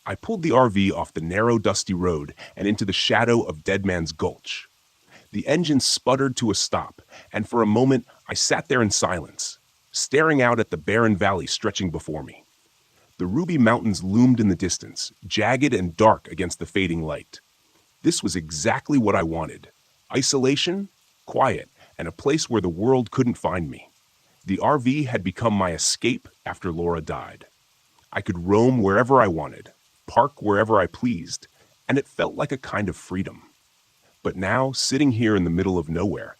I pulled the RV off the narrow, dusty road and into the shadow of Dead Man's Gulch. The engine sputtered to a stop, and for a moment I sat there in silence, staring out at the barren valley stretching before me. The Ruby Mountains loomed in the distance, jagged and dark against the fading light. This was exactly what I wanted: isolation, quiet, and a place where the world couldn't find me. The RV had become my escape after Laura died. I could roam wherever I wanted, park wherever I pleased, and it felt like a kind of freedom. But now, sitting here in the middle of nowhere,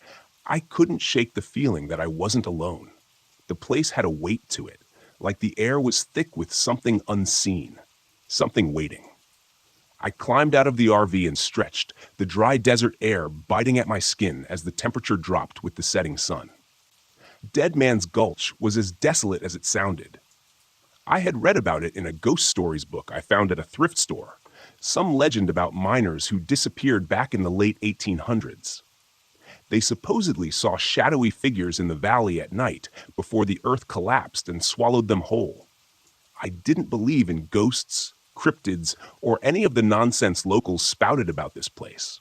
I couldn't shake the feeling that I wasn't alone. The place had a weight to it, like the air was thick with something unseen, something waiting. I climbed out of the RV and stretched, the dry desert air biting at my skin as the temperature dropped with the setting sun. Dead Man's Gulch was as desolate as it sounded. I had read about it in a ghost stories book I found at a thrift store, some legend about miners who disappeared back in the late 1800s. They supposedly saw shadowy figures in the valley at night before the earth collapsed and swallowed them whole. I didn't believe in ghosts, cryptids, or any of the nonsense locals spouted about this place.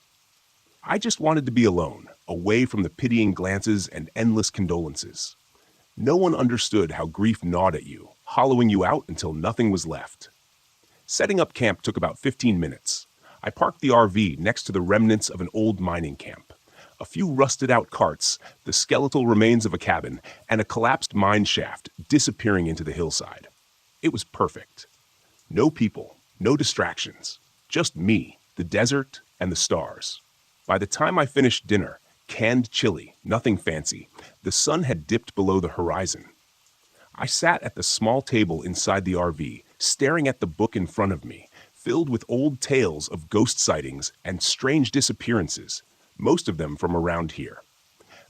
I just wanted to be alone, away from the pitying glances and endless condolences. No one understood how grief gnawed at you, hollowing you out until nothing was left. Setting up camp took about 15 minutes. I parked the RV next to the remnants of an old mining camp. A few rusted-out carts, the skeletal remains of a cabin, and a collapsed mine shaft disappearing into the hillside. It was perfect. No people, no distractions, just me, the desert, and the stars. By the time I finished dinner, canned chili, nothing fancy, the sun had dipped below the horizon. I sat at the small table inside the RV, staring at the book in front of me, filled with old tales of ghost sightings and strange disappearances, most of them from around here.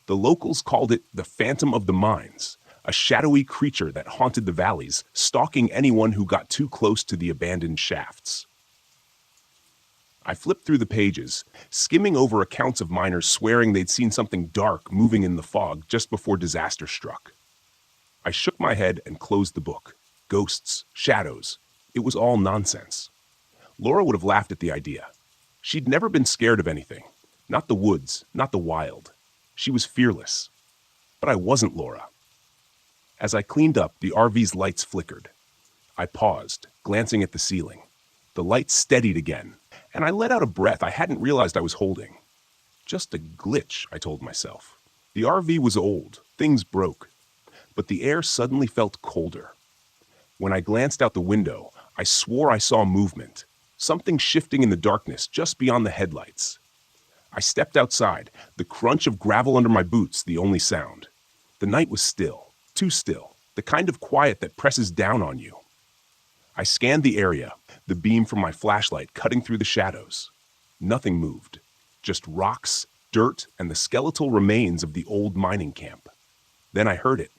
The locals called it the Phantom of the Mines, a shadowy creature that haunted the valleys, stalking anyone who got too close to the abandoned shafts. I flipped through the pages, skimming over accounts of miners swearing they'd seen something dark moving in the fog just before disaster struck. I shook my head and closed the book. Ghosts, shadows, it was all nonsense. Laura would have laughed at the idea. She'd never been scared of anything. Not the woods, not the wild. She was fearless. But I wasn't Laura. As I cleaned up, the RV's lights flickered. I paused, glancing at the ceiling. The lights steadied again, and I let out a breath I hadn't realized I was holding. Just a glitch, I told myself. The RV was old, things broke. But the air suddenly felt colder. When I glanced out the window, I swore I saw movement, something shifting in the darkness just beyond the headlights. I stepped outside, the crunch of gravel under my boots the only sound. The night was still, too still, the kind of quiet that presses down on you. I scanned the area, the beam from my flashlight cutting through the shadows. Nothing moved, just rocks, dirt, and the skeletal remains of the old mining camp. Then I heard it.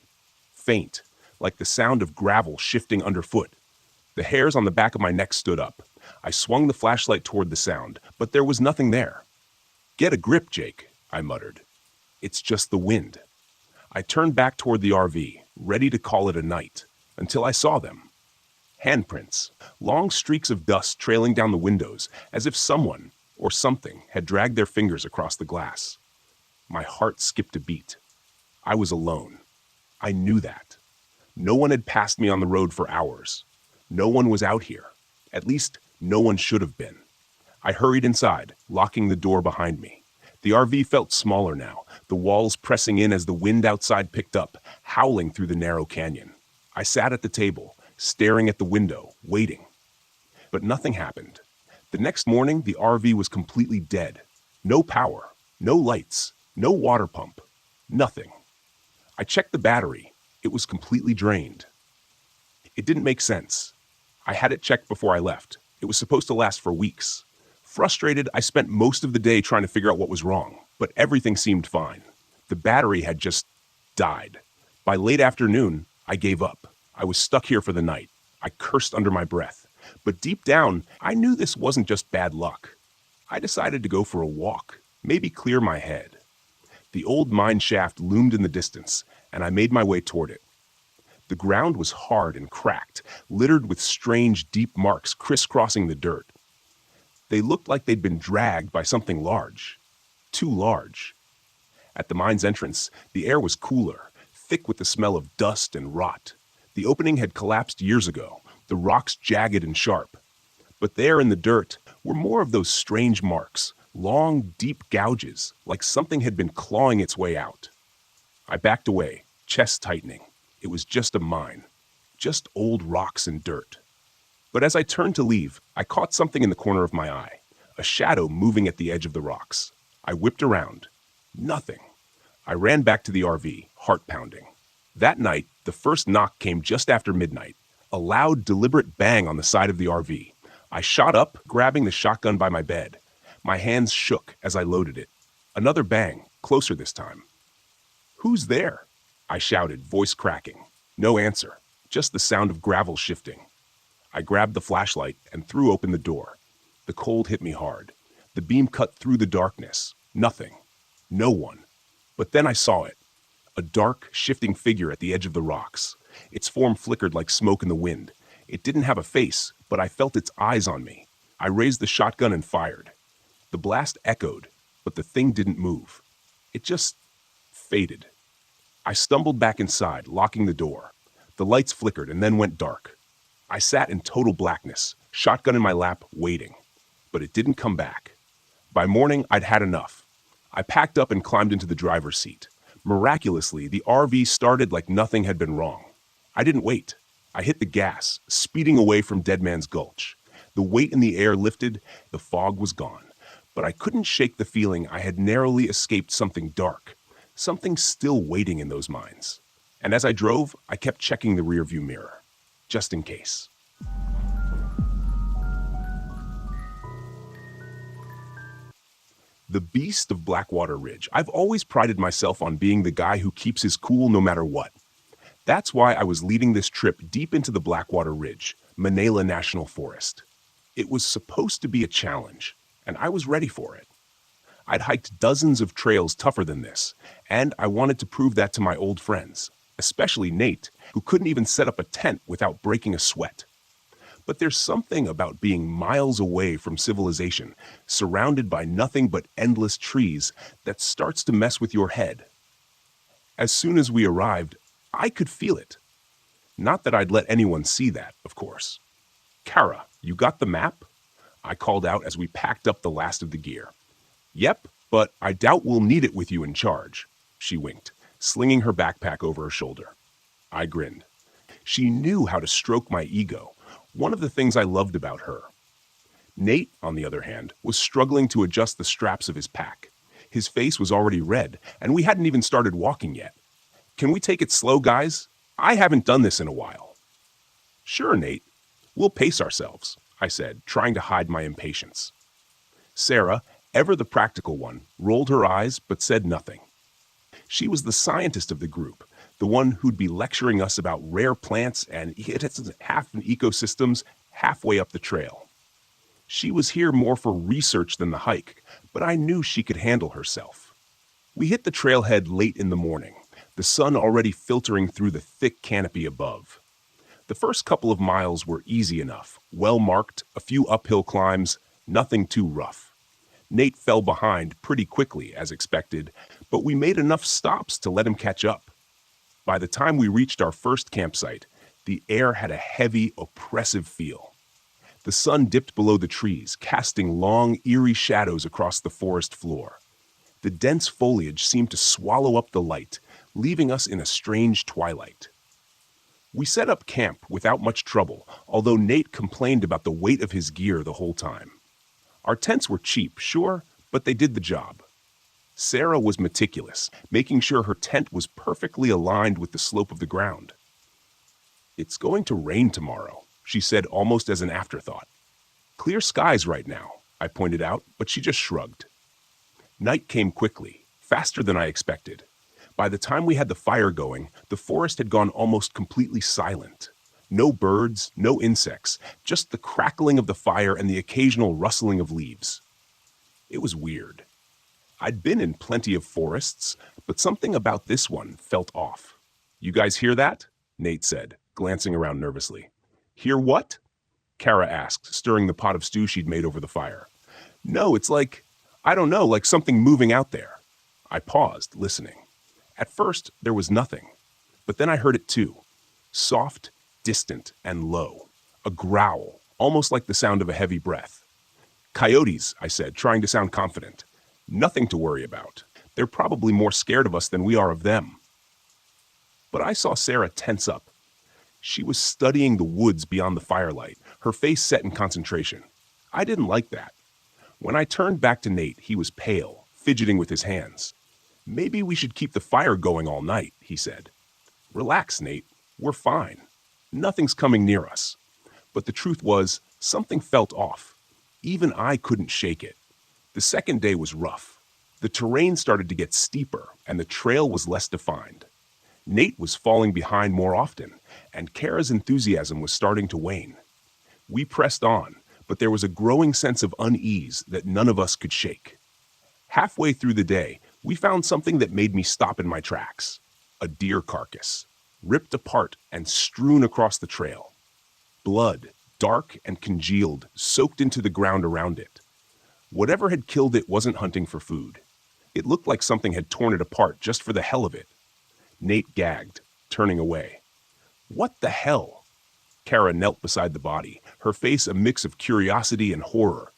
Faint, like the sound of gravel shifting underfoot. The hairs on the back of my neck stood up. I swung the flashlight toward the sound, but there was nothing there. "Get a grip, Jake," I muttered. "It's just the wind." I turned back toward the RV, ready to call it a night, until I saw them. Handprints, long streaks of dust trailing down the windows, as if someone, or something, had dragged their fingers across the glass. My heart skipped a beat. I was alone. I knew that. No one had passed me on the road for hours. No one was out here. At least, no one should have been. I hurried inside, locking the door behind me. The RV felt smaller now, the walls pressing in as the wind outside picked up, howling through the narrow canyon. I sat at the table, staring at the window, waiting. But nothing happened. The next morning, the RV was completely dead. No power, no lights, no water pump, nothing. I checked the battery. It was completely drained. It didn't make sense. I had it checked before I left. It was supposed to last for weeks. Frustrated, I spent most of the day trying to figure out what was wrong, but everything seemed fine. The battery had just died. By late afternoon, I gave up. I was stuck here for the night. I cursed under my breath. But deep down, I knew this wasn't just bad luck. I decided to go for a walk, maybe clear my head. The old mine shaft loomed in the distance, and I made my way toward it. The ground was hard and cracked, littered with strange, deep marks crisscrossing the dirt. They looked like they'd been dragged by something large. Too large. At the mine's entrance, the air was cooler, thick with the smell of dust and rot. The opening had collapsed years ago, the rocks jagged and sharp. But there in the dirt were more of those strange marks, long, deep gouges, like something had been clawing its way out. I backed away, chest tightening. It was just a mine, just old rocks and dirt. But as I turned to leave, I caught something in the corner of my eye, a shadow moving at the edge of the rocks. I whipped around. Nothing. I ran back to the RV, heart pounding. That night, the first knock came just after midnight, a loud, deliberate bang on the side of the RV. I shot up, grabbing the shotgun by my bed. My hands shook as I loaded it. Another bang, closer this time. "Who's there?" I shouted, voice cracking. No answer, just the sound of gravel shifting. I grabbed the flashlight and threw open the door. The cold hit me hard. The beam cut through the darkness. Nothing. No one. But then I saw it. A dark, shifting figure at the edge of the rocks. Its form flickered like smoke in the wind. It didn't have a face, but I felt its eyes on me. I raised the shotgun and fired. The blast echoed, but the thing didn't move. It just faded. I stumbled back inside, locking the door. The lights flickered and then went dark. I sat in total blackness, shotgun in my lap, waiting. But it didn't come back. By morning, I'd had enough. I packed up and climbed into the driver's seat. Miraculously, the RV started like nothing had been wrong. I didn't wait. I hit the gas, speeding away from Dead Man's Gulch. The weight in the air lifted, the fog was gone. But I couldn't shake the feeling I had narrowly escaped something dark, something still waiting in those mines. And as I drove, I kept checking the rearview mirror, just in case. The beast of Blackwater Ridge. I've always prided myself on being the guy who keeps his cool no matter what. That's why I was leading this trip deep into the Blackwater Ridge, Manila National Forest. It was supposed to be a challenge, and I was ready for it. I'd hiked dozens of trails tougher than this, and I wanted to prove that to my old friends, especially Nate, who couldn't even set up a tent without breaking a sweat. But there's something about being miles away from civilization, surrounded by nothing but endless trees, that starts to mess with your head. As soon as we arrived, I could feel it. Not that I'd let anyone see that, of course. "Kara, you got the map?" I called out as we packed up the last of the gear. "Yep, but I doubt we'll need it with you in charge," she winked, slinging her backpack over her shoulder. I grinned. She knew how to stroke my ego, one of the things I loved about her. Nate, on the other hand, was struggling to adjust the straps of his pack. His face was already red, and we hadn't even started walking yet. "Can we take it slow, guys? I haven't done this in a while." "Sure, Nate. We'll pace ourselves," I said, trying to hide my impatience. Sarah, ever the practical one, rolled her eyes but said nothing. She was the scientist of the group, the one who'd be lecturing us about rare plants and half ecosystems halfway up the trail. She was here more for research than the hike, but I knew she could handle herself. We hit the trailhead late in the morning, the sun already filtering through the thick canopy above. The first couple of miles were easy enough, well marked, a few uphill climbs, nothing too rough. Nate fell behind pretty quickly, as expected, but we made enough stops to let him catch up. By the time we reached our first campsite, the air had a heavy, oppressive feel. The sun dipped below the trees, casting long, eerie shadows across the forest floor. The dense foliage seemed to swallow up the light, leaving us in a strange twilight. We set up camp without much trouble, although Nate complained about the weight of his gear the whole time. Our tents were cheap, sure, but they did the job. Sarah was meticulous, making sure her tent was perfectly aligned with the slope of the ground. "It's going to rain tomorrow," she said almost as an afterthought. "Clear skies right now," I pointed out, but she just shrugged. Night came quickly, faster than I expected. By the time we had the fire going, the forest had gone almost completely silent. No birds, no insects, just the crackling of the fire and the occasional rustling of leaves. It was weird. I'd been in plenty of forests, but something about this one felt off. "You guys hear that?" Nate said, glancing around nervously. Hear what? Kara asked, stirring the pot of stew she'd made over the fire. No, it's like, I don't know, like something moving out there. I paused, listening. At first, there was nothing. But then I heard it too. Soft, distant, and low. A growl, almost like the sound of a heavy breath. Coyotes, I said, trying to sound confident. Nothing to worry about. They're probably more scared of us than we are of them. But I saw Sarah tense up. She was studying the woods beyond the firelight, her face set in concentration. I didn't like that. When I turned back to Nate, he was pale, fidgeting with his hands. Maybe we should keep the fire going all night, he said. Relax, Nate. We're fine. Nothing's coming near us. But the truth was, something felt off. Even I couldn't shake it. The second day was rough. The terrain started to get steeper, and the trail was less defined. Nate was falling behind more often, and Kara's enthusiasm was starting to wane. We pressed on, but there was a growing sense of unease that none of us could shake. Halfway through the day, we found something that made me stop in my tracks. A deer carcass, ripped apart and strewn across the trail. Blood, dark and congealed, soaked into the ground around it. Whatever had killed it wasn't hunting for food. It looked like something had torn it apart just for the hell of it. Nate gagged, turning away. What the hell? Kara knelt beside the body, her face a mix of curiosity and horror.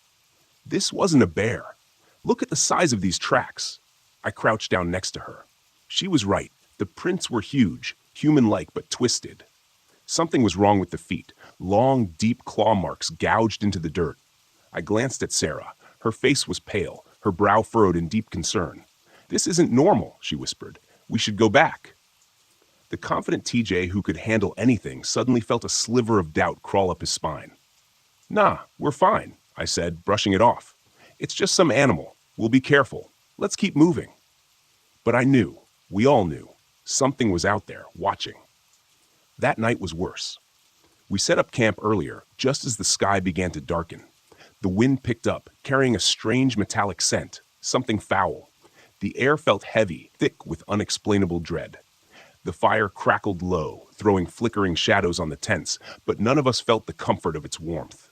This wasn't a bear. Look at the size of these tracks. I crouched down next to her. She was right. The prints were huge, human-like but twisted. Something was wrong with the feet. Long, deep claw marks gouged into the dirt. I glanced at Sarah. Her face was pale, her brow furrowed in deep concern. This isn't normal, she whispered. We should go back. The confident TJ who could handle anything suddenly felt a sliver of doubt crawl up his spine. Nah, we're fine, I said, brushing it off. It's just some animal. We'll be careful. Let's keep moving. But I knew, we all knew, something was out there, watching. That night was worse. We set up camp earlier, just as the sky began to darken. The wind picked up, carrying a strange metallic scent, something foul. The air felt heavy, thick with unexplainable dread. The fire crackled low, throwing flickering shadows on the tents, but none of us felt the comfort of its warmth.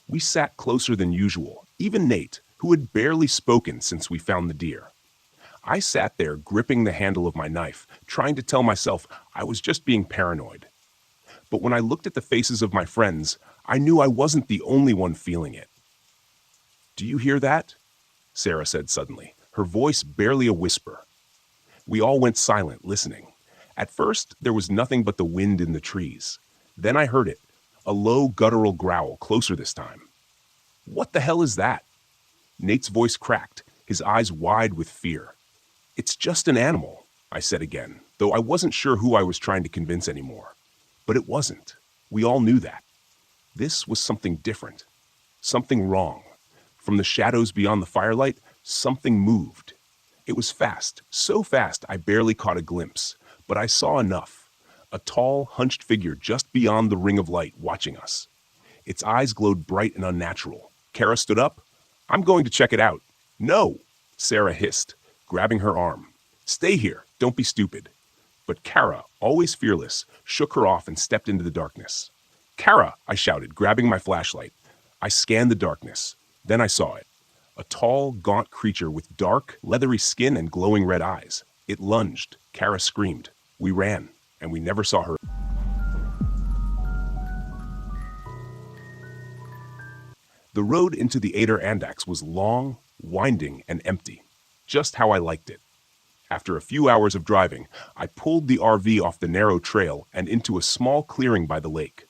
We sat closer than usual, even Nate, who had barely spoken since we found the deer. I sat there gripping the handle of my knife, trying to tell myself I was just being paranoid. But when I looked at the faces of my friends, I knew I wasn't the only one feeling it. Do you hear that? Sarah said suddenly, her voice barely a whisper. We all went silent, listening. At first, there was nothing but the wind in the trees. Then I heard it, a low guttural growl, closer this time. What the hell is that? Nate's voice cracked, his eyes wide with fear. It's just an animal, I said again, though I wasn't sure who I was trying to convince anymore. But it wasn't. We all knew that. This was something different. Something wrong. From the shadows beyond the firelight, something moved. It was fast, so fast I barely caught a glimpse, but I saw enough. A tall, hunched figure just beyond the ring of light watching us. Its eyes glowed bright and unnatural. Kara stood up. I'm going to check it out. No, Sarah hissed, grabbing her arm. Stay here, don't be stupid. But Kara, always fearless, shook her off and stepped into the darkness. Kara, I shouted, grabbing my flashlight. I scanned the darkness. Then I saw it. A tall, gaunt creature with dark, leathery skin and glowing red eyes. It lunged. Kara screamed. We ran, and we never saw her. The road into the Adir-Andax was long, winding, and empty, just how I liked it. After a few hours of driving, I pulled the RV off the narrow trail and into a small clearing by the lake.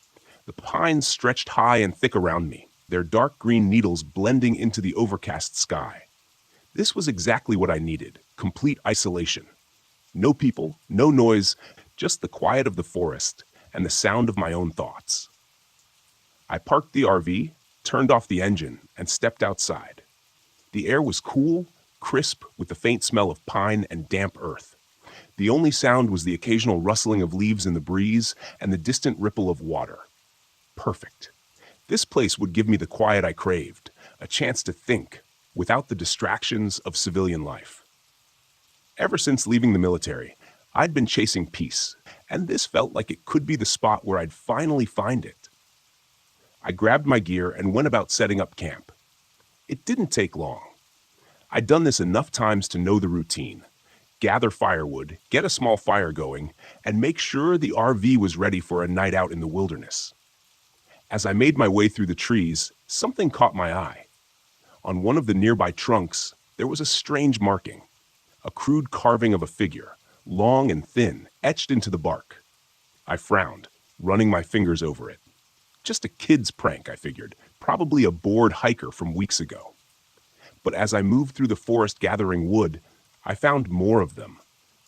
The pines stretched high and thick around me, their dark green needles blending into the overcast sky. This was exactly what I needed, complete isolation. No people, no noise, just the quiet of the forest and the sound of my own thoughts. I parked the RV, turned off the engine, and stepped outside. The air was cool, crisp, with the faint smell of pine and damp earth. The only sound was the occasional rustling of leaves in the breeze and the distant ripple of water. Perfect. This place would give me the quiet I craved, a chance to think, without the distractions of civilian life. Ever since leaving the military, I'd been chasing peace, and this felt like it could be the spot where I'd finally find it. I grabbed my gear and went about setting up camp. It didn't take long. I'd done this enough times to know the routine. Gather firewood, get a small fire going, and make sure the RV was ready for a night out in the wilderness. As I made my way through the trees, something caught my eye. On one of the nearby trunks, there was a strange marking, a crude carving of a figure, long and thin, etched into the bark. I frowned, running my fingers over it. Just a kid's prank, I figured, probably a bored hiker from weeks ago. But as I moved through the forest gathering wood, I found more of them.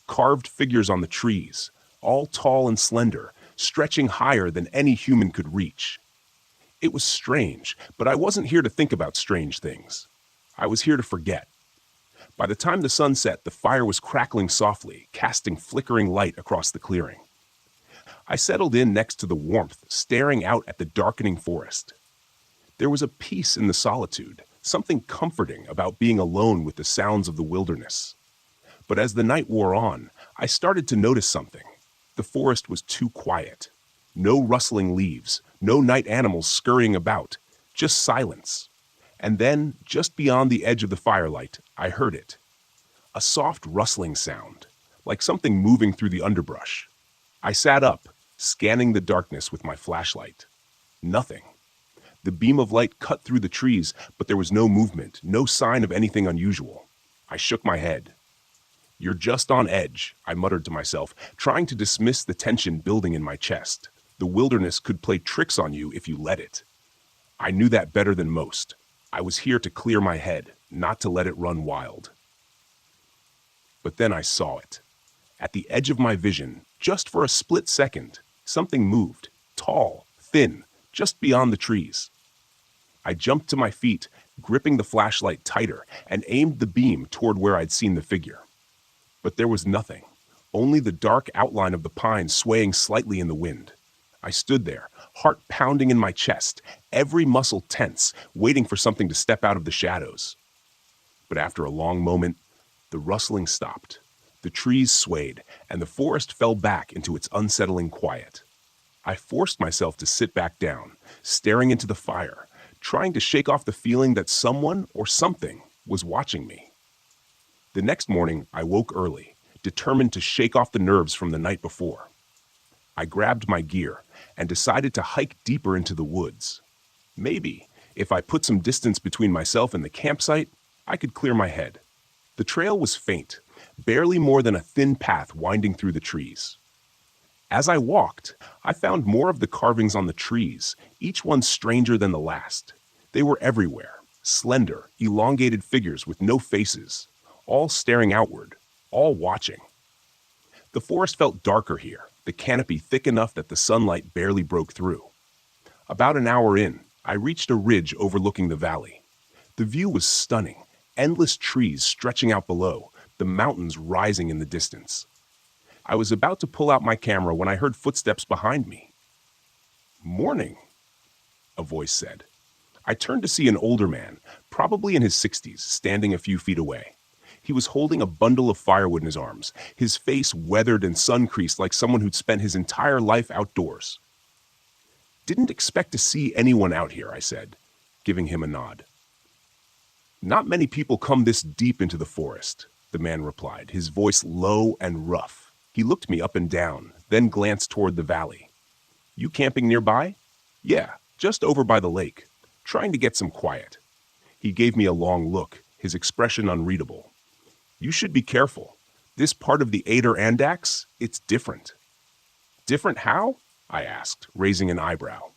Carved figures on the trees, all tall and slender, stretching higher than any human could reach. It was strange, but I wasn't here to think about strange things. I was here to forget. By the time the sun set, the fire was crackling softly, casting flickering light across the clearing. I settled in next to the warmth, staring out at the darkening forest. There was a peace in the solitude, something comforting about being alone with the sounds of the wilderness. But as the night wore on, I started to notice something. The forest was too quiet. No rustling leaves, no night animals scurrying about, just silence. And then, just beyond the edge of the firelight, I heard it. A soft rustling sound, like something moving through the underbrush. I sat up, scanning the darkness with my flashlight. Nothing. The beam of light cut through the trees, but there was no movement, no sign of anything unusual. I shook my head. "You're just on edge," I muttered to myself, trying to dismiss the tension building in my chest. The wilderness could play tricks on you if you let it. I knew that better than most. I was here to clear my head, not to let it run wild. But then I saw it. At the edge of my vision, just for a split second, something moved, tall, thin, just beyond the trees. I jumped to my feet, gripping the flashlight tighter, and aimed the beam toward where I'd seen the figure. But there was nothing, only the dark outline of the pines swaying slightly in the wind. I stood there, heart pounding in my chest, every muscle tense, waiting for something to step out of the shadows. But after a long moment, the rustling stopped. The trees swayed, and the forest fell back into its unsettling quiet. I forced myself to sit back down, staring into the fire, trying to shake off the feeling that someone or something was watching me. The next morning, I woke early, determined to shake off the nerves from the night before. I grabbed my gear and decided to hike deeper into the woods. Maybe, if I put some distance between myself and the campsite, I could clear my head. The trail was faint, barely more than a thin path winding through the trees. As I walked, I found more of the carvings on the trees, each one stranger than the last. They were everywhere, slender, elongated figures with no faces, all staring outward, all watching. The forest felt darker here, the canopy thick enough that the sunlight barely broke through. About an hour in, I reached a ridge overlooking the valley. The view was stunning, endless trees stretching out below, the mountains rising in the distance. I was about to pull out my camera when I heard footsteps behind me. "Morning," a voice said. I turned to see an older man, probably in his 60s, standing a few feet away. He was holding a bundle of firewood in his arms, his face weathered and sun-creased like someone who'd spent his entire life outdoors. "Didn't expect to see anyone out here," I said, giving him a nod. "Not many people come this deep into the forest," the man replied, his voice low and rough. He looked me up and down, then glanced toward the valley. "You camping nearby?" "Yeah, just over by the lake. Trying to get some quiet." He gave me a long look, his expression unreadable. "You should be careful. This part of the Adirondack, it's different." "Different how?" I asked, raising an eyebrow.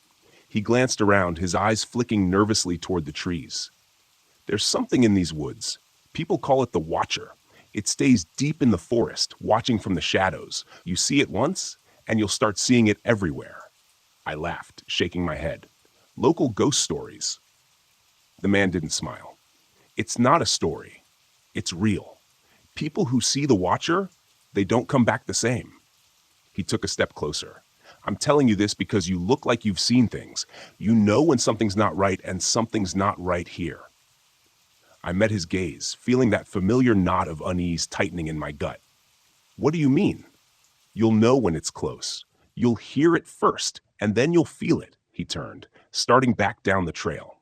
He glanced around, his eyes flicking nervously toward the trees. "There's something in these woods. People call it the Watcher. It stays deep in the forest, watching from the shadows. You see it once, and you'll start seeing it everywhere." I laughed, shaking my head. "Local ghost stories." The man didn't smile. "It's not a story. It's real. People who see the Watcher, they don't come back the same." He took a step closer. "I'm telling you this because you look like you've seen things. You know when something's not right, and something's not right here." I met his gaze, feeling that familiar knot of unease tightening in my gut. "What do you mean?" You'll know when it's close. You'll hear it first, and then you'll feel it, he turned, starting back down the trail.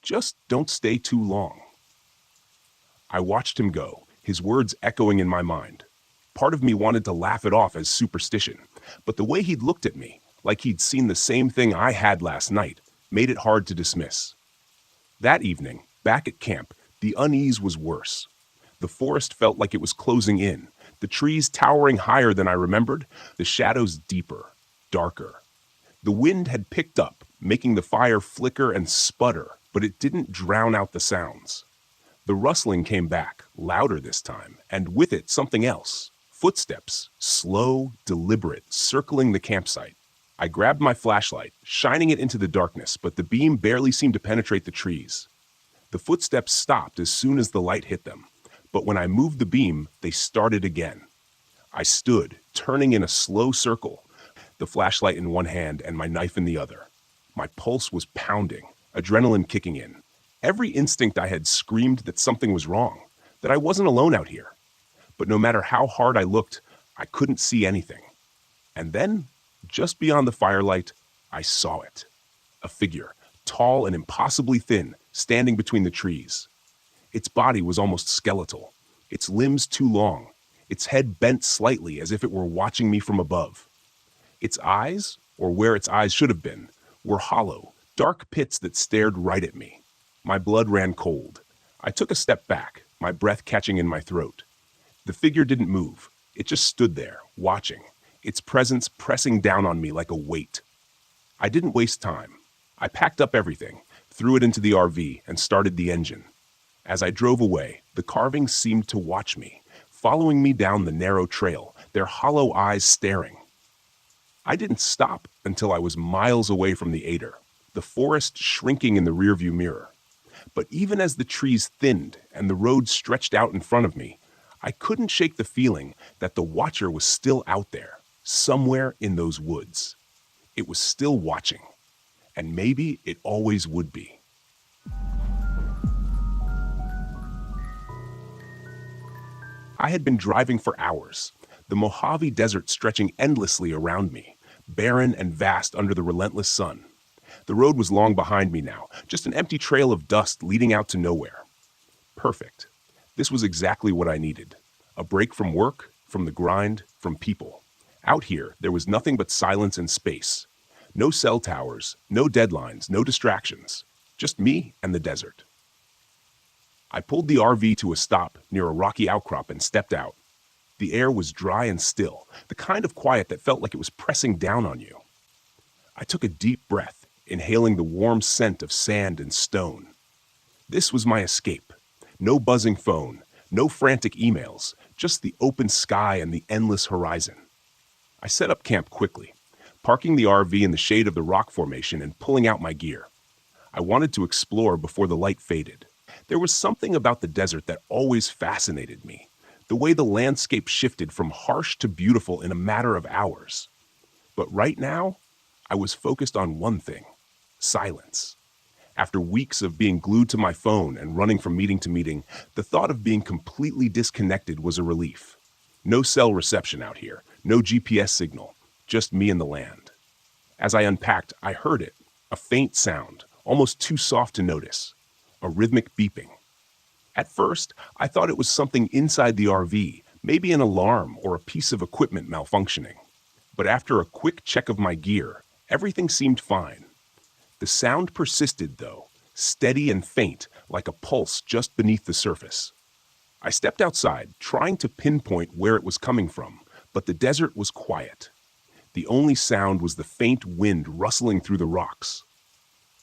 Just don't stay too long. I watched him go, his words echoing in my mind. Part of me wanted to laugh it off as superstition, but the way he'd looked at me, like he'd seen the same thing I had last night, made it hard to dismiss. That evening, back at camp, the unease was worse. The forest felt like it was closing in, the trees towering higher than I remembered, the shadows deeper, darker. The wind had picked up, making the fire flicker and sputter, but it didn't drown out the sounds. The rustling came back, louder this time, and with it something else. Footsteps, slow, deliberate, circling the campsite. I grabbed my flashlight, shining it into the darkness, but the beam barely seemed to penetrate the trees. The footsteps stopped as soon as the light hit them, but when I moved the beam, they started again. I stood, turning in a slow circle, the flashlight in one hand and my knife in the other. My pulse was pounding, adrenaline kicking in. Every instinct I had screamed that something was wrong, that I wasn't alone out here. But no matter how hard I looked, I couldn't see anything. And then, just beyond the firelight, I saw it. A figure, tall and impossibly thin, standing between the trees. Its body was almost skeletal, its limbs too long, its head bent slightly as if it were watching me from above. Its eyes, or where its eyes should have been, were hollow, dark pits that stared right at me. My blood ran cold. I took a step back, my breath catching in my throat. The figure didn't move. It just stood there, watching, its presence pressing down on me like a weight. I didn't waste time. I packed up everything, threw it into the RV, and started the engine. As I drove away, the carvings seemed to watch me, following me down the narrow trail, their hollow eyes staring. I didn't stop until I was miles away from the Aider, the forest shrinking in the rearview mirror. But even as the trees thinned and the road stretched out in front of me, I couldn't shake the feeling that the watcher was still out there, somewhere in those woods. It was still watching, and maybe it always would be. I had been driving for hours, the Mojave Desert stretching endlessly around me, barren and vast under the relentless sun. The road was long behind me now, just an empty trail of dust leading out to nowhere. Perfect. This was exactly what I needed. A break from work, from the grind, from people. Out here, there was nothing but silence and space. No cell towers, no deadlines, no distractions. Just me and the desert. I pulled the RV to a stop near a rocky outcrop and stepped out. The air was dry and still, the kind of quiet that felt like it was pressing down on you. I took a deep breath, inhaling the warm scent of sand and stone. This was my escape. No buzzing phone, no frantic emails, just the open sky and the endless horizon. I set up camp quickly, parking the RV in the shade of the rock formation and pulling out my gear. I wanted to explore before the light faded. There was something about the desert that always fascinated me, the way the landscape shifted from harsh to beautiful in a matter of hours. But right now, I was focused on one thing: silence. After weeks of being glued to my phone and running from meeting to meeting, the thought of being completely disconnected was a relief. No cell reception out here, no GPS signal, just me and the land. As I unpacked, I heard it, a faint sound, almost too soft to notice, a rhythmic beeping. At first, I thought it was something inside the RV, maybe an alarm or a piece of equipment malfunctioning. But after a quick check of my gear, everything seemed fine. The sound persisted, though, steady and faint, like a pulse just beneath the surface. I stepped outside, trying to pinpoint where it was coming from, but the desert was quiet. The only sound was the faint wind rustling through the rocks.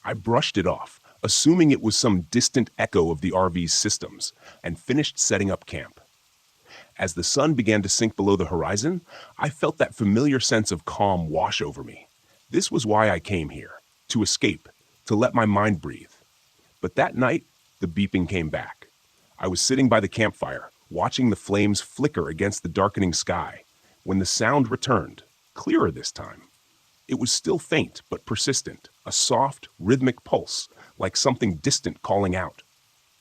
I brushed it off, assuming it was some distant echo of the RV's systems, and finished setting up camp. As the sun began to sink below the horizon, I felt that familiar sense of calm wash over me. This was why I came here, to escape, to let my mind breathe. But that night, the beeping came back. I was sitting by the campfire, watching the flames flicker against the darkening sky, when the sound returned, clearer this time. It was still faint but persistent, a soft, rhythmic pulse, like something distant calling out.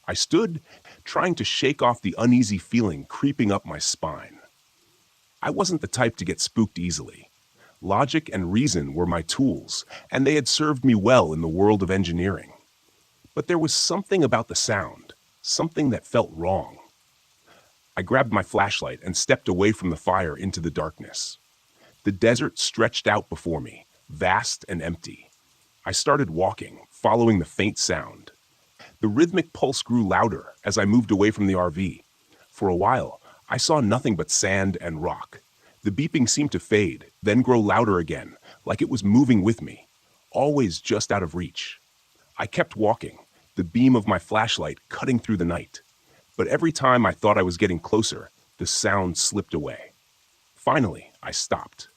I stood, trying to shake off the uneasy feeling creeping up my spine. I wasn't the type to get spooked easily. Logic and reason were my tools, and they had served me well in the world of engineering. But there was something about the sound, something that felt wrong. I grabbed my flashlight and stepped away from the fire into the darkness. The desert stretched out before me, vast and empty. I started walking, following the faint sound. The rhythmic pulse grew louder as I moved away from the RV. For a while, I saw nothing but sand and rock. The beeping seemed to fade, then grow louder again, like it was moving with me, always just out of reach. I kept walking, the beam of my flashlight cutting through the night. But every time I thought I was getting closer, the sound slipped away. Finally, I stopped.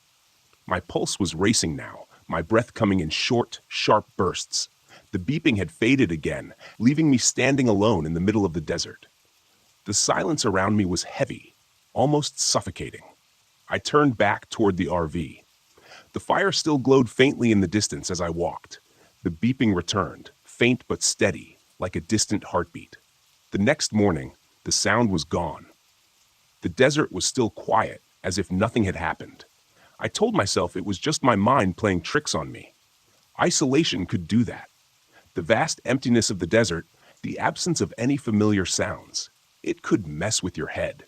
My pulse was racing now, my breath coming in short, sharp bursts. The beeping had faded again, leaving me standing alone in the middle of the desert. The silence around me was heavy, almost suffocating. I turned back toward the RV. The fire still glowed faintly in the distance as I walked. The beeping returned, faint but steady, like a distant heartbeat. The next morning, the sound was gone. The desert was still quiet, as if nothing had happened. I told myself it was just my mind playing tricks on me. Isolation could do that. The vast emptiness of the desert, the absence of any familiar sounds, it could mess with your head.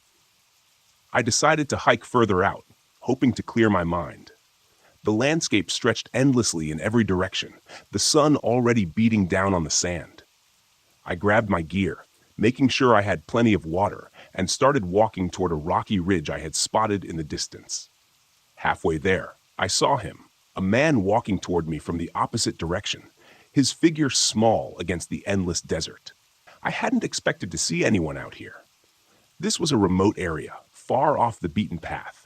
I decided to hike further out, hoping to clear my mind. The landscape stretched endlessly in every direction, the sun already beating down on the sand. I grabbed my gear, making sure I had plenty of water, and started walking toward a rocky ridge I had spotted in the distance. Halfway there, I saw him, a man walking toward me from the opposite direction, his figure small against the endless desert. I hadn't expected to see anyone out here. This was a remote area, far off the beaten path.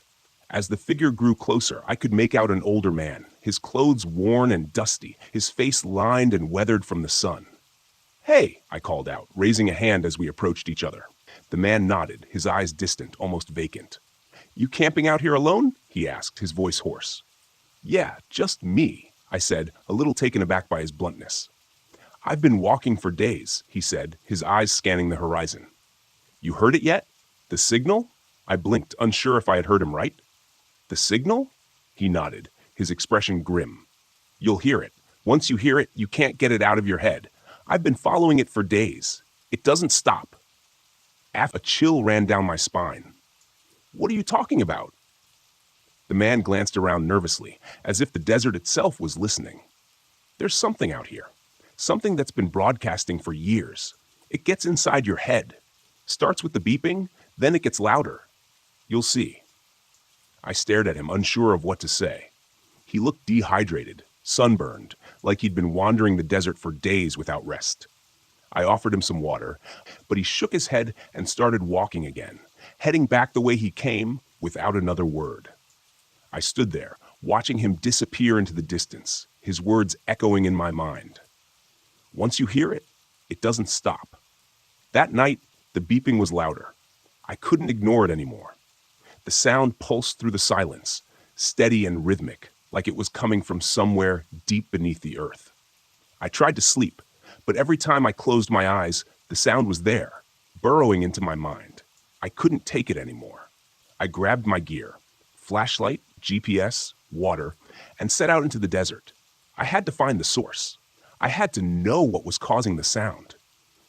As the figure grew closer, I could make out an older man, his clothes worn and dusty, his face lined and weathered from the sun. "Hey," I called out, raising a hand as we approached each other. The man nodded, his eyes distant, almost vacant. "You camping out here alone?" he asked, his voice hoarse. "Yeah, just me," I said, a little taken aback by his bluntness. "I've been walking for days," he said, his eyes scanning the horizon. "You heard it yet? The signal?" I blinked, unsure if I had heard him right. "The signal?" He nodded, his expression grim. "You'll hear it. Once you hear it, you can't get it out of your head. I've been following it for days. It doesn't stop." A chill ran down my spine. "What are you talking about?" The man glanced around nervously, as if the desert itself was listening. "There's something out here. Something that's been broadcasting for years. It gets inside your head. Starts with the beeping, then it gets louder. You'll see." I stared at him, unsure of what to say. He looked dehydrated, sunburned, like he'd been wandering the desert for days without rest. I offered him some water, but he shook his head and started walking again, heading back the way he came without another word. I stood there, watching him disappear into the distance, his words echoing in my mind. Once you hear it, it doesn't stop. That night, the beeping was louder. I couldn't ignore it anymore. The sound pulsed through the silence, steady and rhythmic, like it was coming from somewhere deep beneath the earth. I tried to sleep, but every time I closed my eyes, the sound was there, burrowing into my mind. I couldn't take it anymore. I grabbed my gear, flashlight, GPS, water, and set out into the desert. I had to find the source. I had to know what was causing the sound.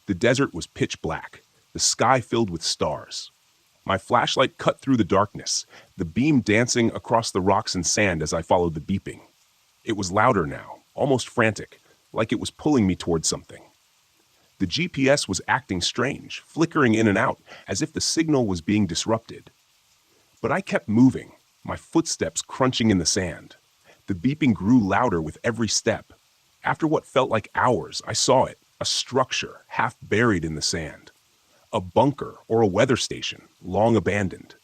The desert was pitch black, the sky filled with stars. My flashlight cut through the darkness, the beam dancing across the rocks and sand as I followed the beeping. It was louder now, almost frantic, like it was pulling me towards something. The GPS was acting strange, flickering in and out, as if the signal was being disrupted. But I kept moving, my footsteps crunching in the sand. The beeping grew louder with every step. After what felt like hours, I saw it, a structure half buried in the sand. A bunker or a weather station, long abandoned.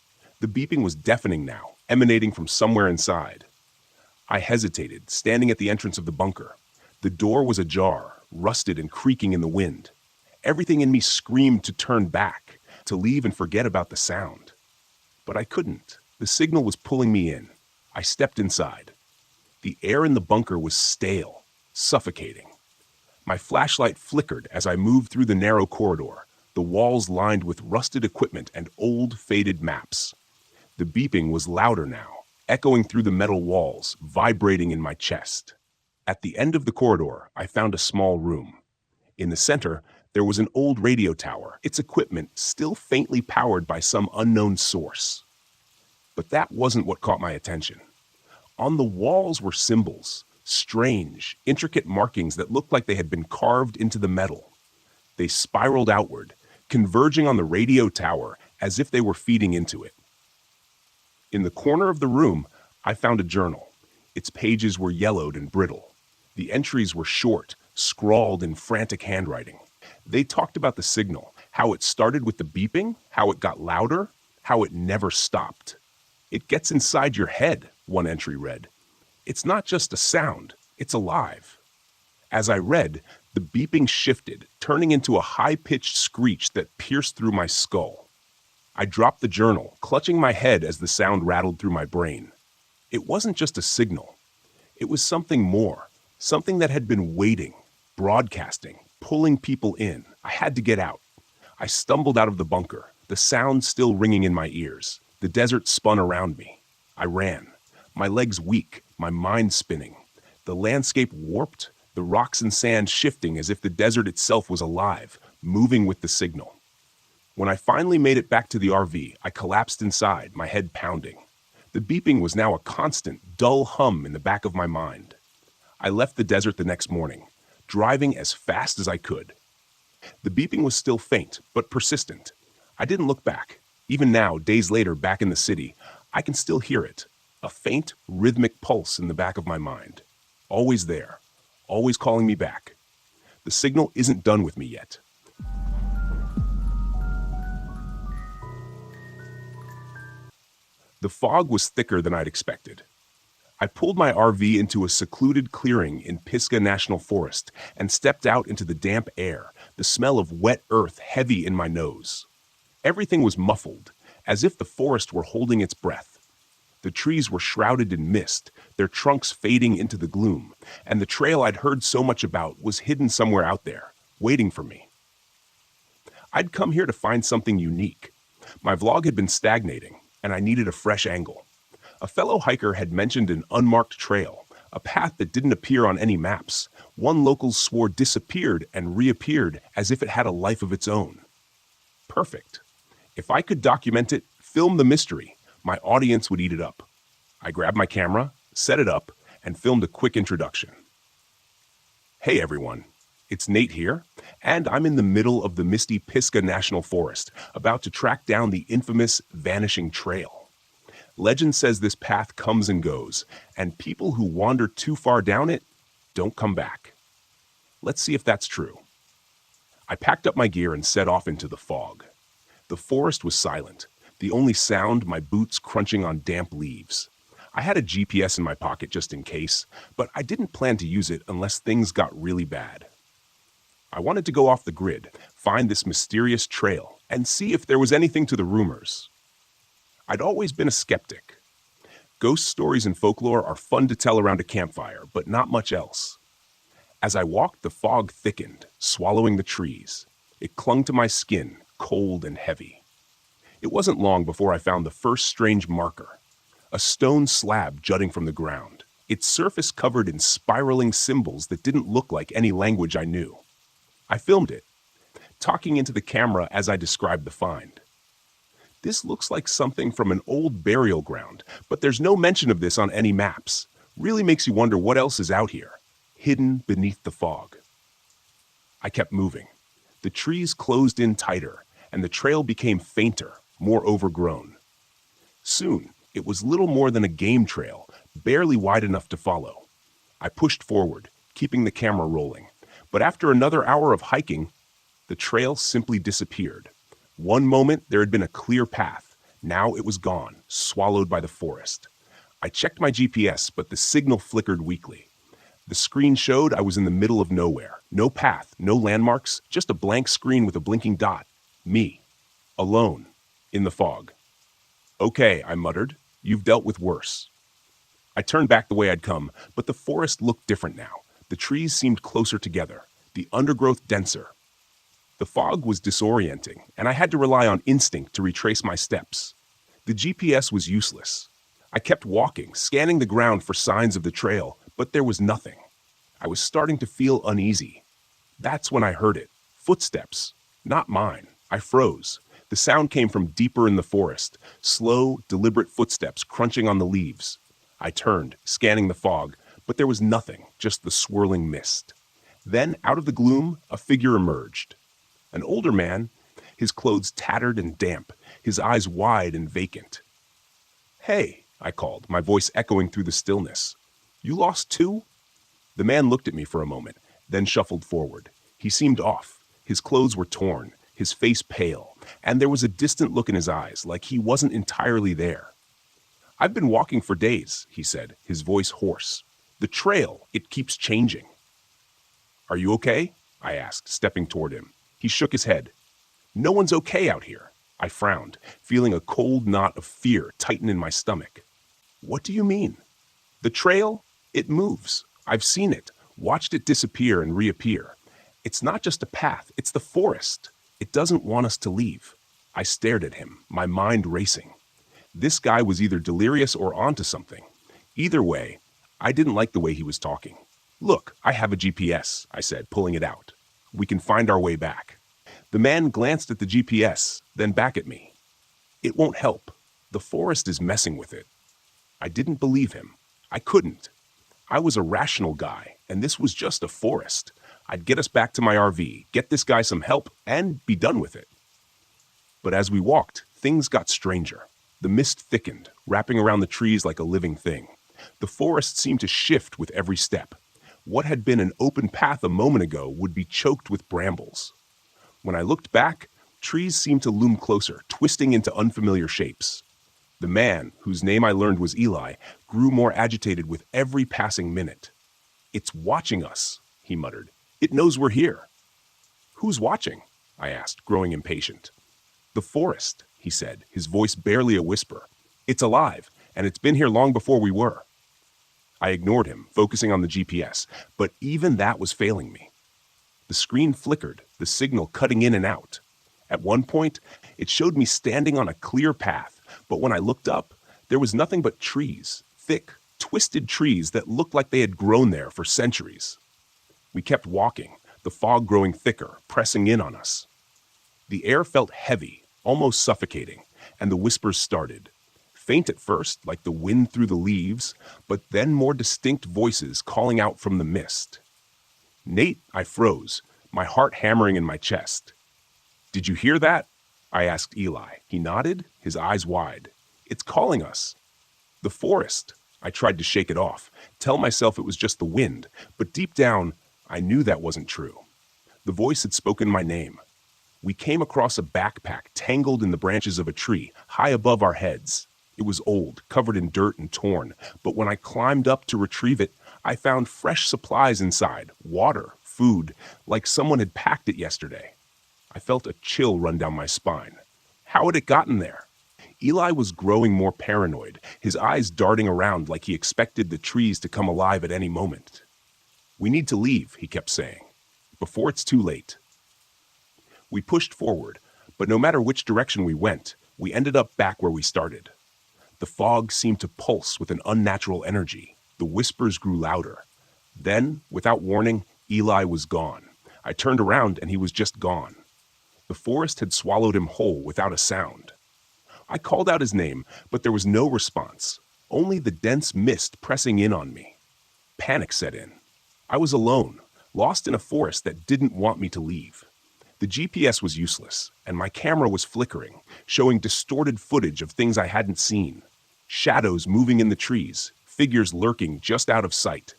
The beeping was deafening now, emanating from somewhere inside. I hesitated, standing at the entrance of the bunker. The door was ajar, rusted and creaking in the wind. Everything in me screamed to turn back, to leave and forget about the sound. But I couldn't. The signal was pulling me in. I stepped inside. The air in the bunker was stale, suffocating. My flashlight flickered as I moved through the narrow corridor, the walls lined with rusted equipment and old, faded maps. The beeping was louder now, echoing through the metal walls, vibrating in my chest. At the end of the corridor, I found a small room. In the center, there was an old radio tower, its equipment still faintly powered by some unknown source. But that wasn't what caught my attention. On the walls were symbols, strange, intricate markings that looked like they had been carved into the metal. They spiraled outward, converging on the radio tower as if they were feeding into it. In the corner of the room, I found a journal. Its pages were yellowed and brittle. The entries were short, scrawled in frantic handwriting. They talked about the signal, how it started with the beeping, how it got louder, how it never stopped. "It gets inside your head," one entry read. "It's not just a sound, it's alive." As I read, the beeping shifted, turning into a high-pitched screech that pierced through my skull. I dropped the journal, clutching my head as the sound rattled through my brain. It wasn't just a signal. It was something more, something that had been waiting, broadcasting, pulling people in. I had to get out. I stumbled out of the bunker, the sound still ringing in my ears. The desert spun around me. I ran, my legs weak, my mind spinning. The landscape warped, the rocks and sand shifting as if the desert itself was alive, moving with the signal. When I finally made it back to the RV, I collapsed inside, my head pounding. The beeping was now a constant, dull hum in the back of my mind. I left the desert the next morning, driving as fast as I could. The beeping was still faint, but persistent. I didn't look back. Even now, days later, back in the city, I can still hear it, a faint, rhythmic pulse in the back of my mind. Always there, always calling me back. The signal isn't done with me yet. The fog was thicker than I'd expected. I pulled my RV into a secluded clearing in Pisgah National Forest and stepped out into the damp air, the smell of wet earth heavy in my nose. Everything was muffled, as if the forest were holding its breath. The trees were shrouded in mist, their trunks fading into the gloom, and the trail I'd heard so much about was hidden somewhere out there, waiting for me. I'd come here to find something unique. My vlog had been stagnating, and I needed a fresh angle. A fellow hiker had mentioned an unmarked trail, a path that didn't appear on any maps. One locals swore disappeared and reappeared as if it had a life of its own. Perfect. If I could document it, film the mystery, my audience would eat it up. I grabbed my camera, set it up, and filmed a quick introduction. Hey everyone, it's Nate here, and I'm in the middle of the misty Pisgah National Forest, about to track down the infamous Vanishing Trail. Legend says this path comes and goes, and people who wander too far down it don't come back. Let's see if that's true. I packed up my gear and set off into the fog. The forest was silent, the only sound my boots crunching on damp leaves. I had a GPS in my pocket just in case, but I didn't plan to use it unless things got really bad. I wanted to go off the grid, find this mysterious trail, and see if there was anything to the rumors. I'd always been a skeptic. Ghost stories and folklore are fun to tell around a campfire, but not much else. As I walked, the fog thickened, swallowing the trees. It clung to my skin, cold and heavy. It wasn't long before I found the first strange marker, a stone slab jutting from the ground, its surface covered in spiraling symbols that didn't look like any language I knew. I filmed it, talking into the camera as I described the find. This looks like something from an old burial ground, but there's no mention of this on any maps. Really makes you wonder what else is out here, hidden beneath the fog. I kept moving. The trees closed in tighter, and the trail became fainter, more overgrown. Soon, it was little more than a game trail, barely wide enough to follow. I pushed forward, keeping the camera rolling. But after another hour of hiking, the trail simply disappeared. One moment, there had been a clear path. Now it was gone, swallowed by the forest. I checked my GPS, but the signal flickered weakly. The screen showed I was in the middle of nowhere. No path, no landmarks, just a blank screen with a blinking dot. Me. Alone. In the fog. "Okay," I muttered. "You've dealt with worse." I turned back the way I'd come, but the forest looked different now. The trees seemed closer together, the undergrowth denser. The fog was disorienting, and I had to rely on instinct to retrace my steps. The GPS was useless. I kept walking, scanning the ground for signs of the trail, but there was nothing. I was starting to feel uneasy. That's when I heard it. Footsteps. Not mine. I froze. The sound came from deeper in the forest, slow, deliberate footsteps crunching on the leaves. I turned, scanning the fog, but there was nothing, just the swirling mist. Then, out of the gloom, a figure emerged. An older man, his clothes tattered and damp, his eyes wide and vacant. "Hey," I called, my voice echoing through the stillness. "You lost too?" The man looked at me for a moment, then shuffled forward. He seemed off. His clothes were torn, his face pale, and there was a distant look in his eyes, like he wasn't entirely there. "I've been walking for days," he said, his voice hoarse. "The trail, it keeps changing." "Are you okay?" I asked, stepping toward him. He shook his head. "No one's okay out here." I frowned, feeling a cold knot of fear tighten in my stomach. "What do you mean?" "The trail, it moves. I've seen it, watched it disappear and reappear. It's not just a path, it's the forest. It doesn't want us to leave." I stared at him, my mind racing. This guy was either delirious or onto something. Either way, I didn't like the way he was talking. "Look, I have a GPS," I said, pulling it out. "We can find our way back." The man glanced at the GPS, then back at me. "It won't help. The forest is messing with it." I didn't believe him. I couldn't. I was a rational guy, and this was just a forest. I'd get us back to my RV, get this guy some help, and be done with it. But as we walked, things got stranger. The mist thickened, wrapping around the trees like a living thing. The forest seemed to shift with every step. What had been an open path a moment ago would be choked with brambles. When I looked back, trees seemed to loom closer, twisting into unfamiliar shapes. The man, whose name I learned was Eli, grew more agitated with every passing minute. "It's watching us," he muttered. "It knows we're here." "Who's watching?" I asked, growing impatient. "The forest," he said, his voice barely a whisper. "It's alive, and it's been here long before we were." I ignored him, focusing on the GPS, but even that was failing me. The screen flickered, the signal cutting in and out. At one point, it showed me standing on a clear path, but when I looked up, there was nothing but trees, thick, twisted trees that looked like they had grown there for centuries. We kept walking, the fog growing thicker, pressing in on us. The air felt heavy, almost suffocating, and the whispers started. Faint at first, like the wind through the leaves, but then more distinct voices calling out from the mist. "Nate," I froze, my heart hammering in my chest. "Did you hear that?" I asked Eli. He nodded, his eyes wide. "It's calling us." "The forest." I tried to shake it off, tell myself it was just the wind, but deep down, I knew that wasn't true. The voice had spoken my name. We came across a backpack tangled in the branches of a tree, high above our heads. It was old, covered in dirt and torn, but when I climbed up to retrieve it, I found fresh supplies inside, water, food, like someone had packed it yesterday. I felt a chill run down my spine. How had it gotten there? Eli was growing more paranoid, his eyes darting around like he expected the trees to come alive at any moment. "We need to leave," he kept saying, "before it's too late." We pushed forward, but no matter which direction we went, we ended up back where we started. The fog seemed to pulse with an unnatural energy. The whispers grew louder. Then, without warning, Eli was gone. I turned around and he was just gone. The forest had swallowed him whole without a sound. I called out his name, but there was no response, only the dense mist pressing in on me. Panic set in. I was alone, lost in a forest that didn't want me to leave. The GPS was useless, and my camera was flickering, showing distorted footage of things I hadn't seen. Shadows moving in the trees, figures lurking just out of sight.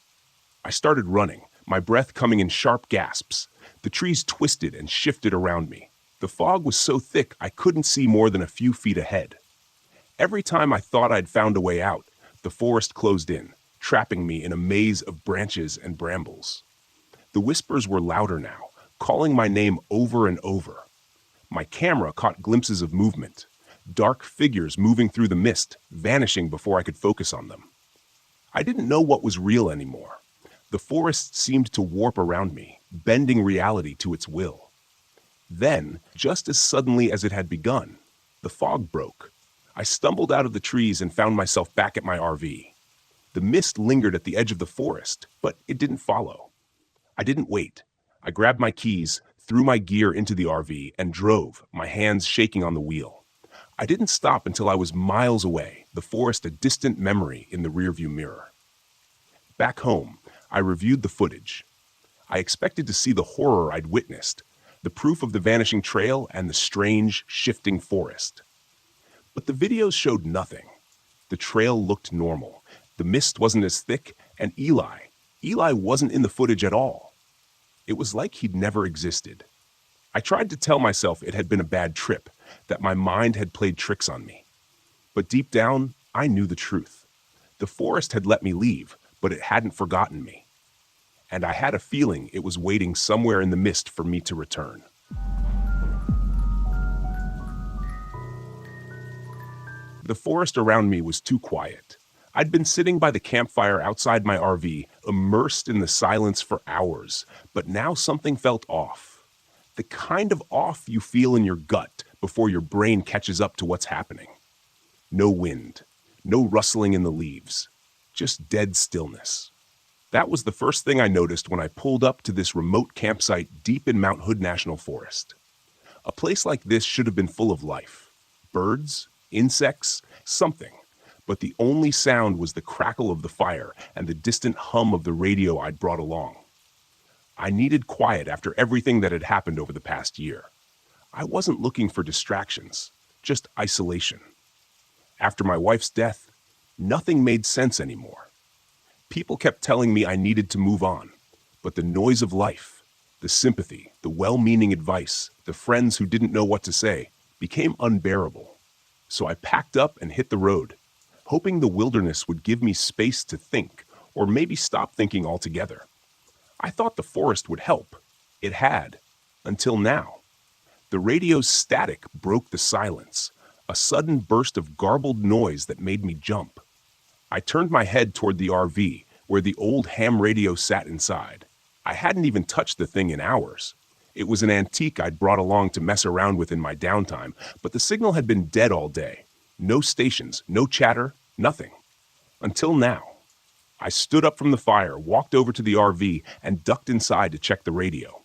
I started running, my breath coming in sharp gasps. The trees twisted and shifted around me. The fog was so thick I couldn't see more than a few feet ahead. Every time I thought I'd found a way out, the forest closed in, trapping me in a maze of branches and brambles. The whispers were louder now, calling my name over and over. My camera caught glimpses of movement, dark figures moving through the mist, vanishing before I could focus on them. I didn't know what was real anymore. The forest seemed to warp around me, bending reality to its will. Then, just as suddenly as it had begun, the fog broke. I stumbled out of the trees and found myself back at my RV. The mist lingered at the edge of the forest, but it didn't follow. I didn't wait. I grabbed my keys, threw my gear into the RV, and drove, my hands shaking on the wheel. I didn't stop until I was miles away, the forest a distant memory in the rearview mirror. Back home, I reviewed the footage. I expected to see the horror I'd witnessed, the proof of the vanishing trail and the strange, shifting forest. But the videos showed nothing. The trail looked normal. The mist wasn't as thick, and Eli wasn't in the footage at all. It was like he'd never existed. I tried to tell myself it had been a bad trip, that my mind had played tricks on me. But deep down, I knew the truth. The forest had let me leave, but it hadn't forgotten me. And I had a feeling it was waiting somewhere in the mist for me to return. The forest around me was too quiet. I'd been sitting by the campfire outside my RV, immersed in the silence for hours, but now something felt off. The kind of off you feel in your gut before your brain catches up to what's happening. No wind, no rustling in the leaves, just dead stillness. That was the first thing I noticed when I pulled up to this remote campsite deep in Mount Hood National Forest. A place like this should have been full of life. Birds, insects, something. But the only sound was the crackle of the fire and the distant hum of the radio I'd brought along. I needed quiet after everything that had happened over the past year. I wasn't looking for distractions, just isolation. After my wife's death, nothing made sense anymore. People kept telling me I needed to move on, but the noise of life, the sympathy, the well-meaning advice, the friends who didn't know what to say, became unbearable. So I packed up and hit the road, hoping the wilderness would give me space to think, or maybe stop thinking altogether. I thought the forest would help. It had, until now. The radio's static broke the silence, a sudden burst of garbled noise that made me jump. I turned my head toward the RV, where the old ham radio sat inside. I hadn't even touched the thing in hours. It was an antique I'd brought along to mess around with in my downtime, but the signal had been dead all day. No stations, no chatter, nothing. Until now. I stood up from the fire, walked over to the RV, and ducked inside to check the radio.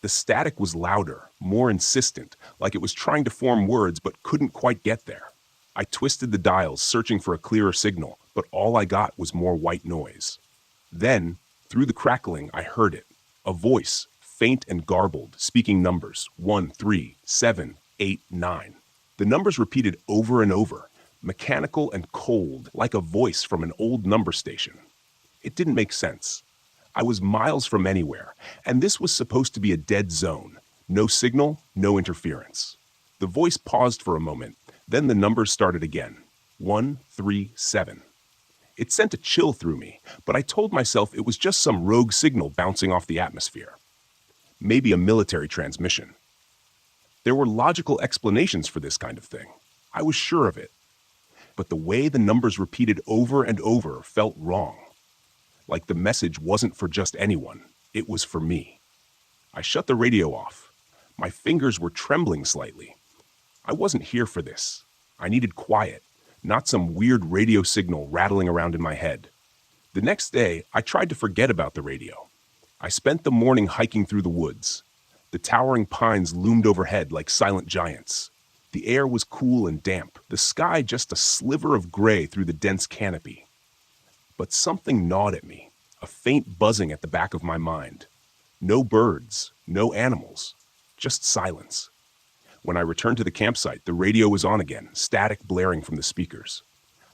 The static was louder, more insistent, like it was trying to form words but couldn't quite get there. I twisted the dials, searching for a clearer signal, but all I got was more white noise. Then, through the crackling, I heard it. A voice, faint and garbled, speaking numbers, 1, 3, 7, 8, 9. The numbers repeated over and over, mechanical and cold, like a voice from an old number station. It didn't make sense. I was miles from anywhere, and this was supposed to be a dead zone. No signal, no interference. The voice paused for a moment, then the numbers started again. 1, 3, 7. It sent a chill through me, but I told myself it was just some rogue signal bouncing off the atmosphere. Maybe a military transmission. There were logical explanations for this kind of thing. I was sure of it. But the way the numbers repeated over and over felt wrong. Like the message wasn't for just anyone, it was for me. I shut the radio off. My fingers were trembling slightly. I wasn't here for this. I needed quiet, not some weird radio signal rattling around in my head. The next day, I tried to forget about the radio. I spent the morning hiking through the woods. The towering pines loomed overhead like silent giants. The air was cool and damp, the sky just a sliver of gray through the dense canopy. But something gnawed at me, a faint buzzing at the back of my mind. No birds, no animals, just silence. When I returned to the campsite, the radio was on again, static blaring from the speakers.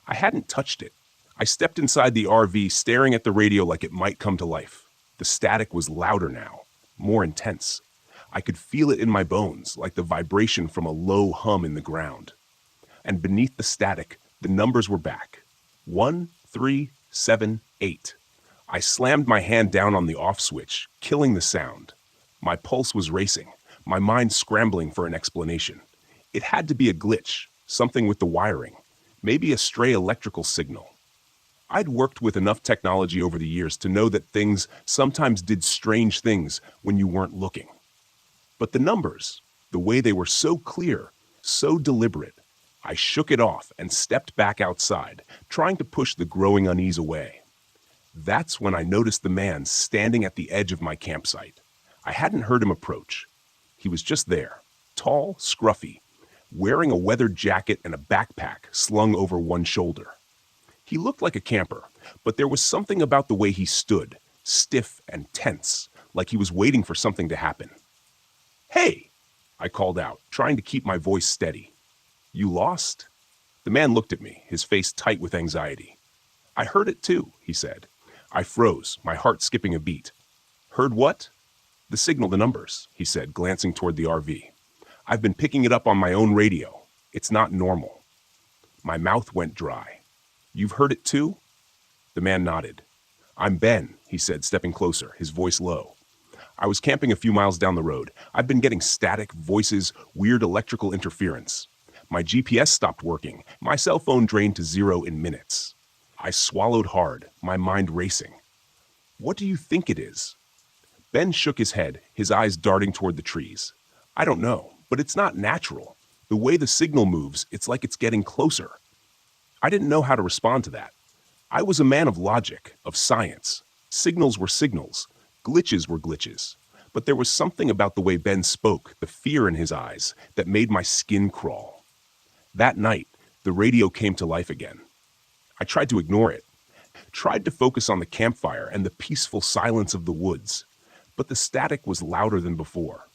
I hadn't touched it. I stepped inside the RV, staring at the radio like it might come to life. The static was louder now, more intense. I could feel it in my bones, like the vibration from a low hum in the ground. And beneath the static, the numbers were back. 1, 3, 7, 8. I slammed my hand down on the off switch, killing the sound. My pulse was racing, my mind scrambling for an explanation. It had to be a glitch, something with the wiring, maybe a stray electrical signal. I'd worked with enough technology over the years to know that things sometimes did strange things when you weren't looking. But the numbers, the way they were so clear, so deliberate, I shook it off and stepped back outside, trying to push the growing unease away. That's when I noticed the man standing at the edge of my campsite. I hadn't heard him approach. He was just there, tall, scruffy, wearing a weathered jacket and a backpack slung over one shoulder. He looked like a camper, but there was something about the way he stood, stiff and tense, like he was waiting for something to happen. "Hey!" I called out, trying to keep my voice steady. "You lost?" The man looked at me, his face tight with anxiety. "I heard it too," he said. I froze, my heart skipping a beat. "Heard what?" "The signal, the numbers," he said, glancing toward the RV. "I've been picking it up on my own radio. It's not normal." My mouth went dry. "You've heard it too?" The man nodded. "I'm Ben," he said, stepping closer, his voice low. "I was camping a few miles down the road. I've been getting static, voices, weird electrical interference. My GPS stopped working. My cell phone drained to 0 in minutes." I swallowed hard, my mind racing. "What do you think it is?" Ben shook his head, his eyes darting toward the trees. "I don't know, but it's not natural. The way the signal moves, it's like it's getting closer." I didn't know how to respond to that. I was a man of logic, of science. Signals were signals. Glitches were glitches. But there was something about the way Ben spoke, the fear in his eyes, that made my skin crawl. That night, the radio came to life again. I tried to ignore it, tried to focus on the campfire and the peaceful silence of the woods, but the static was louder than before.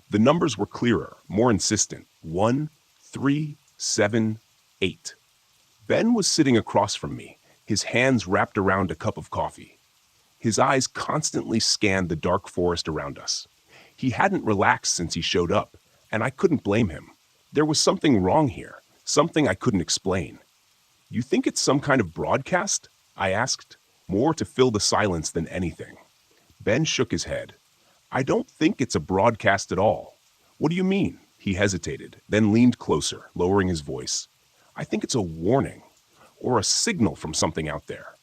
The numbers were clearer, more insistent. 1, 3, 7, 8. Ben was sitting across from me, his hands wrapped around a cup of coffee. His eyes constantly scanned the dark forest around us. He hadn't relaxed since he showed up, and I couldn't blame him. There was something wrong here, something I couldn't explain. "You think it's some kind of broadcast?" I asked, more to fill the silence than anything. Ben shook his head. "I don't think it's a broadcast at all." "What do you mean?" He hesitated, then leaned closer, lowering his voice. "I think it's a warning, or a signal from something out there."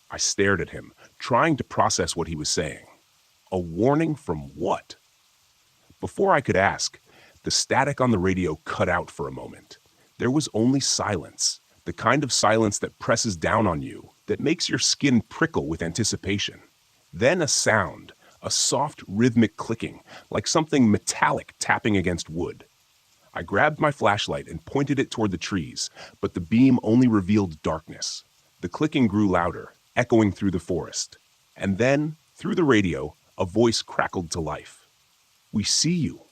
I stared at him, trying to process what he was saying. A warning from what? Before I could ask, the static on the radio cut out for a moment. There was only silence, the kind of silence that presses down on you, that makes your skin prickle with anticipation. Then a sound, a soft rhythmic clicking, like something metallic tapping against wood. I grabbed my flashlight and pointed it toward the trees, but the beam only revealed darkness. The clicking grew louder, echoing through the forest. And then, through the radio, a voice crackled to life. "We see you."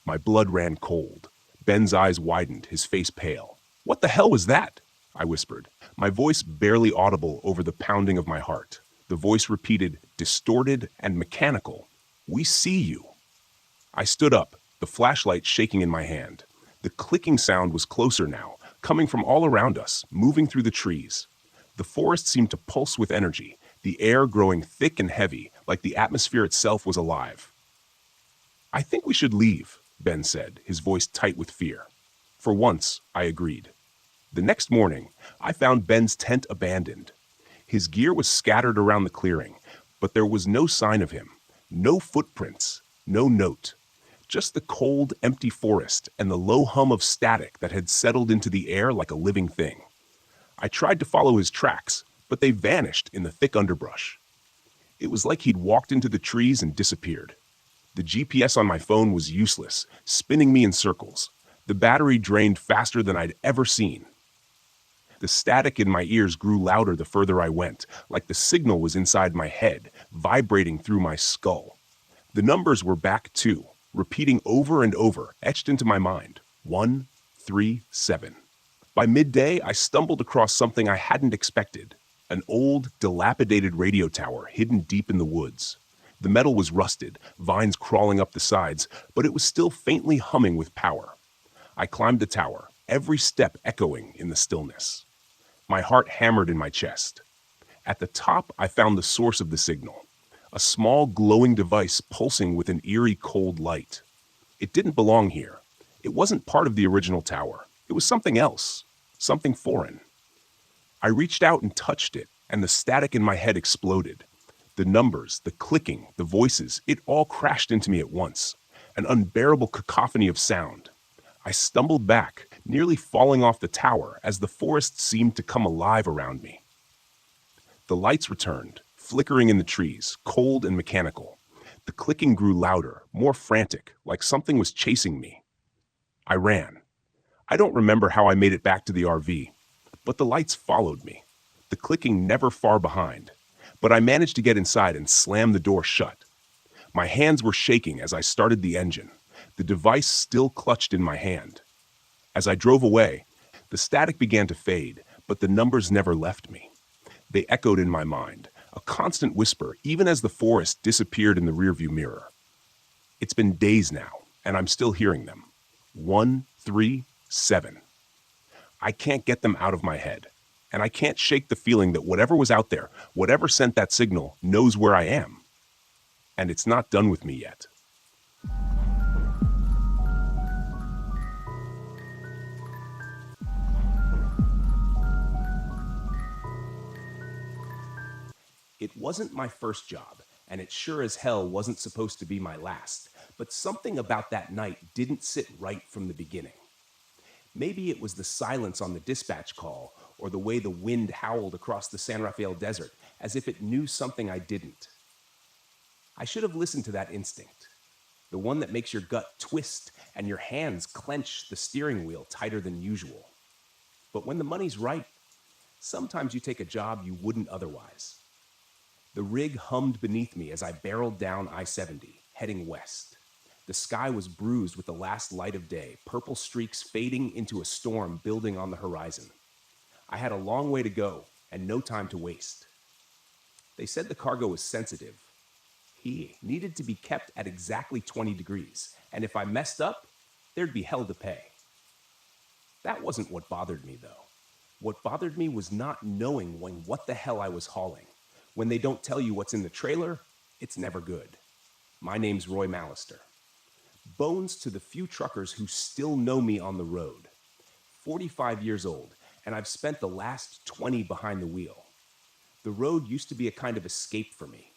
My blood ran cold. Ben's eyes widened, his face pale. "What the hell was that?" I whispered, my voice barely audible over the pounding of my heart. The voice repeated, distorted and mechanical, "We see you." I stood up, the flashlight shaking in my hand. The clicking sound was closer now, coming from all around us, moving through the trees. The forest seemed to pulse with energy, the air growing thick and heavy, like the atmosphere itself was alive. "I think we should leave," Ben said, his voice tight with fear. For once, I agreed. The next morning, I found Ben's tent abandoned. His gear was scattered around the clearing, but there was no sign of him, no footprints, no note. Just the cold, empty forest and the low hum of static that had settled into the air like a living thing. I tried to follow his tracks, but they vanished in the thick underbrush. It was like he'd walked into the trees and disappeared. The GPS on my phone was useless, spinning me in circles. The battery drained faster than I'd ever seen. The static in my ears grew louder the further I went, like the signal was inside my head, vibrating through my skull. The numbers were back too, repeating over and over, etched into my mind. 1, 3, 7. By midday, I stumbled across something I hadn't expected. An old, dilapidated radio tower hidden deep in the woods. The metal was rusted, vines crawling up the sides, but it was still faintly humming with power. I climbed the tower, every step echoing in the stillness. My heart hammered in my chest. At the top, I found the source of the signal, a small glowing device pulsing with an eerie cold light. It didn't belong here. It wasn't part of the original tower. It was something else, something foreign. I reached out and touched it, and the static in my head exploded. The numbers, the clicking, the voices, it all crashed into me at once, an unbearable cacophony of sound. I stumbled back, nearly falling off the tower as the forest seemed to come alive around me. The lights returned, flickering in the trees, cold and mechanical. The clicking grew louder, more frantic, like something was chasing me. I ran. I don't remember how I made it back to the RV, but the lights followed me, the clicking never far behind. But I managed to get inside and slam the door shut. My hands were shaking as I started the engine, the device still clutched in my hand. As I drove away, the static began to fade, but the numbers never left me. They echoed in my mind, a constant whisper, even as the forest disappeared in the rearview mirror. It's been days now, and I'm still hearing them. 1, 3, 7. I can't get them out of my head, and I can't shake the feeling that whatever was out there, whatever sent that signal, knows where I am. And it's not done with me yet. It wasn't my first job, and it sure as hell wasn't supposed to be my last, but something about that night didn't sit right from the beginning. Maybe it was the silence on the dispatch call, or the way the wind howled across the San Rafael desert, as if it knew something I didn't. I should have listened to that instinct, the one that makes your gut twist and your hands clench the steering wheel tighter than usual. But when the money's right, sometimes you take a job you wouldn't otherwise. The rig hummed beneath me as I barreled down I-70, heading west. The sky was bruised with the last light of day, purple streaks fading into a storm building on the horizon. I had a long way to go and no time to waste. They said the cargo was sensitive. He needed to be kept at exactly 20 degrees, and if I messed up, there'd be hell to pay. That wasn't what bothered me, though. What bothered me was not knowing what the hell I was hauling. When they don't tell you what's in the trailer, it's never good. My name's Roy Mallister. Bones to the few truckers who still know me on the road. 45 years old, and I've spent the last 20 behind the wheel. The road used to be a kind of escape for me,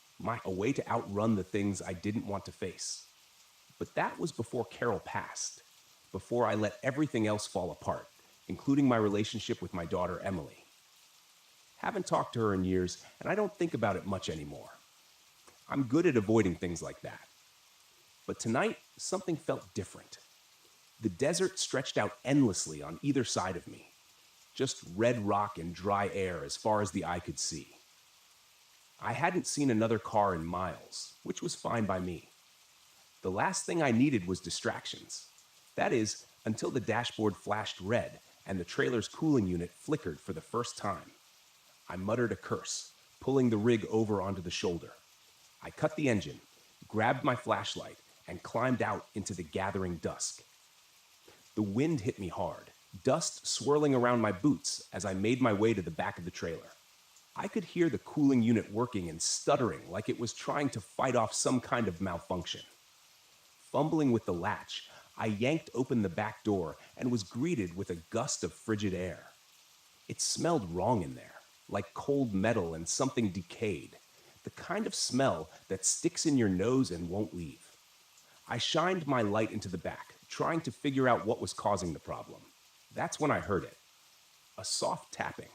a way to outrun the things I didn't want to face. But that was before Carol passed, before I let everything else fall apart, including my relationship with my daughter Emily. Haven't talked to her in years, and I don't think about it much anymore. I'm good at avoiding things like that. But tonight, something felt different. The desert stretched out endlessly on either side of me. Just red rock and dry air as far as the eye could see. I hadn't seen another car in miles, which was fine by me. The last thing I needed was distractions. That is, until the dashboard flashed red and the trailer's cooling unit flickered for the first time. I muttered a curse, pulling the rig over onto the shoulder. I cut the engine, grabbed my flashlight, and climbed out into the gathering dusk. The wind hit me hard, dust swirling around my boots as I made my way to the back of the trailer. I could hear the cooling unit working and stuttering like it was trying to fight off some kind of malfunction. Fumbling with the latch, I yanked open the back door and was greeted with a gust of frigid air. It smelled wrong in there, like cold metal and something decayed, the kind of smell that sticks in your nose and won't leave. I shined my light into the back, trying to figure out what was causing the problem. That's when I heard it. A soft tapping.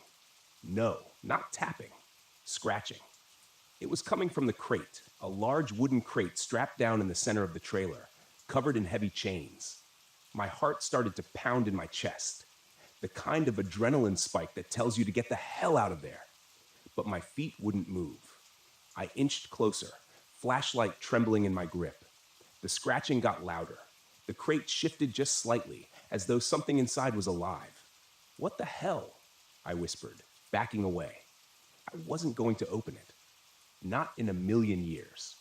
No, not tapping. Scratching. It was coming from the crate, a large wooden crate strapped down in the center of the trailer, covered in heavy chains. My heart started to pound in my chest. The kind of adrenaline spike that tells you to get the hell out of there. But my feet wouldn't move. I inched closer, flashlight trembling in my grip. The scratching got louder. The crate shifted just slightly, as though something inside was alive. "What the hell?" I whispered, backing away. I wasn't going to open it. Not in a million years.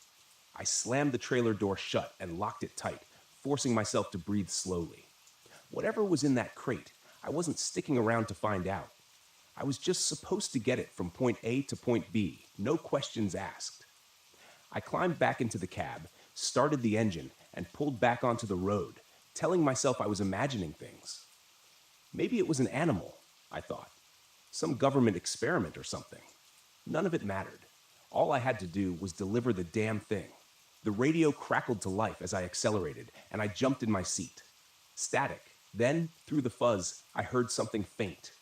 I slammed the trailer door shut and locked it tight, forcing myself to breathe slowly. Whatever was in that crate, I wasn't sticking around to find out. I was just supposed to get it from point A to point B, no questions asked. I climbed back into the cab, started the engine, and pulled back onto the road, telling myself I was imagining things. Maybe it was an animal, I thought. Some government experiment or something. None of it mattered. All I had to do was deliver the damn thing. The radio crackled to life as I accelerated, and I jumped in my seat. Static, Then, through the fuzz, I heard something faint.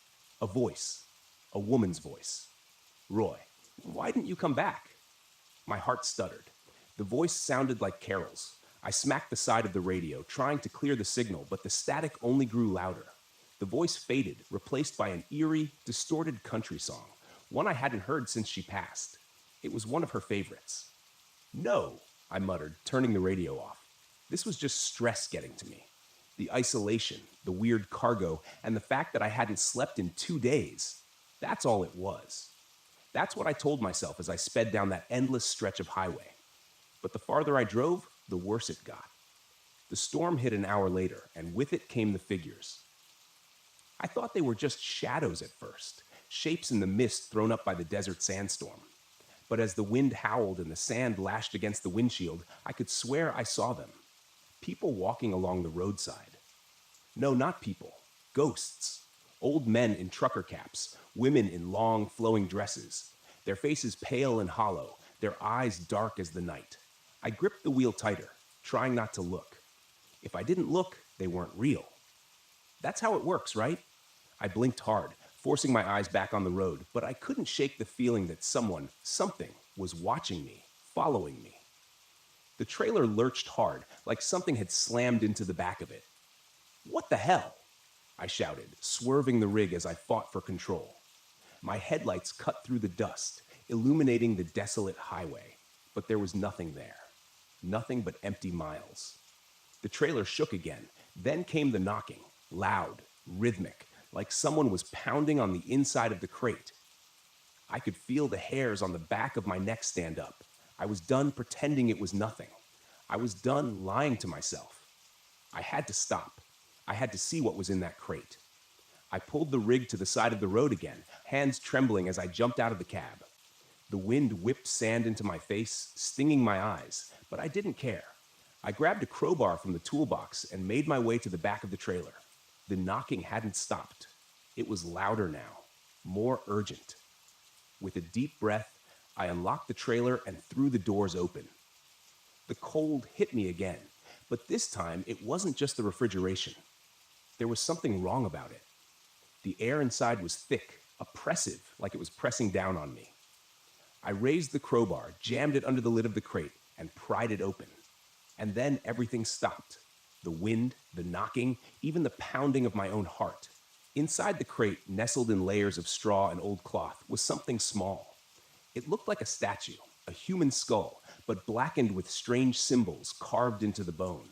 A voice. A woman's voice. Roy, why didn't you come back? My heart stuttered. The voice sounded like Carol's. I smacked the side of the radio, trying to clear the signal, but the static only grew louder. The voice faded, replaced by an eerie, distorted country song, one I hadn't heard since she passed. It was one of her favorites. No, I muttered, turning the radio off. This was just stress getting to me. The isolation, the weird cargo, and the fact that I hadn't slept in 2 days. That's all it was. That's what I told myself as I sped down that endless stretch of highway. But the farther I drove, the worse it got. The storm hit an hour later, and with it came the figures. I thought they were just shadows at first, shapes in the mist thrown up by the desert sandstorm. But as the wind howled and the sand lashed against the windshield, I could swear I saw them. People walking along the roadside. No, not people. Ghosts. Old men in trucker caps, women in long, flowing dresses, their faces pale and hollow, their eyes dark as the night. I gripped the wheel tighter, trying not to look. If I didn't look, they weren't real. That's how it works, right? I blinked hard, forcing my eyes back on the road, but I couldn't shake the feeling that someone, something, was watching me, following me. The trailer lurched hard, like something had slammed into the back of it. What the hell? I shouted, swerving the rig as I fought for control. My headlights cut through the dust, illuminating the desolate highway, but there was nothing there. Nothing but empty miles. The trailer shook again, then came the knocking, loud, rhythmic, like someone was pounding on the inside of the crate. I could feel the hairs on the back of my neck stand up. I was done pretending it was nothing. I was done lying to myself. I had to stop. I had to see what was in that crate. I pulled the rig to the side of the road again, hands trembling as I jumped out of the cab. The wind whipped sand into my face, stinging my eyes, but I didn't care. I grabbed a crowbar from the toolbox and made my way to the back of the trailer. The knocking hadn't stopped. It was louder now, more urgent. With a deep breath, I unlocked the trailer and threw the doors open. The cold hit me again, but this time it wasn't just the refrigeration. There was something wrong about it. The air inside was thick, oppressive, like it was pressing down on me. I raised the crowbar, jammed it under the lid of the crate, and pried it open. And then everything stopped. The wind, the knocking, even the pounding of my own heart. Inside the crate, nestled in layers of straw and old cloth, was something small. It looked like a statue, a human skull, but blackened with strange symbols carved into the bone.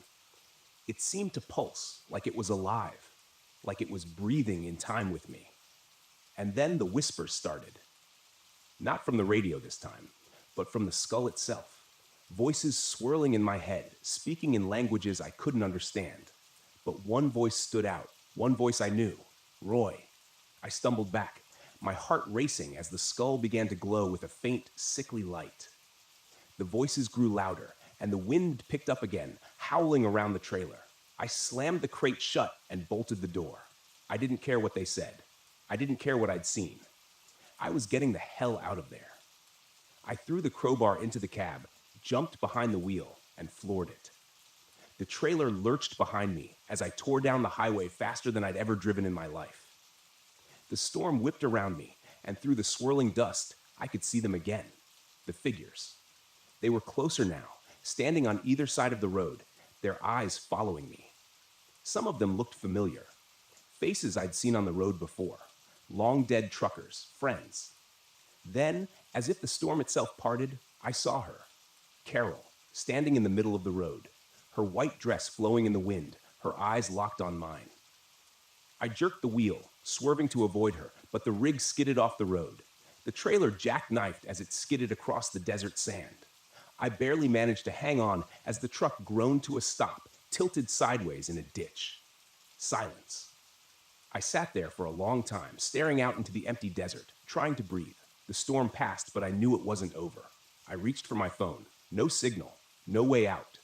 It seemed to pulse, like it was alive, like it was breathing in time with me. And then the whispers started. Not from the radio this time, but from the skull itself. Voices swirling in my head, speaking in languages I couldn't understand. But one voice stood out, one voice I knew. Roy. I stumbled back, my heart racing as the skull began to glow with a faint, sickly light. The voices grew louder, and the wind picked up again, howling around the trailer. I slammed the crate shut and bolted the door. I didn't care what they said. I didn't care what I'd seen. I was getting the hell out of there. I threw the crowbar into the cab, jumped behind the wheel, and floored it. The trailer lurched behind me as I tore down the highway faster than I'd ever driven in my life. The storm whipped around me, and through the swirling dust, I could see them again. The figures. They were closer now, standing on either side of the road, their eyes following me. Some of them looked familiar. Faces I'd seen on the road before. Long-dead truckers, friends. Then, as if the storm itself parted, I saw her. Carol, standing in the middle of the road, her white dress flowing in the wind, her eyes locked on mine. I jerked the wheel, swerving to avoid her, but the rig skidded off the road. The trailer jackknifed as it skidded across the desert sand. I barely managed to hang on as the truck groaned to a stop, tilted sideways in a ditch. Silence. I sat there for a long time, staring out into the empty desert, trying to breathe. The storm passed, but I knew it wasn't over. I reached for my phone. No signal. No way out.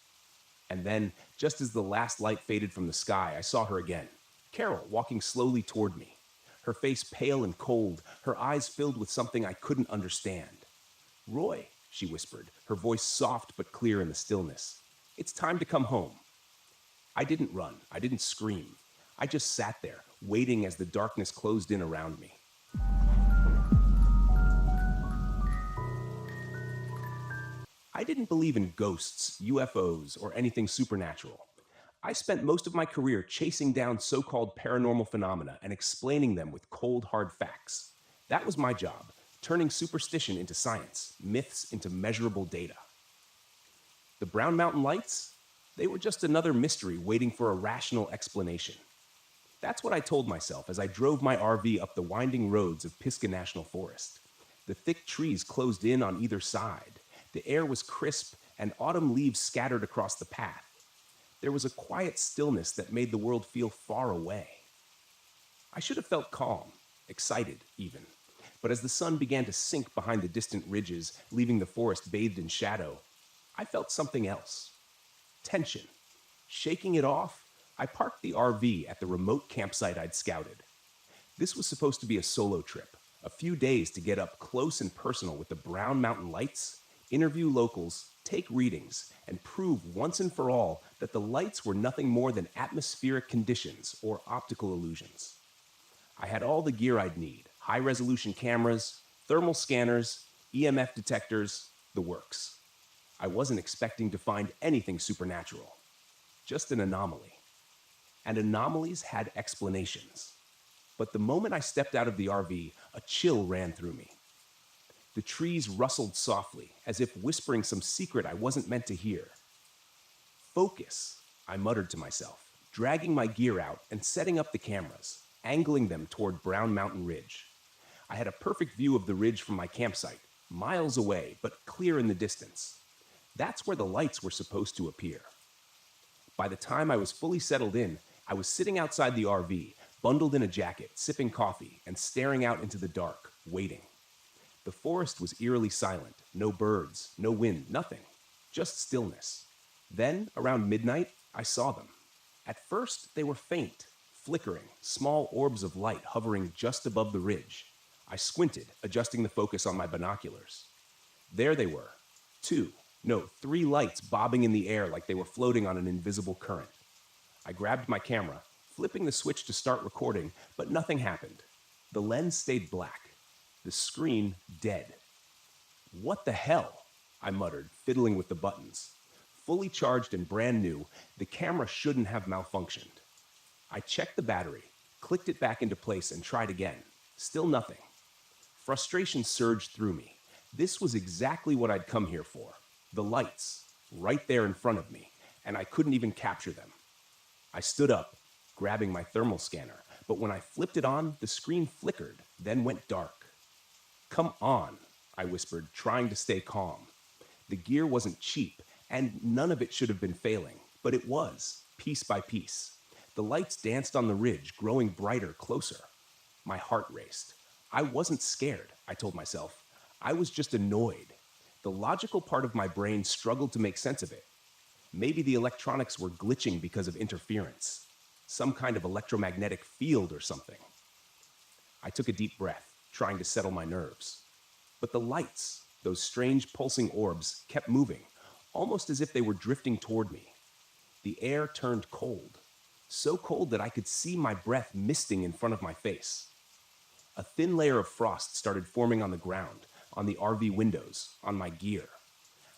And then, just as the last light faded from the sky, I saw her again. Carol, walking slowly toward me. Her face pale and cold, her eyes filled with something I couldn't understand. "Roy," she whispered, her voice soft but clear in the stillness. "It's time to come home." I didn't run. I didn't scream. I just sat there, waiting as the darkness closed in around me. I didn't believe in ghosts, UFOs, or anything supernatural. I spent most of my career chasing down so called paranormal phenomena and explaining them with cold, hard facts. That was my job, turning superstition into science, myths into measurable data. The Brown Mountain Lights? They were just another mystery waiting for a rational explanation. That's what I told myself as I drove my RV up the winding roads of Pisgah National Forest. The thick trees closed in on either side. The air was crisp, and autumn leaves scattered across the path. There was a quiet stillness that made the world feel far away. I should have felt calm, excited even. But as the sun began to sink behind the distant ridges, leaving the forest bathed in shadow, I felt something else. Tension. Shaking it off, I parked the RV at the remote campsite I'd scouted. This was supposed to be a solo trip, a few days to get up close and personal with the Brown Mountain Lights, interview locals, take readings, and prove once and for all that the lights were nothing more than atmospheric conditions or optical illusions. I had all the gear I'd need: high-resolution cameras, thermal scanners, EMF detectors, the works. I wasn't expecting to find anything supernatural, just an anomaly. And anomalies had explanations. But the moment I stepped out of the RV, a chill ran through me. The trees rustled softly, as if whispering some secret I wasn't meant to hear. Focus, I muttered to myself, dragging my gear out and setting up the cameras, angling them toward Brown Mountain Ridge. I had a perfect view of the ridge from my campsite, miles away, but clear in the distance. That's where the lights were supposed to appear. By the time I was fully settled in, I was sitting outside the RV, bundled in a jacket, sipping coffee, and staring out into the dark, waiting. The forest was eerily silent. No birds, no wind, nothing. Just stillness. Then, around midnight, I saw them. At first, they were faint, flickering, small orbs of light hovering just above the ridge. I squinted, adjusting the focus on my binoculars. There they were. Three lights bobbing in the air like they were floating on an invisible current. I grabbed my camera, flipping the switch to start recording, but nothing happened. The lens stayed black. The screen dead. What the hell? I muttered, fiddling with the buttons. Fully charged and brand new, the camera shouldn't have malfunctioned. I checked the battery, clicked it back into place, and tried again. Still nothing. Frustration surged through me. This was exactly what I'd come here for. The lights, right there in front of me, and I couldn't even capture them. I stood up, grabbing my thermal scanner, but when I flipped it on, the screen flickered, then went dark. "Come on," I whispered, trying to stay calm. The gear wasn't cheap, and none of it should have been failing, but it was, piece by piece. The lights danced on the ridge, growing brighter, closer. My heart raced. I wasn't scared, I told myself. I was just annoyed. The logical part of my brain struggled to make sense of it. Maybe the electronics were glitching because of interference. Some kind of electromagnetic field or something. I took a deep breath, trying to settle my nerves. But the lights, those strange pulsing orbs, kept moving, almost as if they were drifting toward me. The air turned cold, so cold that I could see my breath misting in front of my face. A thin layer of frost started forming on the ground, on the RV windows, on my gear.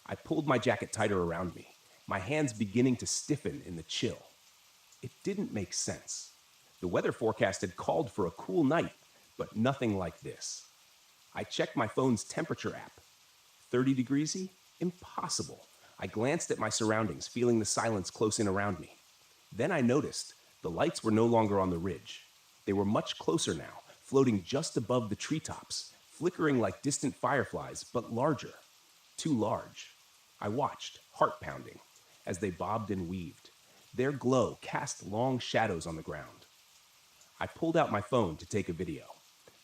I pulled my jacket tighter around me, my hands beginning to stiffen in the chill. It didn't make sense. The weather forecast had called for a cool night, but nothing like this. I checked my phone's temperature app. 30 degrees? Impossible. I glanced at my surroundings, feeling the silence close in around me. Then I noticed the lights were no longer on the ridge. They were much closer now, floating just above the treetops, flickering like distant fireflies, but larger. Too large. I watched, heart pounding, as they bobbed and weaved. Their glow cast long shadows on the ground. I pulled out my phone to take a video.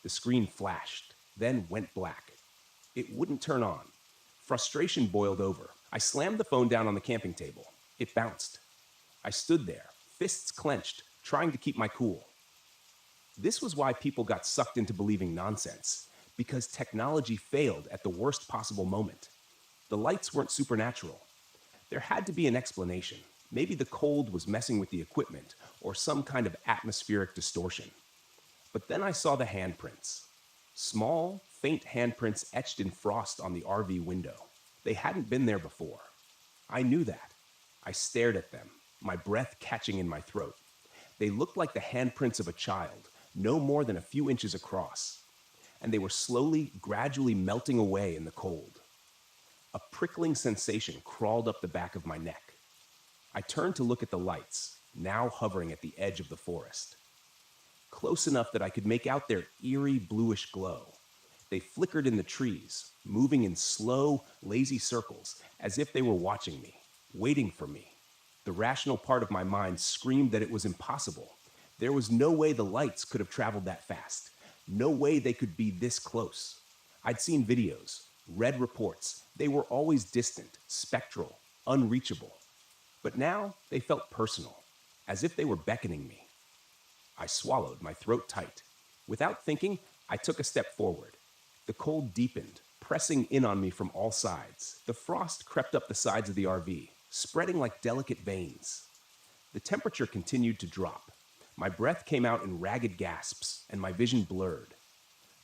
The screen flashed, then went black. It wouldn't turn on. Frustration boiled over. I slammed the phone down on the camping table. It bounced. I stood there, fists clenched, trying to keep my cool. This was why people got sucked into believing nonsense, because technology failed at the worst possible moment. The lights weren't supernatural. There had to be an explanation, Maybe the cold was messing with the equipment or some kind of atmospheric distortion. But then I saw the handprints. Small, faint handprints etched in frost on the RV window. They hadn't been there before. I knew that. I stared at them, my breath catching in my throat. They looked like the handprints of a child, no more than a few inches across. And they were slowly, gradually melting away in the cold. A prickling sensation crawled up the back of my neck. I turned to look at the lights, now hovering at the edge of the forest. Close enough that I could make out their eerie bluish glow. They flickered in the trees, moving in slow, lazy circles, as if they were watching me, waiting for me. The rational part of my mind screamed that it was impossible. There was no way the lights could have traveled that fast. No way they could be this close. I'd seen videos, read reports. They were always distant, spectral, unreachable. But now they felt personal, as if they were beckoning me. I swallowed, my throat tight. Without thinking, I took a step forward. The cold deepened, pressing in on me from all sides. The frost crept up the sides of the RV, spreading like delicate veins. The temperature continued to drop. My breath came out in ragged gasps, and my vision blurred.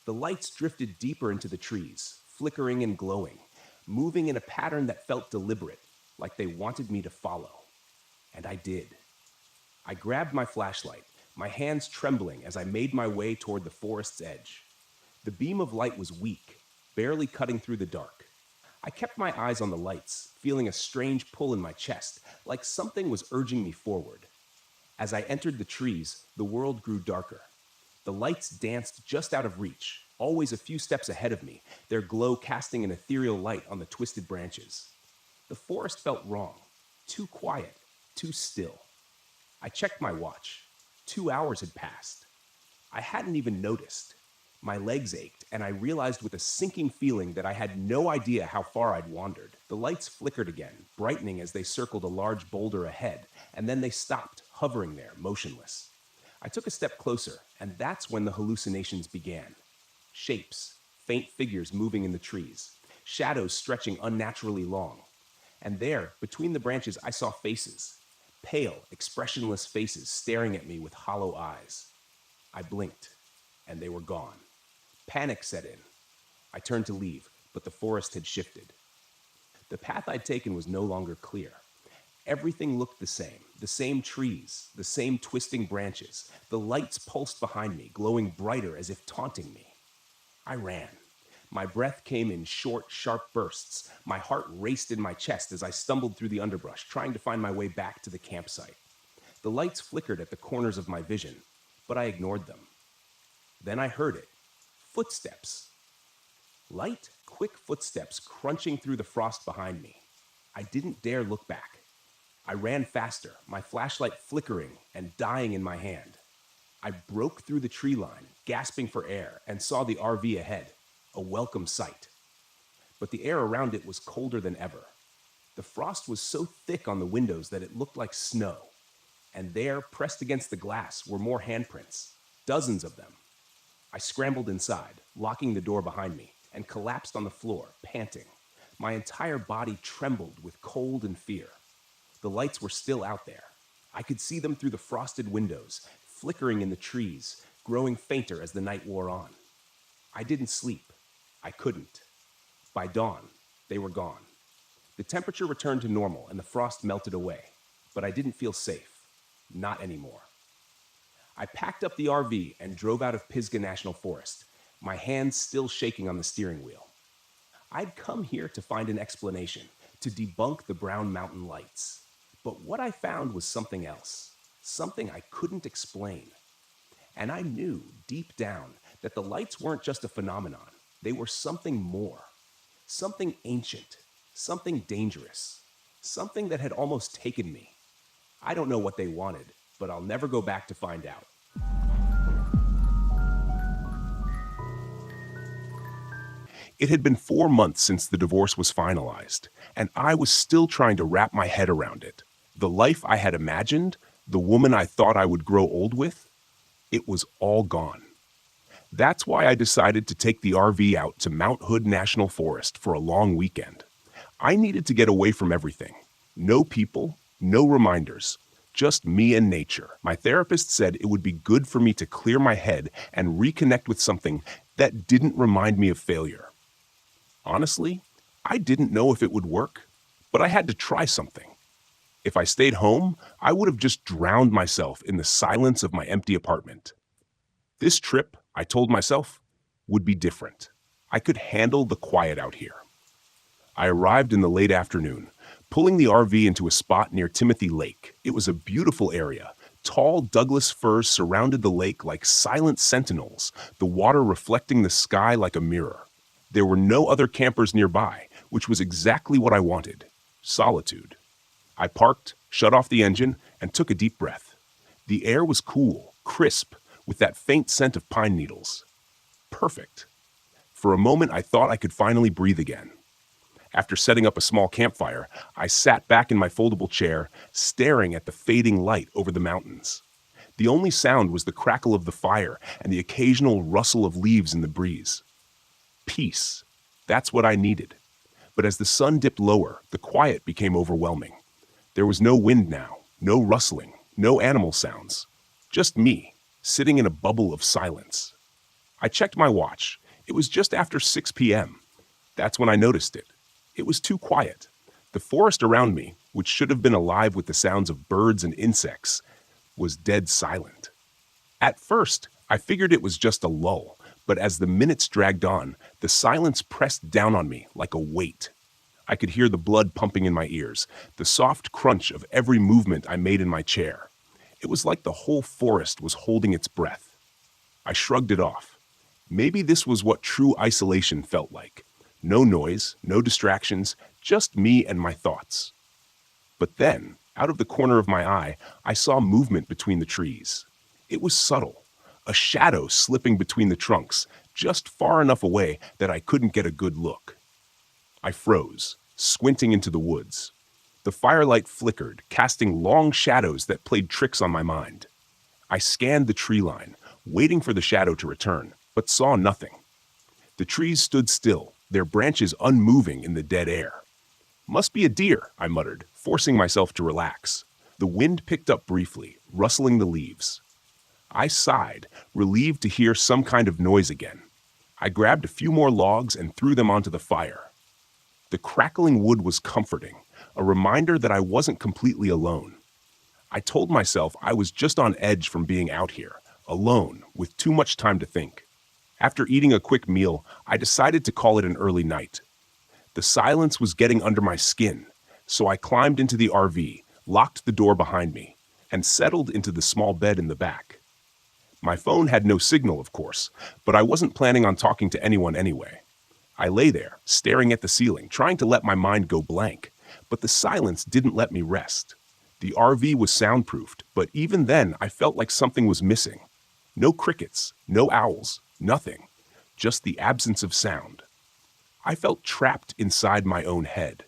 The lights drifted deeper into the trees, flickering and glowing, moving in a pattern that felt deliberate, like they wanted me to follow. And I did. I grabbed my flashlight, my hands trembling as I made my way toward the forest's edge. The beam of light was weak, barely cutting through the dark. I kept my eyes on the lights, feeling a strange pull in my chest, like something was urging me forward. As I entered the trees, the world grew darker. The lights danced just out of reach, always a few steps ahead of me, their glow casting an ethereal light on the twisted branches. The forest felt wrong, too quiet, too still. I checked my watch. 2 hours had passed. I hadn't even noticed. My legs ached, and I realized with a sinking feeling that I had no idea how far I'd wandered. The lights flickered again, brightening as they circled a large boulder ahead, and then they stopped, hovering there, motionless. I took a step closer, and that's when the hallucinations began. Shapes, faint figures moving in the trees, shadows stretching unnaturally long. And there, between the branches, I saw faces. Pale, expressionless faces staring at me with hollow eyes. I blinked, and they were gone. Panic set in. I turned to leave, but the forest had shifted. The path I'd taken was no longer clear. Everything looked the same trees, the same twisting branches. The lights pulsed behind me, glowing brighter as if taunting me. I ran. My breath came in short, sharp bursts. My heart raced in my chest as I stumbled through the underbrush, trying to find my way back to the campsite. The lights flickered at the corners of my vision, but I ignored them. Then I heard it. Footsteps. Light, quick footsteps crunching through the frost behind me. I didn't dare look back. I ran faster, my flashlight flickering and dying in my hand. I broke through the tree line, gasping for air, and saw the RV ahead. A welcome sight. But the air around it was colder than ever. The frost was so thick on the windows that it looked like snow. And there, pressed against the glass, were more handprints, dozens of them. I scrambled inside, locking the door behind me, and collapsed on the floor, panting. My entire body trembled with cold and fear. The lights were still out there. I could see them through the frosted windows, flickering in the trees, growing fainter as the night wore on. I didn't sleep. I couldn't. By dawn, they were gone. The temperature returned to normal and the frost melted away, but I didn't feel safe. Not anymore. I packed up the RV and drove out of Pisgah National Forest, my hands still shaking on the steering wheel. I'd come here to find an explanation, to debunk the Brown Mountain lights. But what I found was something else, something I couldn't explain. And I knew, deep down, that the lights weren't just a phenomenon. They were something more. Something ancient. Something dangerous. Something that had almost taken me. I don't know what they wanted, but I'll never go back to find out. It had been 4 months since the divorce was finalized, and I was still trying to wrap my head around it. The life I had imagined, the woman I thought I would grow old with, it was all gone. That's why I decided to take the RV out to Mount Hood National Forest for a long weekend. I needed to get away from everything. No people, No reminders. Just me and nature. My therapist said it would be good for me to clear my head and reconnect with something that didn't remind me of failure. Honestly, I didn't know if it would work, but I had to try something. If I stayed home, I would have just drowned myself in the silence of my empty apartment. This trip, I told myself, would be different. I could handle the quiet out here. I arrived in the late afternoon, pulling the RV into a spot near Timothy Lake. It was a beautiful area. Tall Douglas firs surrounded the lake like silent sentinels, the water reflecting the sky like a mirror. There were no other campers nearby, which was exactly what I wanted: solitude. I parked, shut off the engine, and took a deep breath. The air was cool, crisp, with that faint scent of pine needles. Perfect. For a moment, I thought I could finally breathe again. After setting up a small campfire, I sat back in my foldable chair, staring at the fading light over the mountains. The only sound was the crackle of the fire and the occasional rustle of leaves in the breeze. Peace. That's what I needed. But as the sun dipped lower, the quiet became overwhelming. There was no wind now, no rustling, no animal sounds. Just me, sitting in a bubble of silence. I checked my watch. It was just after 6 p.m. That's when I noticed it. It was too quiet. The forest around me, which should have been alive with the sounds of birds and insects, was dead silent. At first, I figured it was just a lull, but as the minutes dragged on, the silence pressed down on me like a weight. I could hear the blood pumping in my ears, the soft crunch of every movement I made in my chair. It was like the whole forest was holding its breath. I shrugged it off. Maybe this was what true isolation felt like. No noise, no distractions, just me and my thoughts. But then, out of the corner of my eye, I saw movement between the trees. It was subtle, a shadow slipping between the trunks, just far enough away that I couldn't get a good look. I froze, squinting into the woods. The firelight flickered, casting long shadows that played tricks on my mind. I scanned the tree line, waiting for the shadow to return, but saw nothing. The trees stood still, their branches unmoving in the dead air. Must be a deer, I muttered, forcing myself to relax. The wind picked up briefly, rustling the leaves. I sighed, relieved to hear some kind of noise again. I grabbed a few more logs and threw them onto the fire. The crackling wood was comforting, a reminder that I wasn't completely alone. I told myself I was just on edge from being out here, alone, with too much time to think. After eating a quick meal, I decided to call it an early night. The silence was getting under my skin, so I climbed into the RV, locked the door behind me, and settled into the small bed in the back. My phone had no signal, of course, but I wasn't planning on talking to anyone anyway. I lay there, staring at the ceiling, trying to let my mind go blank, but the silence didn't let me rest. The RV was soundproofed, but even then I felt like something was missing. No crickets, no owls, nothing, just the absence of sound. I felt trapped inside my own head.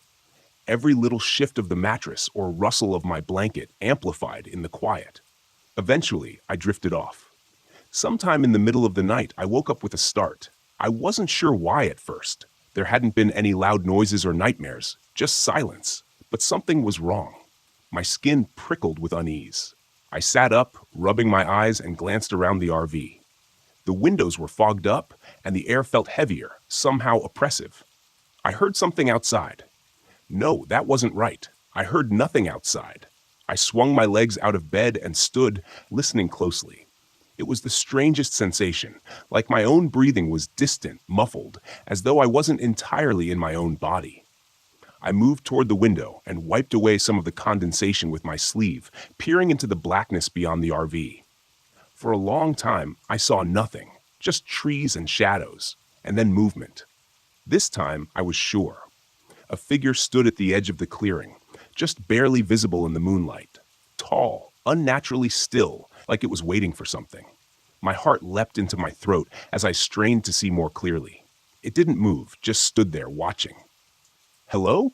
Every little shift of the mattress or rustle of my blanket amplified in the quiet. Eventually, I drifted off. Sometime in the middle of the night, I woke up with a start. I wasn't sure why at first. There hadn't been any loud noises or nightmares, just silence. But something was wrong. My skin prickled with unease. I sat up, rubbing my eyes, and glanced around the RV. The windows were fogged up, and the air felt heavier, somehow oppressive. I heard something outside. No, that wasn't right. I heard nothing outside. I swung my legs out of bed and stood, listening closely. It was the strangest sensation, like my own breathing was distant, muffled, as though I wasn't entirely in my own body. I moved toward the window and wiped away some of the condensation with my sleeve, peering into the blackness beyond the RV. For a long time, I saw nothing, just trees and shadows, and then movement. This time, I was sure. A figure stood at the edge of the clearing, just barely visible in the moonlight. Tall, unnaturally still, like it was waiting for something. My heart leapt into my throat as I strained to see more clearly. It didn't move, just stood there watching. "Hello?"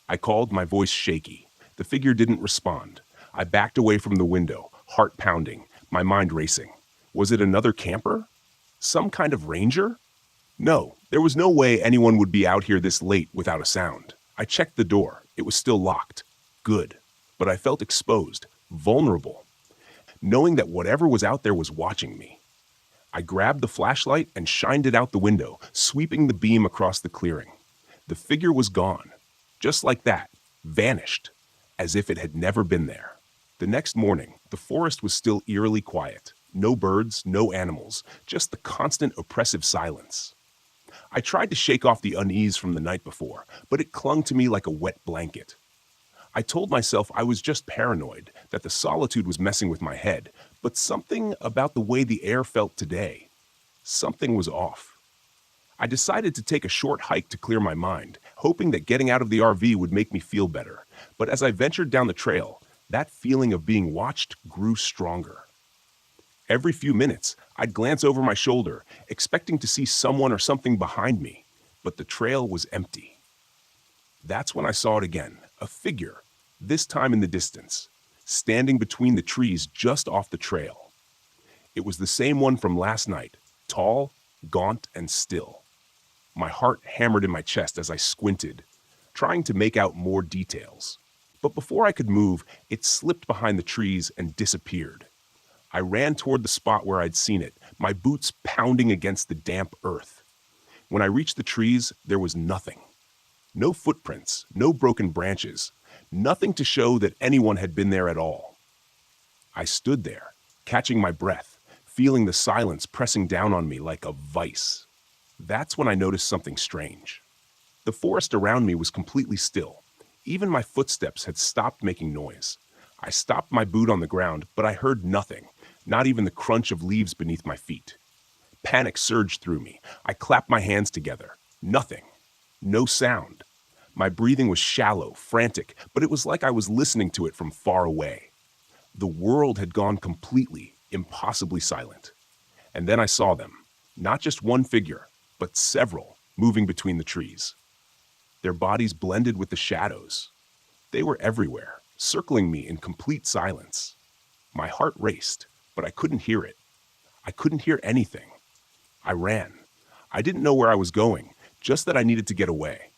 I called, my voice shaky. The figure didn't respond. I backed away from the window, heart pounding, my mind racing. Was it another camper? Some kind of ranger? No, there was no way anyone would be out here this late without a sound. I checked the door. It was still locked. Good. but I felt exposed, vulnerable, knowing that whatever was out there was watching me. I grabbed the flashlight and shined it out the window, sweeping the beam across the clearing. The figure was gone. Just like that, vanished, as if it had never been there. The next morning, the forest was still eerily quiet. No birds, no animals, just the constant oppressive silence. I tried to shake off the unease from the night before, but it clung to me like a wet blanket. I told myself I was just paranoid, that the solitude was messing with my head, but something about the way the air felt today, something was off. I decided to take a short hike to clear my mind, hoping that getting out of the RV would make me feel better. But as I ventured down the trail, that feeling of being watched grew stronger. Every few minutes, I'd glance over my shoulder, expecting to see someone or something behind me, but the trail was empty. That's when I saw it again, a figure, this time in the distance, standing between the trees just off the trail. It was the same one from last night, tall, gaunt, and still. My heart hammered in my chest as I squinted, trying to make out more details. But before I could move, it slipped behind the trees and disappeared. I ran toward the spot where I'd seen it, my boots pounding against the damp earth. When I reached the trees, there was nothing. No footprints, no broken branches, nothing to show that anyone had been there at all. I stood there, catching my breath, feeling the silence pressing down on me like a vice. That's when I noticed something strange. The forest around me was completely still. Even my footsteps had stopped making noise. I stopped my boot on the ground, but I heard nothing, not even the crunch of leaves beneath my feet. Panic surged through me. I clapped my hands together. Nothing. No sound. My breathing was shallow, frantic, but it was like I was listening to it from far away. The world had gone completely, impossibly silent. And then I saw them. Not just one figure, but several, moving between the trees. Their bodies blended with the shadows. They were everywhere, circling me in complete silence. My heart raced, but I couldn't hear it. I couldn't hear anything. I ran. I didn't know where I was going, just that I needed to get away.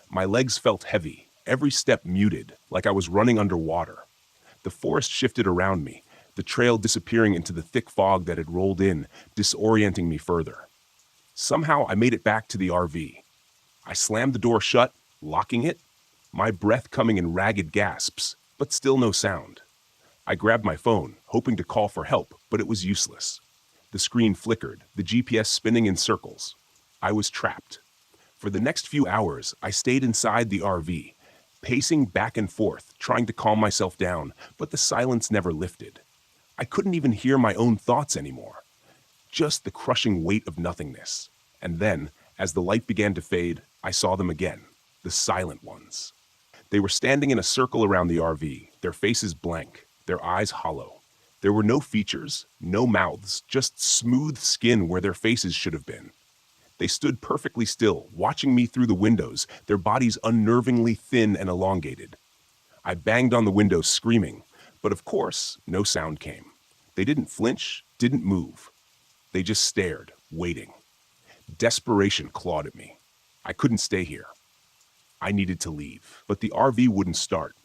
My legs felt heavy, every step muted, like I was running underwater. The forest shifted around me, the trail disappearing into the thick fog that had rolled in, disorienting me further. Somehow I made it back to the RV. I slammed the door shut, locking it, my breath coming in ragged gasps, but still no sound. I grabbed my phone, hoping to call for help, but it was useless. The screen flickered, the GPS spinning in circles. I was trapped. For the next few hours, I stayed inside the RV, pacing back and forth, trying to calm myself down, but the silence never lifted. I couldn't even hear my own thoughts anymore. Just the crushing weight of nothingness. And then, as the light began to fade, I saw them again, the silent ones. They were standing in a circle around the RV, their faces blank, their eyes hollow. There were no features, no mouths, just smooth skin where their faces should have been. They stood perfectly still, watching me through the windows, their bodies unnervingly thin and elongated. I banged on the window, screaming, but of course, no sound came. They didn't flinch, didn't move. They just stared, waiting. Desperation clawed at me. I couldn't stay here. I needed to leave, but the RV wouldn't start.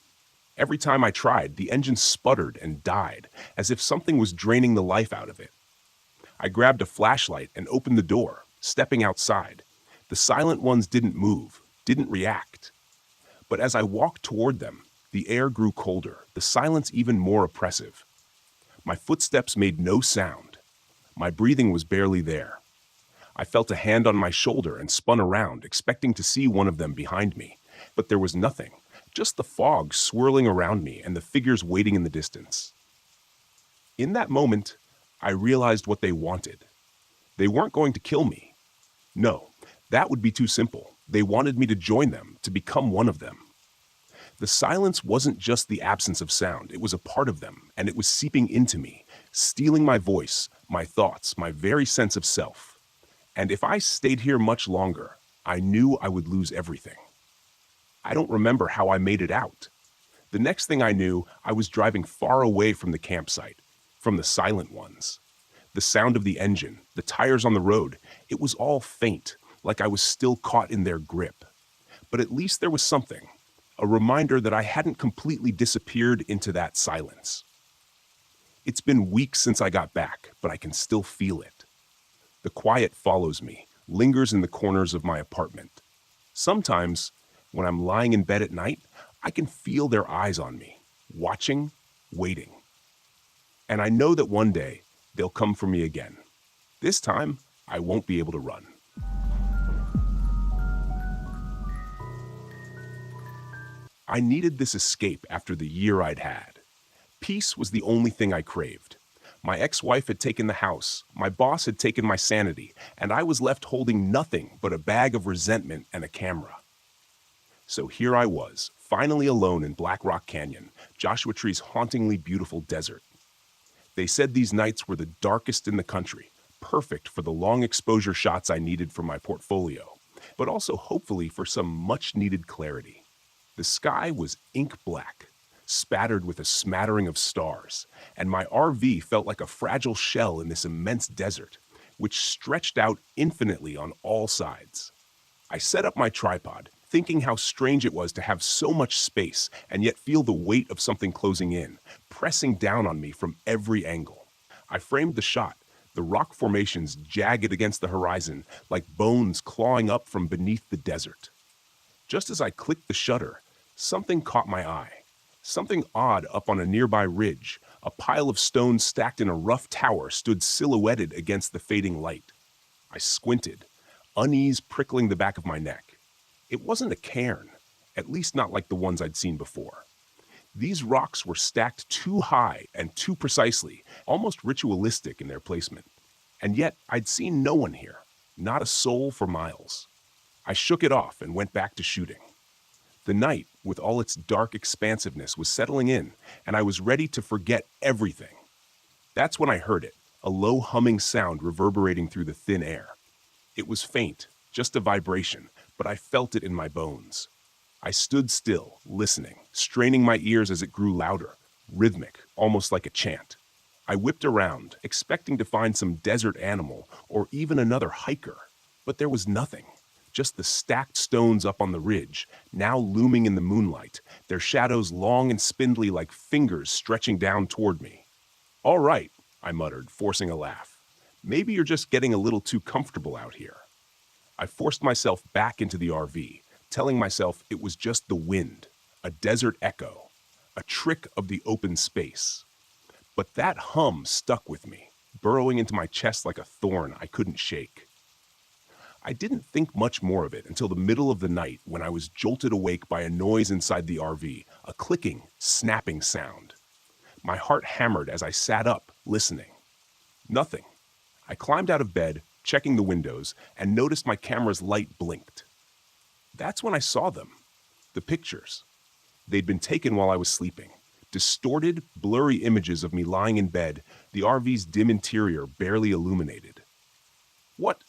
Every time I tried, the engine sputtered and died, as if something was draining the life out of it. I grabbed a flashlight and opened the door, stepping outside. The silent ones didn't move, didn't react. But as I walked toward them, the air grew colder, the silence even more oppressive. My footsteps made no sound. My breathing was barely there. I felt a hand on my shoulder and spun around, expecting to see one of them behind me. But there was nothing, just the fog swirling around me and the figures waiting in the distance. In that moment, I realized what they wanted. They weren't going to kill me. No, that would be too simple. They wanted me to join them, to become one of them. The silence wasn't just the absence of sound, it was a part of them, and it was seeping into me, stealing my voice, my thoughts, my very sense of self. And if I stayed here much longer, I knew I would lose everything. I don't remember how I made it out. The next thing I knew, I was driving far away from the campsite, from the silent ones. The sound of the engine, the tires on the road, it was all faint, like I was still caught in their grip. But at least there was something, a reminder that I hadn't completely disappeared into that silence. It's been weeks since I got back, but I can still feel it. The quiet follows me, lingers in the corners of my apartment. Sometimes, when I'm lying in bed at night, I can feel their eyes on me, watching, waiting. And I know that one day, they'll come for me again. This time, I won't be able to run. I needed this escape after the year I'd had. Peace was the only thing I craved. My ex-wife had taken the house, my boss had taken my sanity, and I was left holding nothing but a bag of resentment and a camera. So here I was, finally alone in Black Rock Canyon, Joshua Tree's hauntingly beautiful desert. They said these nights were the darkest in the country, perfect for the long exposure shots I needed for my portfolio, but also hopefully for some much-needed clarity. The sky was ink black, spattered with a smattering of stars, and my RV felt like a fragile shell in this immense desert, which stretched out infinitely on all sides. I set up my tripod, thinking how strange it was to have so much space and yet feel the weight of something closing in, pressing down on me from every angle. I framed the shot, the rock formations jagged against the horizon like bones clawing up from beneath the desert. Just as I clicked the shutter, something caught my eye. Something odd up on a nearby ridge, a pile of stones stacked in a rough tower stood silhouetted against the fading light. I squinted, unease prickling the back of my neck. It wasn't a cairn, at least not like the ones I'd seen before. These rocks were stacked too high and too precisely, almost ritualistic in their placement. And yet I'd seen no one here, not a soul for miles. I shook it off and went back to shooting. The night, with all its dark expansiveness, was settling in, and I was ready to forget everything. That's when I heard it, a low humming sound reverberating through the thin air. It was faint, just a vibration, but I felt it in my bones. I stood still, listening, straining my ears as it grew louder, rhythmic, almost like a chant. I whipped around, expecting to find some desert animal or even another hiker, but there was nothing. Just the stacked stones up on the ridge, now looming in the moonlight, their shadows long and spindly like fingers stretching down toward me. "All right," I muttered, forcing a laugh. "Maybe you're just getting a little too comfortable out here." I forced myself back into the RV, telling myself it was just the wind, a desert echo, a trick of the open space. But that hum stuck with me, burrowing into my chest like a thorn I couldn't shake. I didn't think much more of it until the middle of the night when I was jolted awake by a noise inside the RV, a clicking, snapping sound. My heart hammered as I sat up, listening. Nothing. I climbed out of bed, checking the windows, and noticed my camera's light blinked. That's when I saw them. The pictures. They'd been taken while I was sleeping. Distorted, blurry images of me lying in bed, the RV's dim interior barely illuminated. What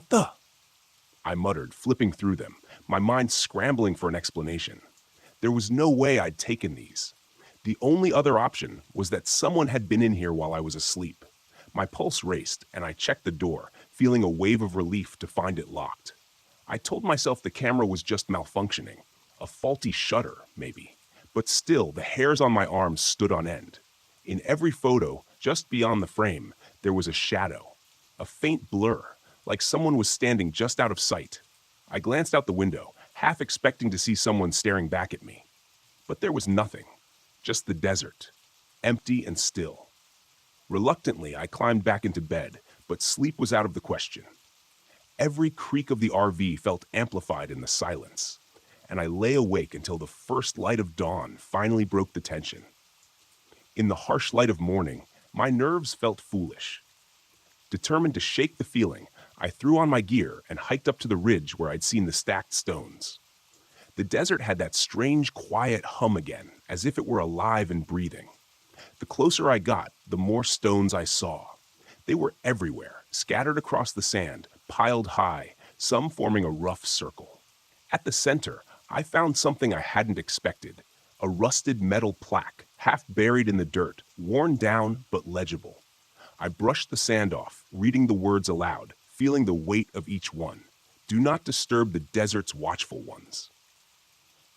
the? I muttered, flipping through them, my mind scrambling for an explanation. There was no way I'd taken these. The only other option was that someone had been in here while I was asleep. My pulse raced, and I checked the door, feeling a wave of relief to find it locked. I told myself the camera was just malfunctioning, a faulty shutter, maybe. But still, the hairs on my arms stood on end. In every photo, just beyond the frame, there was a shadow, a faint blur, like someone was standing just out of sight. I glanced out the window, half expecting to see someone staring back at me. But there was nothing, just the desert, empty and still. Reluctantly, I climbed back into bed, but sleep was out of the question. Every creak of the RV felt amplified in the silence, and I lay awake until the first light of dawn finally broke the tension. In the harsh light of morning, my nerves felt foolish. Determined to shake the feeling, I threw on my gear and hiked up to the ridge where I'd seen the stacked stones. The desert had that strange, quiet hum again, as if it were alive and breathing. The closer I got, the more stones I saw. They were everywhere, scattered across the sand, piled high, some forming a rough circle. At the center, I found something I hadn't expected, a rusted metal plaque, half buried in the dirt, worn down but legible. I brushed the sand off, reading the words aloud, feeling the weight of each one. "Do not disturb the desert's watchful ones."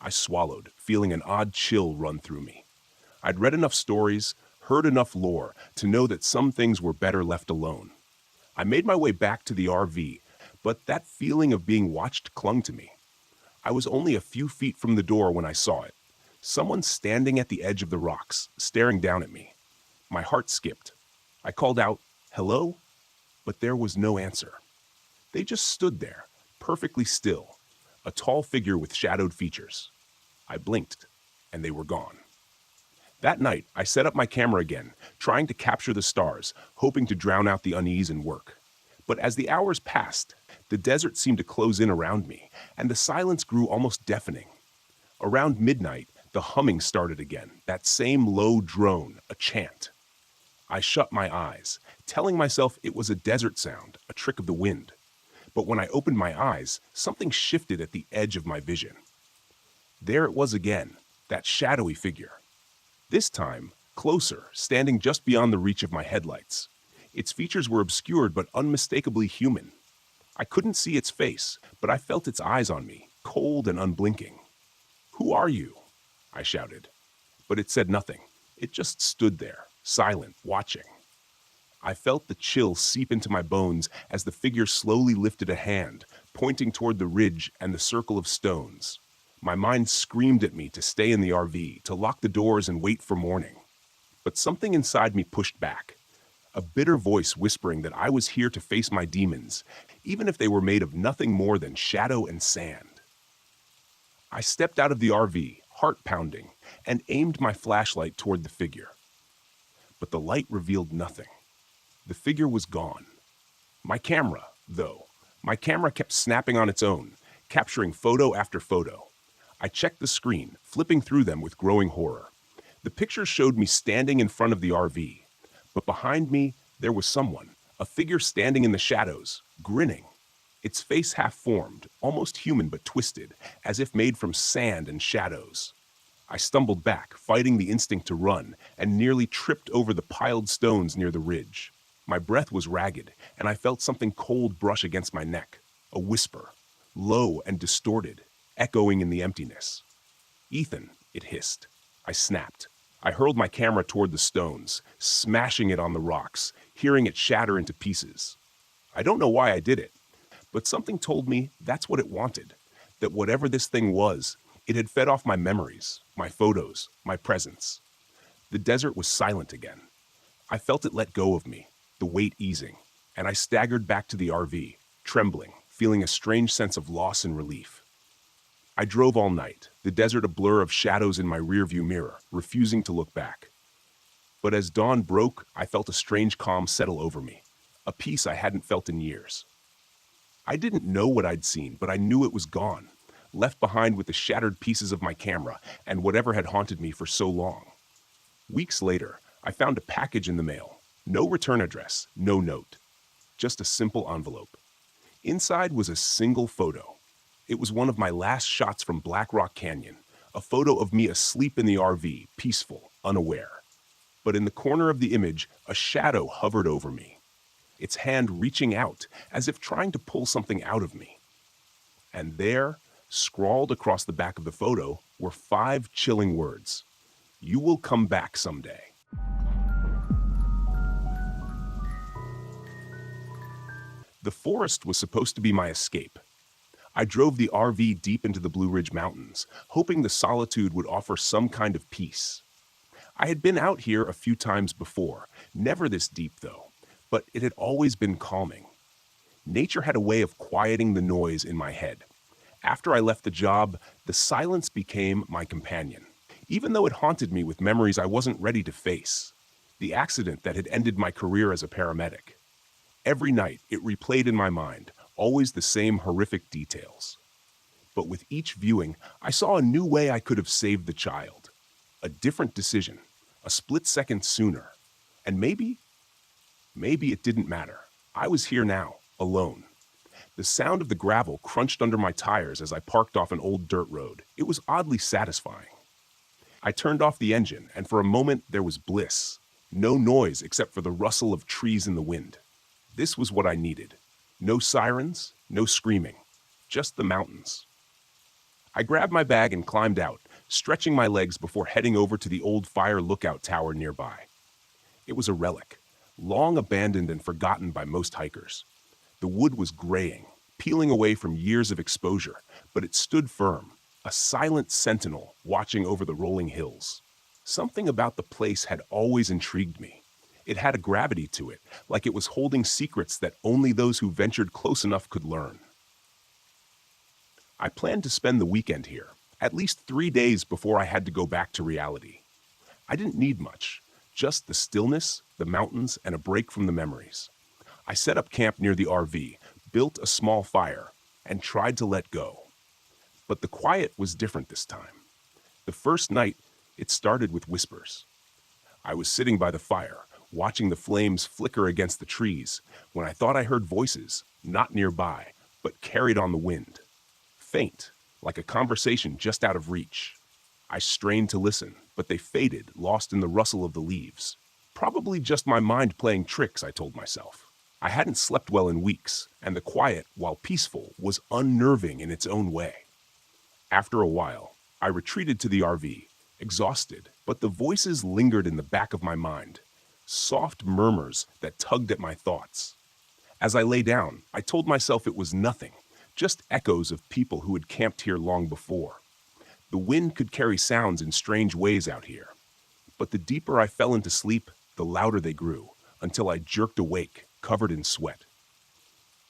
I swallowed, feeling an odd chill run through me. I'd read enough stories, heard enough lore, to know that some things were better left alone. I made my way back to the RV, but that feeling of being watched clung to me. I was only a few feet from the door when I saw it. Someone standing at the edge of the rocks, staring down at me. My heart skipped. I called out, "Hello?" But there was no answer. They just stood there, perfectly still, a tall figure with shadowed features. I blinked, and they were gone. That night, I set up my camera again, trying to capture the stars, hoping to drown out the unease and work. But as the hours passed, the desert seemed to close in around me, and the silence grew almost deafening. Around midnight, the humming started again, that same low drone, a chant. I shut my eyes, telling myself it was a desert sound, a trick of the wind. But when I opened my eyes, something shifted at the edge of my vision. There it was again, that shadowy figure. This time, closer, standing just beyond the reach of my headlights. Its features were obscured but unmistakably human. I couldn't see its face, but I felt its eyes on me, cold and unblinking. "Who are you?" I shouted. But it said nothing. It just stood there, silent, watching. I felt the chill seep into my bones as the figure slowly lifted a hand, pointing toward the ridge and the circle of stones. My mind screamed at me to stay in the RV, to lock the doors and wait for morning. But something inside me pushed back, a bitter voice whispering that I was here to face my demons, even if they were made of nothing more than shadow and sand. I stepped out of the RV, heart pounding, and aimed my flashlight toward the figure. But the light revealed nothing. The figure was gone. My camera, though, my camera kept snapping on its own, capturing photo after photo. I checked the screen, flipping through them with growing horror. The pictures showed me standing in front of the RV, but behind me, there was someone, a figure standing in the shadows, grinning. Its face half-formed, almost human but twisted, as if made from sand and shadows. I stumbled back, fighting the instinct to run, and nearly tripped over the piled stones near the ridge. My breath was ragged, and I felt something cold brush against my neck, a whisper, low and distorted, echoing in the emptiness. "Ethan," it hissed. I snapped. I hurled my camera toward the stones, smashing it on the rocks, hearing it shatter into pieces. I don't know why I did it, but something told me that's what it wanted, that whatever this thing was, it had fed off my memories, my photos, my presence. The desert was silent again. I felt it let go of me, the weight easing, and I staggered back to the RV, trembling, feeling a strange sense of loss and relief. I drove all night, the desert a blur of shadows in my rearview mirror, refusing to look back. But as dawn broke, I felt a strange calm settle over me, a peace I hadn't felt in years. I didn't know what I'd seen, but I knew it was gone, left behind with the shattered pieces of my camera and whatever had haunted me for so long. Weeks later, I found a package in the mail. No return address, no note. Just a simple envelope. Inside was a single photo. It was one of my last shots from Black Rock Canyon, a photo of me asleep in the RV, peaceful, unaware. But in the corner of the image, a shadow hovered over me, its hand reaching out, as if trying to pull something out of me. And there, scrawled across the back of the photo, were 5 chilling words. "You will come back someday." The forest was supposed to be my escape. I drove the RV deep into the Blue Ridge Mountains, hoping the solitude would offer some kind of peace. I had been out here a few times before, never this deep though, but it had always been calming. Nature had a way of quieting the noise in my head. After I left the job, the silence became my companion, even though it haunted me with memories I wasn't ready to face. The accident that had ended my career as a paramedic. Every night, it replayed in my mind, always the same horrific details. But with each viewing, I saw a new way I could have saved the child. A different decision, a split second sooner. And maybe it didn't matter. I was here now, alone. The sound of the gravel crunched under my tires as I parked off an old dirt road. It was oddly satisfying. I turned off the engine, and for a moment there was bliss. No noise except for the rustle of trees in the wind. This was what I needed. No sirens, no screaming, just the mountains. I grabbed my bag and climbed out, stretching my legs before heading over to the old fire lookout tower nearby. It was a relic, long abandoned and forgotten by most hikers. The wood was graying, peeling away from years of exposure, but it stood firm, a silent sentinel watching over the rolling hills. Something about the place had always intrigued me. It had a gravity to it, like it was holding secrets that only those who ventured close enough could learn. I planned to spend the weekend here, at least 3 days before I had to go back to reality. I didn't need much, just the stillness, the mountains, and a break from the memories. I set up camp near the RV, built a small fire, and tried to let go. But the quiet was different this time. The first night, it started with whispers. I was sitting by the fire, watching the flames flicker against the trees, when I thought I heard voices, not nearby, but carried on the wind. Faint, like a conversation just out of reach. I strained to listen, but they faded, lost in the rustle of the leaves. Probably just my mind playing tricks, I told myself. I hadn't slept well in weeks, and the quiet, while peaceful, was unnerving in its own way. After a while, I retreated to the RV, exhausted, but the voices lingered in the back of my mind, soft murmurs that tugged at my thoughts. As I lay down, I told myself it was nothing, just echoes of people who had camped here long before. The wind could carry sounds in strange ways out here. But the deeper I fell into sleep, the louder they grew, until I jerked awake, covered in sweat.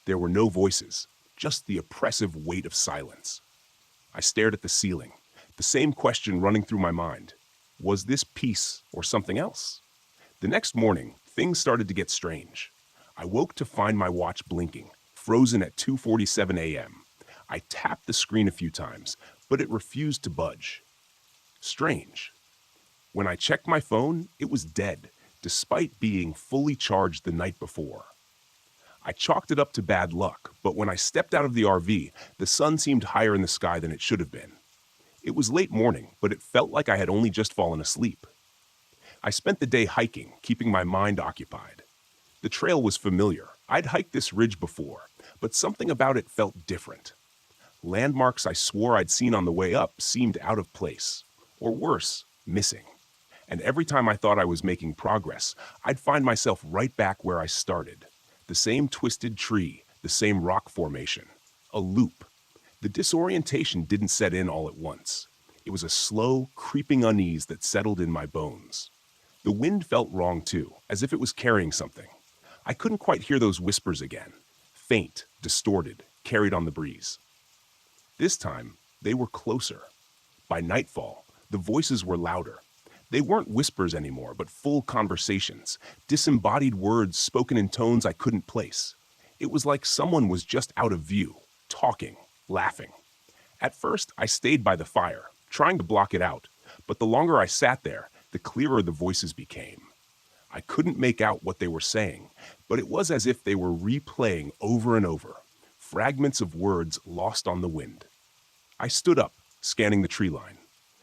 There were no voices, just the oppressive weight of silence. I stared at the ceiling, the same question running through my mind. Was this peace or something else? The next morning, things started to get strange. I woke to find my watch blinking, frozen at 2:47 a.m. I tapped the screen a few times, but it refused to budge. Strange. When I checked my phone, it was dead, despite being fully charged the night before. I chalked it up to bad luck, but when I stepped out of the RV, the sun seemed higher in the sky than it should have been. It was late morning, but it felt like I had only just fallen asleep. I spent the day hiking, keeping my mind occupied. The trail was familiar. I'd hiked this ridge before, but something about it felt different. Landmarks I swore I'd seen on the way up seemed out of place, or worse, missing. And every time I thought I was making progress, I'd find myself right back where I started. The same twisted tree, the same rock formation. A loop. The disorientation didn't set in all at once. It was a slow, creeping unease that settled in my bones. The wind felt wrong too, as if it was carrying something. I couldn't quite hear those whispers again. Faint, distorted, carried on the breeze. This time, they were closer. By nightfall, the voices were louder. They weren't whispers anymore, but full conversations, disembodied words spoken in tones I couldn't place. It was like someone was just out of view, talking, laughing. At first, I stayed by the fire, trying to block it out, but the longer I sat there, the clearer the voices became. I couldn't make out what they were saying, but it was as if they were replaying over and over, fragments of words lost on the wind. I stood up, scanning the tree line.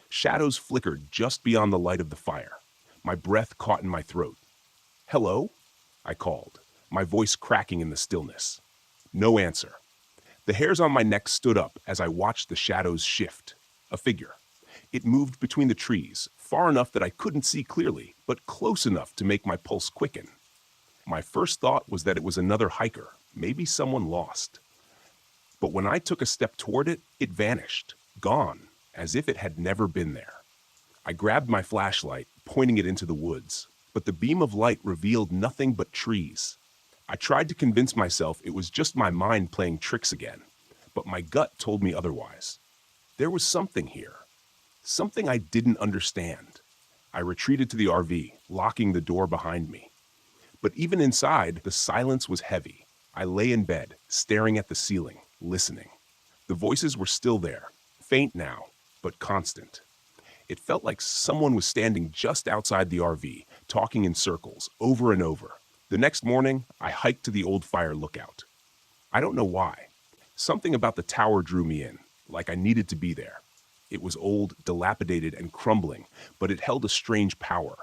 Shadows flickered just beyond the light of the fire. My breath caught in my throat. "Hello?" I called, my voice cracking in the stillness. No answer. The hairs on my neck stood up as I watched the shadows shift. A figure. It moved between the trees, far enough that I couldn't see clearly, but close enough to make my pulse quicken. My first thought was that it was another hiker, maybe someone lost. But when I took a step toward it, it vanished, gone, as if it had never been there. I grabbed my flashlight, pointing it into the woods, but the beam of light revealed nothing but trees. I tried to convince myself it was just my mind playing tricks again, but my gut told me otherwise. There was something here, something I didn't understand. I retreated to the RV, locking the door behind me. But even inside, the silence was heavy. I lay in bed, staring at the ceiling, listening. The voices were still there, faint now, but constant. It felt like someone was standing just outside the RV, talking in circles, over and over. The next morning, I hiked to the old fire lookout. I don't know why. Something about the tower drew me in, like I needed to be there. It was old, dilapidated, and crumbling, but it held a strange power.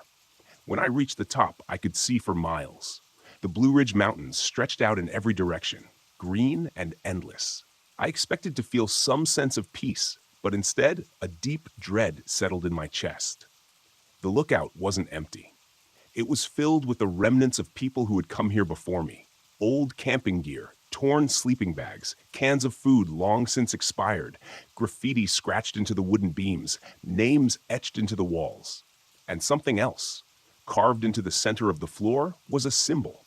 When I reached the top, I could see for miles. The Blue Ridge Mountains stretched out in every direction, green and endless. I expected to feel some sense of peace, But instead, a deep dread settled in my chest. The lookout wasn't empty. It was filled with the remnants of people who had come here before me. Old camping gear, torn sleeping bags, cans of food long since expired, graffiti scratched into the wooden beams, names etched into the walls. And something else. Carved into the center of the floor was a symbol,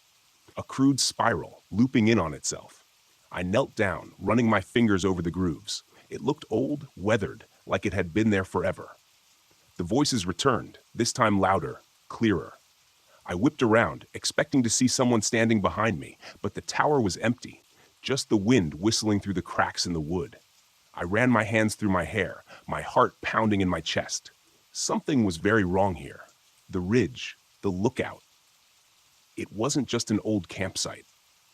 a crude spiral looping in on itself. I knelt down, running my fingers over the grooves. It looked old, weathered, like it had been there forever. The voices returned, this time louder, clearer. I whipped around, expecting to see someone standing behind me, but the tower was empty, just the wind whistling through the cracks in the wood. I ran my hands through my hair, my heart pounding in my chest. Something was very wrong here. The ridge, the lookout. It wasn't just an old campsite.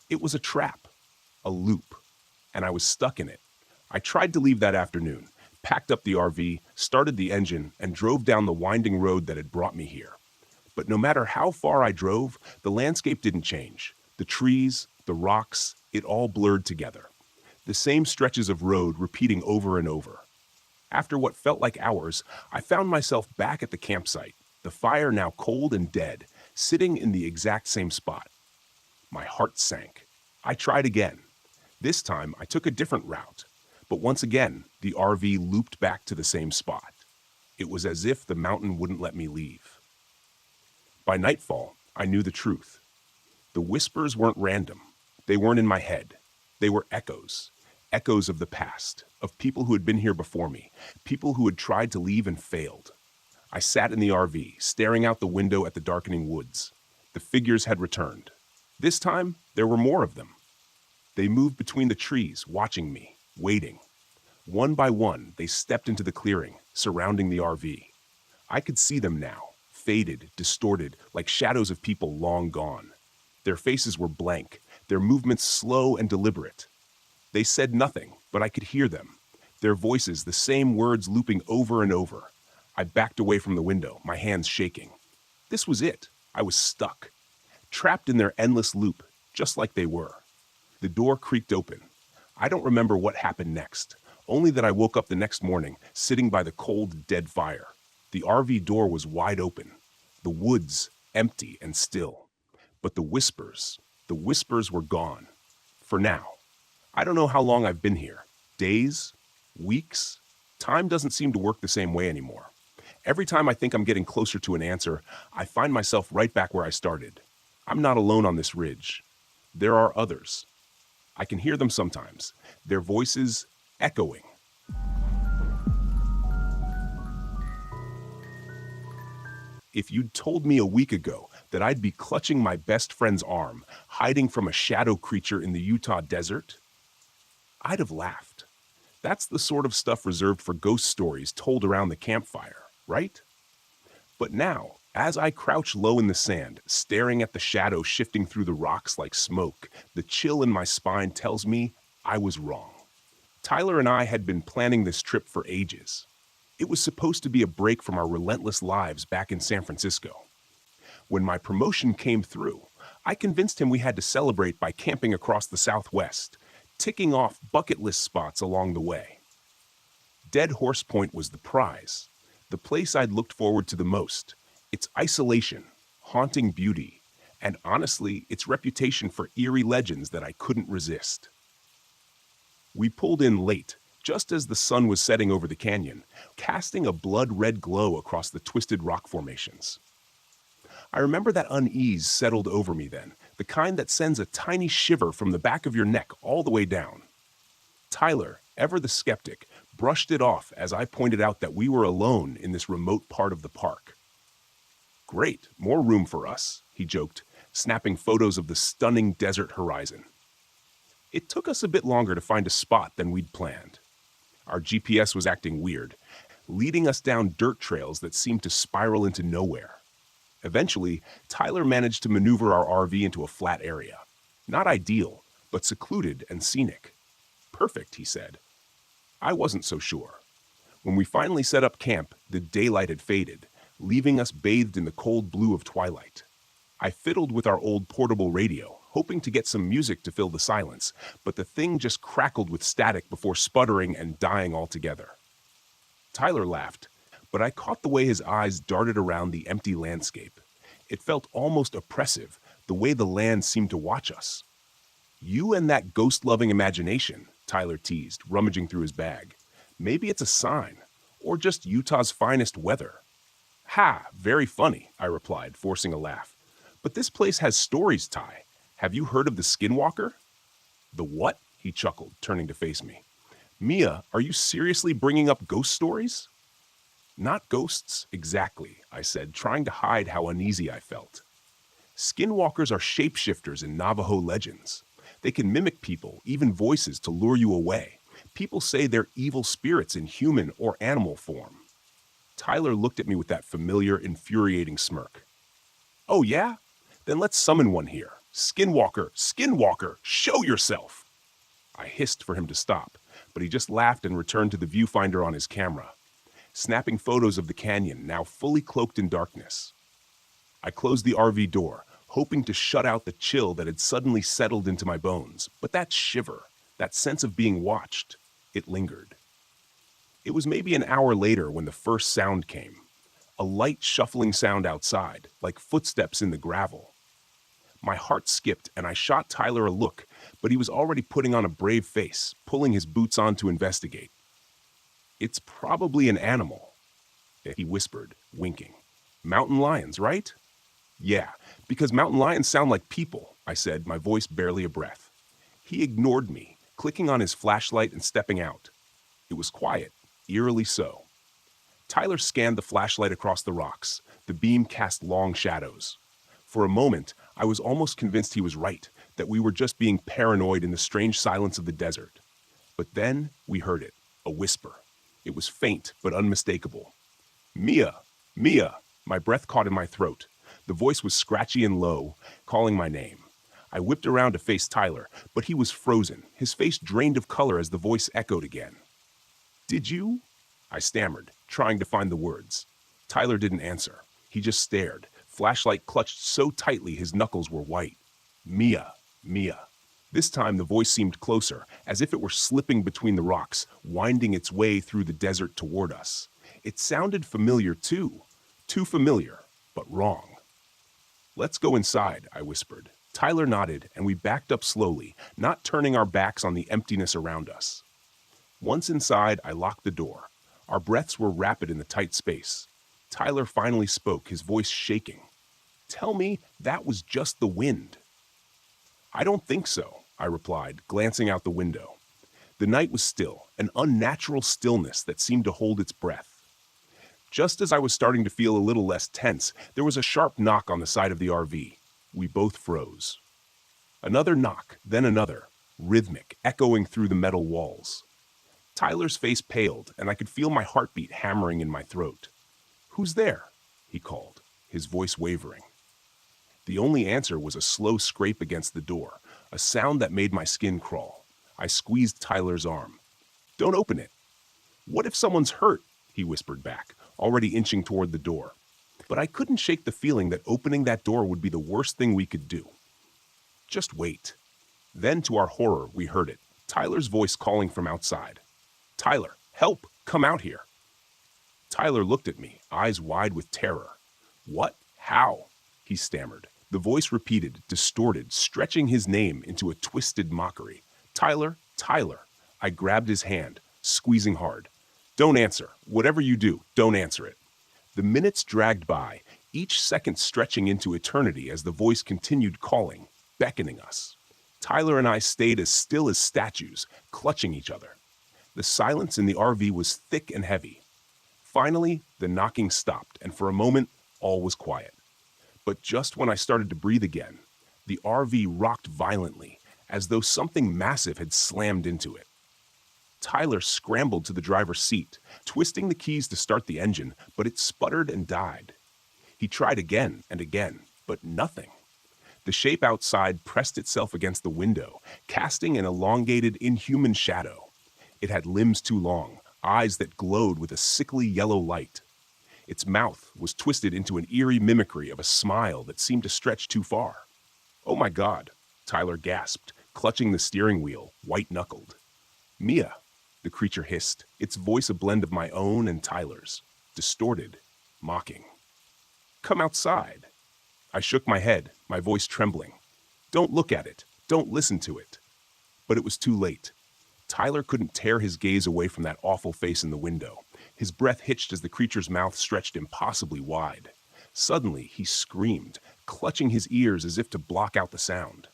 It was a trap, a loop, and I was stuck in it. I tried to leave that afternoon, packed up the RV, started the engine, and drove down the winding road that had brought me here. But no matter how far I drove, the landscape didn't change. The trees, the rocks, it all blurred together. The same stretches of road repeating over and over. After what felt like hours, I found myself back at the campsite, the fire now cold and dead, sitting in the exact same spot. My heart sank. I tried again. This time, I took a different route. But once again, the RV looped back to the same spot. It was as if the mountain wouldn't let me leave. By nightfall, I knew the truth. The whispers weren't random. They weren't in my head. They were echoes. Echoes of the past, of people who had been here before me, people who had tried to leave and failed. I sat in the RV, staring out the window at the darkening woods. The figures had returned. This time, there were more of them. They moved between the trees, watching me, waiting. One by one, they stepped into the clearing, surrounding the RV. I could see them now, faded, distorted, like shadows of people long gone. Their faces were blank, their movements slow and deliberate. They said nothing, but I could hear them. Their voices, the same words looping over and over. I backed away from the window, my hands shaking. This was it. I was stuck. Trapped in their endless loop, just like they were. The door creaked open. I don't remember what happened next, only that I woke up the next morning, sitting by the cold, dead fire. The RV door was wide open. The woods, empty and still. But the whispers were gone. For now. I don't know how long I've been here. Days? Weeks? Time doesn't seem to work the same way anymore. Every time I think I'm getting closer to an answer, I find myself right back where I started. I'm not alone on this ridge. There are others. I can hear them sometimes, their voices echoing. If you'd told me a week ago that I'd be clutching my best friend's arm, hiding from a shadow creature in the Utah desert, I'd have laughed. That's the sort of stuff reserved for ghost stories told around the campfire, right? But now, as I crouch low in the sand, staring at the shadow shifting through the rocks like smoke, the chill in my spine tells me I was wrong. Tyler and I had been planning this trip for ages. It was supposed to be a break from our relentless lives back in San Francisco. When my promotion came through, I convinced him we had to celebrate by camping across the Southwest, ticking off bucket list spots along the way. Dead Horse Point was the prize, the place I'd looked forward to the most. Its isolation, haunting beauty, and honestly, its reputation for eerie legends that I couldn't resist. We pulled in late, just as the sun was setting over the canyon, casting a blood-red glow across the twisted rock formations. I remember that unease settled over me then, the kind that sends a tiny shiver from the back of your neck all the way down. Tyler, ever the skeptic, brushed it off as I pointed out that we were alone in this remote part of the park. "Great, more room for us," he joked, snapping photos of the stunning desert horizon. It took us a bit longer to find a spot than we'd planned. Our GPS was acting weird, leading us down dirt trails that seemed to spiral into nowhere. Eventually, Tyler managed to maneuver our RV into a flat area. Not ideal, but secluded and scenic. "Perfect," he said. I wasn't so sure. When we finally set up camp, the daylight had faded, leaving us bathed in the cold blue of twilight. I fiddled with our old portable radio, hoping to get some music to fill the silence, but the thing just crackled with static before sputtering and dying altogether. Tyler laughed, but I caught the way his eyes darted around the empty landscape. It felt almost oppressive, the way the land seemed to watch us. You and that ghost-loving imagination, Tyler teased, rummaging through his bag. Maybe it's a sign, or just Utah's finest weather. Ha, very funny, I replied, forcing a laugh. But this place has stories, Ty. Have you heard of the Skinwalker? The what? He chuckled, turning to face me. Mia, are you seriously bringing up ghost stories? Not ghosts, exactly, I said, trying to hide how uneasy I felt. Skinwalkers are shapeshifters in Navajo legends. They can mimic people, even voices, to lure you away. People say they're evil spirits in human or animal form. Tyler looked at me with that familiar, infuriating smirk. Oh yeah? Then let's summon one here. Skinwalker, Skinwalker, show yourself! I hissed for him to stop, but he just laughed and returned to the viewfinder on his camera, snapping photos of the canyon, now fully cloaked in darkness. I closed the RV door, hoping to shut out the chill that had suddenly settled into my bones, but that shiver, that sense of being watched, it lingered. It was maybe an hour later when the first sound came, a light shuffling sound outside, like footsteps in the gravel. My heart skipped and I shot Tyler a look, but he was already putting on a brave face, pulling his boots on to investigate. It's probably an animal, he whispered, winking. Mountain lions, right? Yeah, because mountain lions sound like people, I said, my voice barely a breath. He ignored me, clicking on his flashlight and stepping out. It was quiet, eerily so. Tyler scanned the flashlight across the rocks. The beam cast long shadows. For a moment, I was almost convinced he was right, that we were just being paranoid in the strange silence of the desert. But then we heard it, a whisper. It was faint but unmistakable. Mia! Mia! My breath caught in my throat. The voice was scratchy and low, calling my name. I whipped around to face Tyler, but he was frozen, his face drained of color as the voice echoed again. Did you? I stammered, trying to find the words. Tyler didn't answer. He just stared, flashlight clutched so tightly his knuckles were white. Mia, Mia. This time the voice seemed closer, as if it were slipping between the rocks, winding its way through the desert toward us. It sounded familiar too. Too familiar, but wrong. Let's go inside, I whispered. Tyler nodded, and we backed up slowly, not turning our backs on the emptiness around us. Once inside, I locked the door. Our breaths were rapid in the tight space. Tyler finally spoke, his voice shaking. Tell me that was just the wind. I don't think so, I replied, glancing out the window. The night was still, an unnatural stillness that seemed to hold its breath. Just as I was starting to feel a little less tense, there was a sharp knock on the side of the RV. We both froze. Another knock, then another, rhythmic, echoing through the metal walls. Tyler's face paled, and I could feel my heartbeat hammering in my throat. Who's there? He called, his voice wavering. The only answer was a slow scrape against the door, a sound that made my skin crawl. I squeezed Tyler's arm. Don't open it. What if someone's hurt? He whispered back, already inching toward the door. But I couldn't shake the feeling that opening that door would be the worst thing we could do. Just wait. Then, to our horror, we heard it, Tyler's voice calling from outside. Tyler, help! Come out here! Tyler looked at me, eyes wide with terror. What? How? He stammered. The voice repeated, distorted, stretching his name into a twisted mockery. Tyler, Tyler. I grabbed his hand, squeezing hard. Don't answer. Whatever you do, don't answer it. The minutes dragged by, each second stretching into eternity as the voice continued calling, beckoning us. Tyler and I stayed as still as statues, clutching each other. The silence in the RV was thick and heavy. Finally, the knocking stopped, and for a moment, all was quiet. But just when I started to breathe again, the RV rocked violently, as though something massive had slammed into it. Tyler scrambled to the driver's seat, twisting the keys to start the engine, but it sputtered and died. He tried again and again, but nothing. The shape outside pressed itself against the window, casting an elongated, inhuman shadow. It had limbs too long, eyes that glowed with a sickly yellow light. Its mouth was twisted into an eerie mimicry of a smile that seemed to stretch too far. Oh my God, Tyler gasped, clutching the steering wheel, white-knuckled. Mia, the creature hissed, its voice a blend of my own and Tyler's, distorted, mocking. Come outside. I shook my head, my voice trembling. Don't look at it. Don't listen to it. But it was too late. Tyler couldn't tear his gaze away from that awful face in the window. His breath hitched as the creature's mouth stretched impossibly wide. Suddenly, he screamed, clutching his ears as if to block out the sound.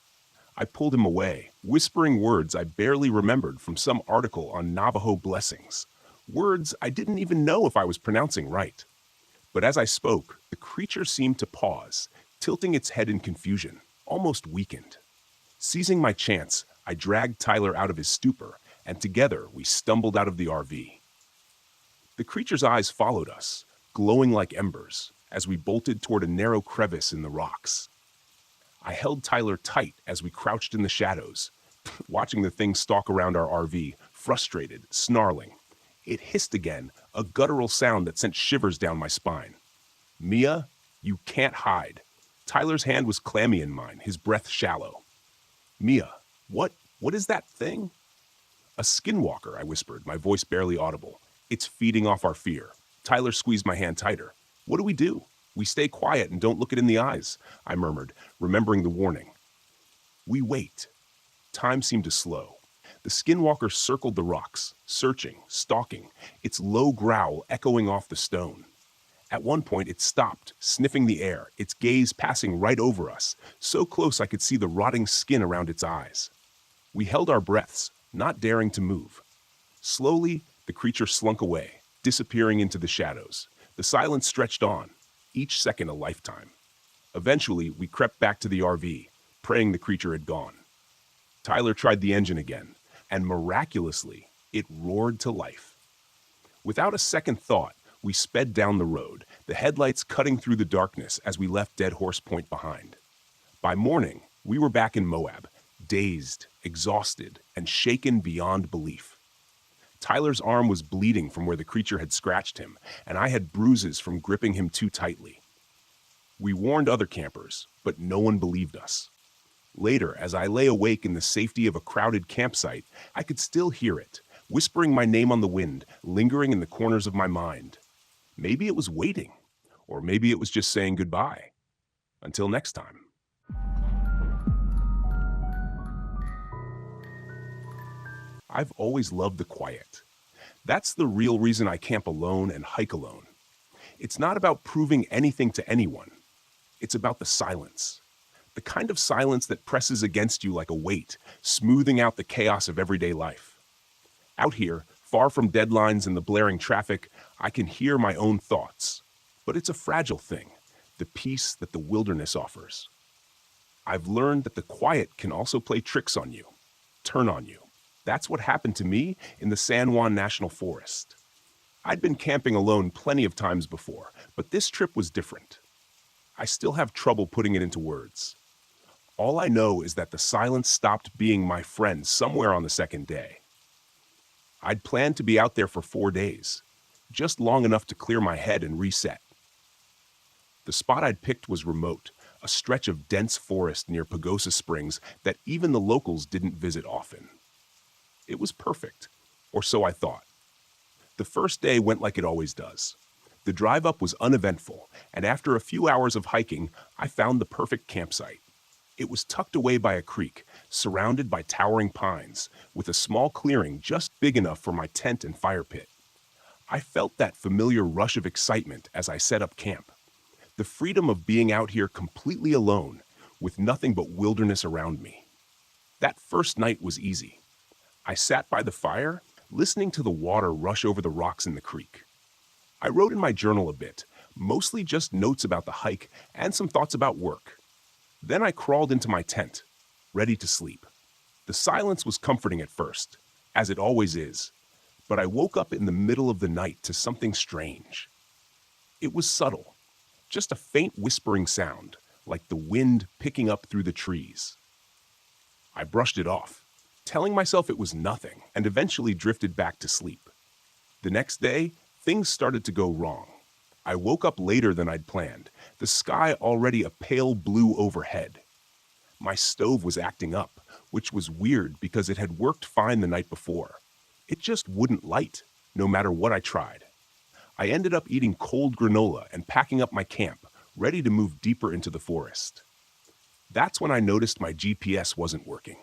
I pulled him away, whispering words I barely remembered from some article on Navajo blessings. Words I didn't even know if I was pronouncing right. But as I spoke, the creature seemed to pause, tilting its head in confusion, almost weakened. Seizing my chance, I dragged Tyler out of his stupor, and together we stumbled out of the RV. The creature's eyes followed us, glowing like embers, as we bolted toward a narrow crevice in the rocks. I held Tyler tight as we crouched in the shadows, watching the thing stalk around our RV, frustrated, snarling. It hissed again, a guttural sound that sent shivers down my spine. Mia, you can't hide. Tyler's hand was clammy in mine, his breath shallow. Mia, what is that thing? A skinwalker, I whispered, my voice barely audible. It's feeding off our fear. Tyler squeezed my hand tighter. What do? We stay quiet and don't look it in the eyes, I murmured, remembering the warning. We wait. Time seemed to slow. The skinwalker circled the rocks, searching, stalking, its low growl echoing off the stone. At one point, it stopped, sniffing the air, its gaze passing right over us, so close I could see the rotting skin around its eyes. We held our breaths, not daring to move. Slowly, the creature slunk away, disappearing into the shadows. The silence stretched on, each second a lifetime. Eventually, we crept back to the RV, praying the creature had gone. Tyler tried the engine again, and miraculously, it roared to life. Without a second thought, we sped down the road, the headlights cutting through the darkness as we left Dead Horse Point behind. By morning, we were back in Moab, dazed, exhausted, and shaken beyond belief. Tyler's arm was bleeding from where the creature had scratched him, and I had bruises from gripping him too tightly. We warned other campers, but no one believed us. Later, as I lay awake in the safety of a crowded campsite, I could still hear it, whispering my name on the wind, lingering in the corners of my mind. Maybe it was waiting, or maybe it was just saying goodbye. Until next time. I've always loved the quiet. That's the real reason I camp alone and hike alone. It's not about proving anything to anyone. It's about the silence. The kind of silence that presses against you like a weight, smoothing out the chaos of everyday life. Out here, far from deadlines and the blaring traffic, I can hear my own thoughts. But it's a fragile thing, the peace that the wilderness offers. I've learned that the quiet can also play tricks on you, turn on you. That's what happened to me in the San Juan National Forest. I'd been camping alone plenty of times before, but this trip was different. I still have trouble putting it into words. All I know is that the silence stopped being my friend somewhere on the second day. I'd planned to be out there for 4 days, just long enough to clear my head and reset. The spot I'd picked was remote, a stretch of dense forest near Pagosa Springs that even the locals didn't visit often. It was perfect, or so I thought. The first day went like it always does. The drive up was uneventful, and after a few hours of hiking, I found the perfect campsite. It was tucked away by a creek, surrounded by towering pines, with a small clearing just big enough for my tent and fire pit. I felt that familiar rush of excitement as I set up camp. The freedom of being out here completely alone, with nothing but wilderness around me. That first night was easy. I sat by the fire, listening to the water rush over the rocks in the creek. I wrote in my journal a bit, mostly just notes about the hike and some thoughts about work. Then I crawled into my tent, ready to sleep. The silence was comforting at first, as it always is, but I woke up in the middle of the night to something strange. It was subtle, just a faint whispering sound, like the wind picking up through the trees. I brushed it off, telling myself it was nothing, and eventually drifted back to sleep. The next day, things started to go wrong. I woke up later than I'd planned, the sky already a pale blue overhead. My stove was acting up, which was weird because it had worked fine the night before. It just wouldn't light, no matter what I tried. I ended up eating cold granola and packing up my camp, ready to move deeper into the forest. That's when I noticed my GPS wasn't working.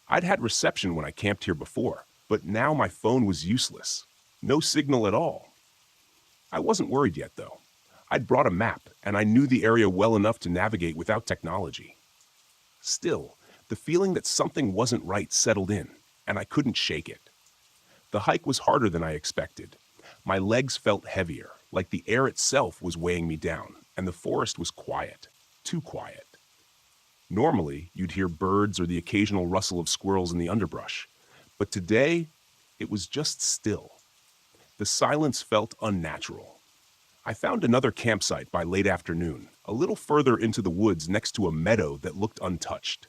I'd had reception when I camped here before, but now my phone was useless. No signal at all. I wasn't worried yet, though. I'd brought a map, and I knew the area well enough to navigate without technology. Still, the feeling that something wasn't right settled in, and I couldn't shake it. The hike was harder than I expected. My legs felt heavier, like the air itself was weighing me down, and the forest was quiet. Too quiet. Normally, you'd hear birds or the occasional rustle of squirrels in the underbrush, but today, it was just still. The silence felt unnatural. I found another campsite by late afternoon, a little further into the woods next to a meadow that looked untouched.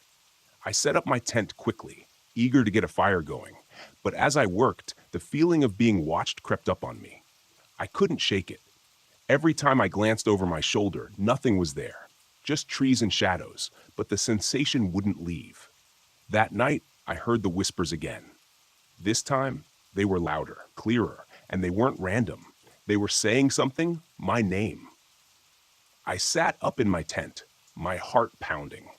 I set up my tent quickly, eager to get a fire going, but as I worked, the feeling of being watched crept up on me. I couldn't shake it. Every time I glanced over my shoulder, nothing was there, just trees and shadows, but the sensation wouldn't leave. That night, I heard the whispers again. This time, they were louder, clearer, and they weren't random. They were saying something, my name. I sat up in my tent, my heart pounding.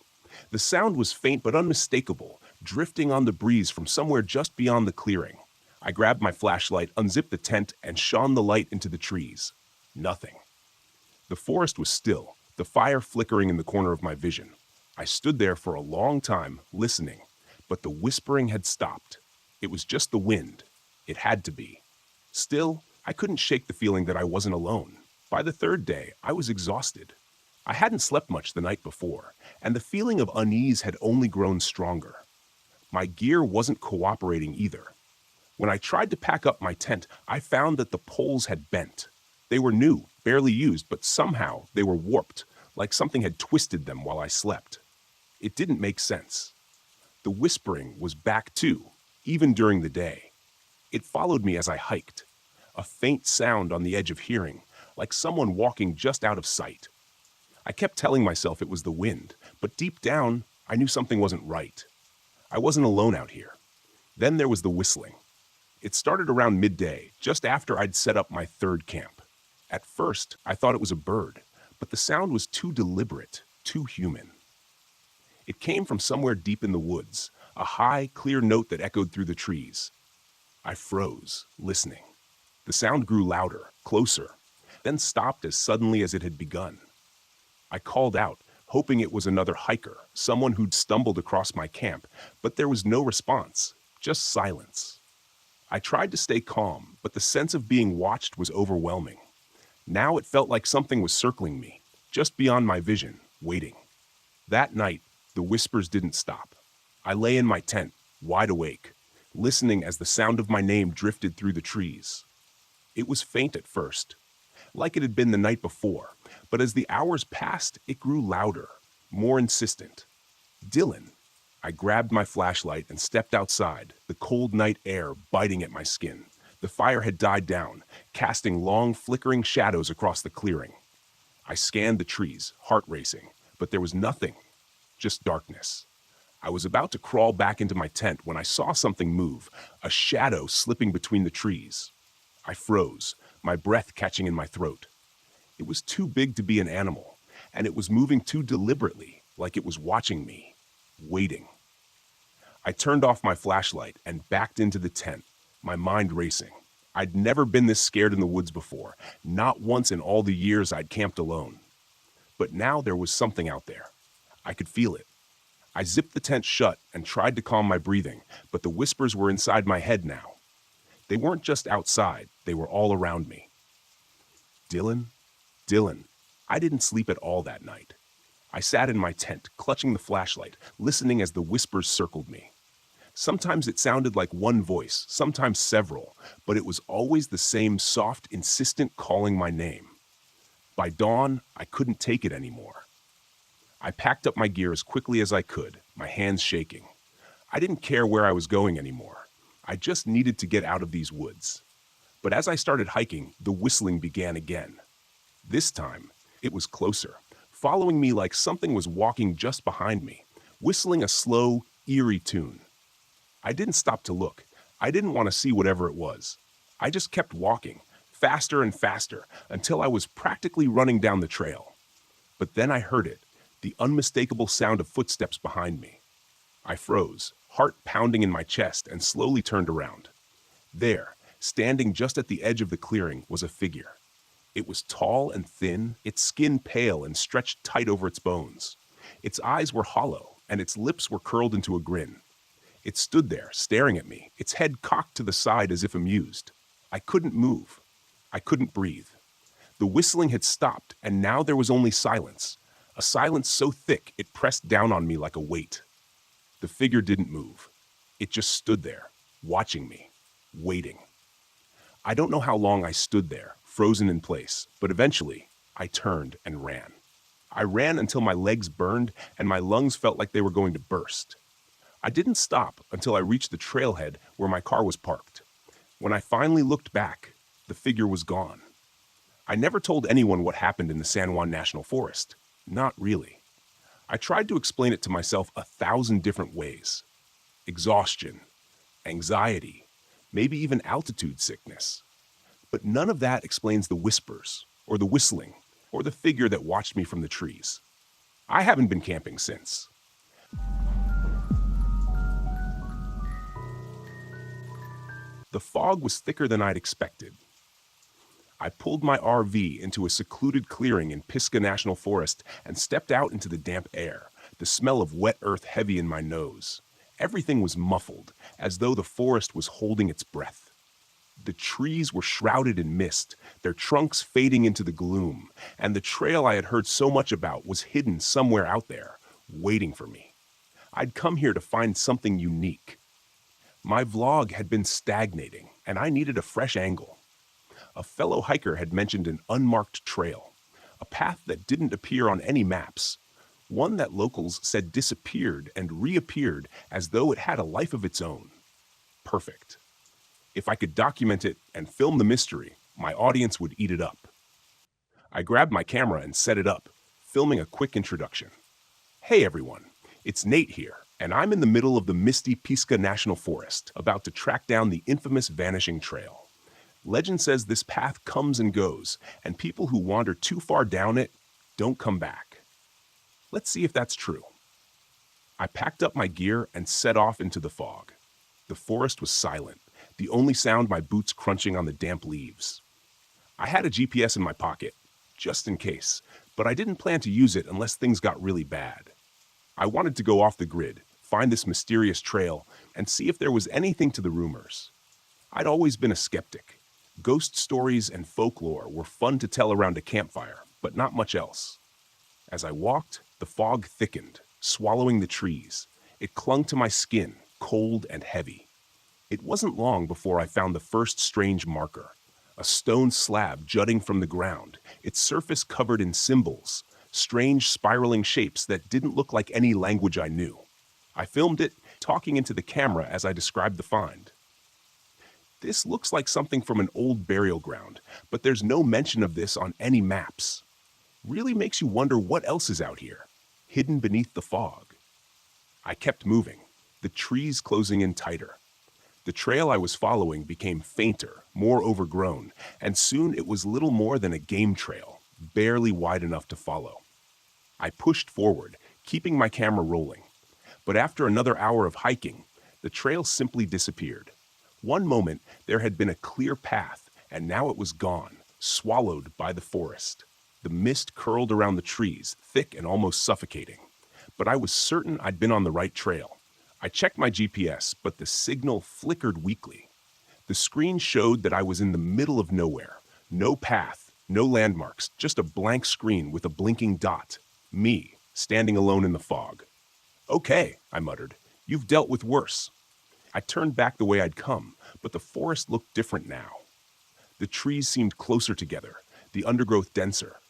The sound was faint but unmistakable, drifting on the breeze from somewhere just beyond the clearing. I grabbed my flashlight, unzipped the tent, and shone the light into the trees. Nothing. The forest was still, the fire flickering in the corner of my vision. I stood there for a long time, listening, but the whispering had stopped. It was just the wind. It had to be. Still, I couldn't shake the feeling that I wasn't alone. By the third day, I was exhausted. I hadn't slept much the night before, and the feeling of unease had only grown stronger. My gear wasn't cooperating either. When I tried to pack up my tent, I found that the poles had bent. They were new, barely used, but somehow they were warped, like something had twisted them while I slept. It didn't make sense. The whispering was back too, even during the day. It followed me as I hiked, a faint sound on the edge of hearing, like someone walking just out of sight. I kept telling myself it was the wind, but deep down, I knew something wasn't right. I wasn't alone out here. Then there was the whistling. It started around midday, just after I'd set up my third camp. At first, I thought it was a bird, but the sound was too deliberate, too human. It came from somewhere deep in the woods, a high, clear note that echoed through the trees. I froze, listening. The sound grew louder, closer, then stopped as suddenly as it had begun. I called out, hoping it was another hiker, someone who'd stumbled across my camp, but there was no response, just silence. I tried to stay calm, but the sense of being watched was overwhelming. Now it felt like something was circling me, just beyond my vision, waiting. That night, the whispers didn't stop. I lay in my tent, wide awake, listening as the sound of my name drifted through the trees. It was faint at first, like it had been the night before, but as the hours passed, it grew louder, more insistent. Dylan. I grabbed my flashlight and stepped outside, the cold night air biting at my skin. The fire had died down, casting long, flickering shadows across the clearing. I scanned the trees, heart racing, but there was nothing, just darkness. I was about to crawl back into my tent when I saw something move, a shadow slipping between the trees. I froze, my breath catching in my throat. It was too big to be an animal, and it was moving too deliberately, like it was watching me, waiting. I turned off my flashlight and backed into the tent, my mind racing. I'd never been this scared in the woods before, not once in all the years I'd camped alone. But now there was something out there. I could feel it. I zipped the tent shut and tried to calm my breathing, but the whispers were inside my head now. They weren't just outside, they were all around me. Dylan? I didn't sleep at all that night. I sat in my tent, clutching the flashlight, listening as the whispers circled me. Sometimes it sounded like one voice, sometimes several, but it was always the same soft, insistent calling my name. By dawn, I couldn't take it anymore. I packed up my gear as quickly as I could, my hands shaking. I didn't care where I was going anymore. I just needed to get out of these woods. But as I started hiking, the whistling began again. This time, it was closer, following me like something was walking just behind me, whistling a slow, eerie tune. I didn't stop to look. I didn't want to see whatever it was. I just kept walking, faster and faster, until I was practically running down the trail. But then I heard it, the unmistakable sound of footsteps behind me. I froze, heart pounding in my chest, and slowly turned around. There, standing just at the edge of the clearing, was a figure. It was tall and thin, its skin pale and stretched tight over its bones. Its eyes were hollow, and its lips were curled into a grin. It stood there, staring at me, its head cocked to the side as if amused. I couldn't move. I couldn't breathe. The whistling had stopped, and now there was only silence, a silence so thick it pressed down on me like a weight. The figure didn't move. It just stood there, watching me, waiting. I don't know how long I stood there, frozen in place, but eventually, I turned and ran. I ran until my legs burned and my lungs felt like they were going to burst. I didn't stop until I reached the trailhead where my car was parked. When I finally looked back, the figure was gone. I never told anyone what happened in the San Juan National Forest. Not really. I tried to explain it to myself 1,000 different ways. Exhaustion, anxiety, maybe even altitude sickness. But none of that explains the whispers, or the whistling, or the figure that watched me from the trees. I haven't been camping since. The fog was thicker than I'd expected. I pulled my RV into a secluded clearing in Pisgah National Forest and stepped out into the damp air, the smell of wet earth heavy in my nose. Everything was muffled, as though the forest was holding its breath. The trees were shrouded in mist, their trunks fading into the gloom, and the trail I had heard so much about was hidden somewhere out there, waiting for me. I'd come here to find something unique. My vlog had been stagnating, and I needed a fresh angle. A fellow hiker had mentioned an unmarked trail, a path that didn't appear on any maps, one that locals said disappeared and reappeared as though it had a life of its own. Perfect. If I could document it and film the mystery, my audience would eat it up. I grabbed my camera and set it up, filming a quick introduction. Hey everyone, it's Nate here, and I'm in the middle of the misty Pisgah National Forest, about to track down the infamous Vanishing Trail. Legend says this path comes and goes, and people who wander too far down it don't come back. Let's see if that's true. I packed up my gear and set off into the fog. The forest was silent, the only sound my boots crunching on the damp leaves. I had a GPS in my pocket, just in case, but I didn't plan to use it unless things got really bad. I wanted to go off the grid, find this mysterious trail, and see if there was anything to the rumors. I'd always been a skeptic. Ghost stories and folklore were fun to tell around a campfire, but not much else. As I walked, the fog thickened, swallowing the trees. It clung to my skin, cold and heavy. It wasn't long before I found the first strange marker, a stone slab jutting from the ground, its surface covered in symbols, strange spiraling shapes that didn't look like any language I knew. I filmed it, talking into the camera as I described the find. This looks like something from an old burial ground, but there's no mention of this on any maps. Really makes you wonder what else is out here, hidden beneath the fog. I kept moving, the trees closing in tighter. The trail I was following became fainter, more overgrown, and soon it was little more than a game trail, barely wide enough to follow. I pushed forward, keeping my camera rolling. But after another hour of hiking, the trail simply disappeared. One moment, there had been a clear path, and now it was gone, swallowed by the forest. The mist curled around the trees, thick and almost suffocating. But I was certain I'd been on the right trail. I checked my GPS, but the signal flickered weakly. The screen showed that I was in the middle of nowhere. No path, no landmarks, just a blank screen with a blinking dot. Me, standing alone in the fog. "Okay," I muttered. "You've dealt with worse." I turned back the way I'd come, but the forest looked different now. The trees seemed closer together, the undergrowth denser.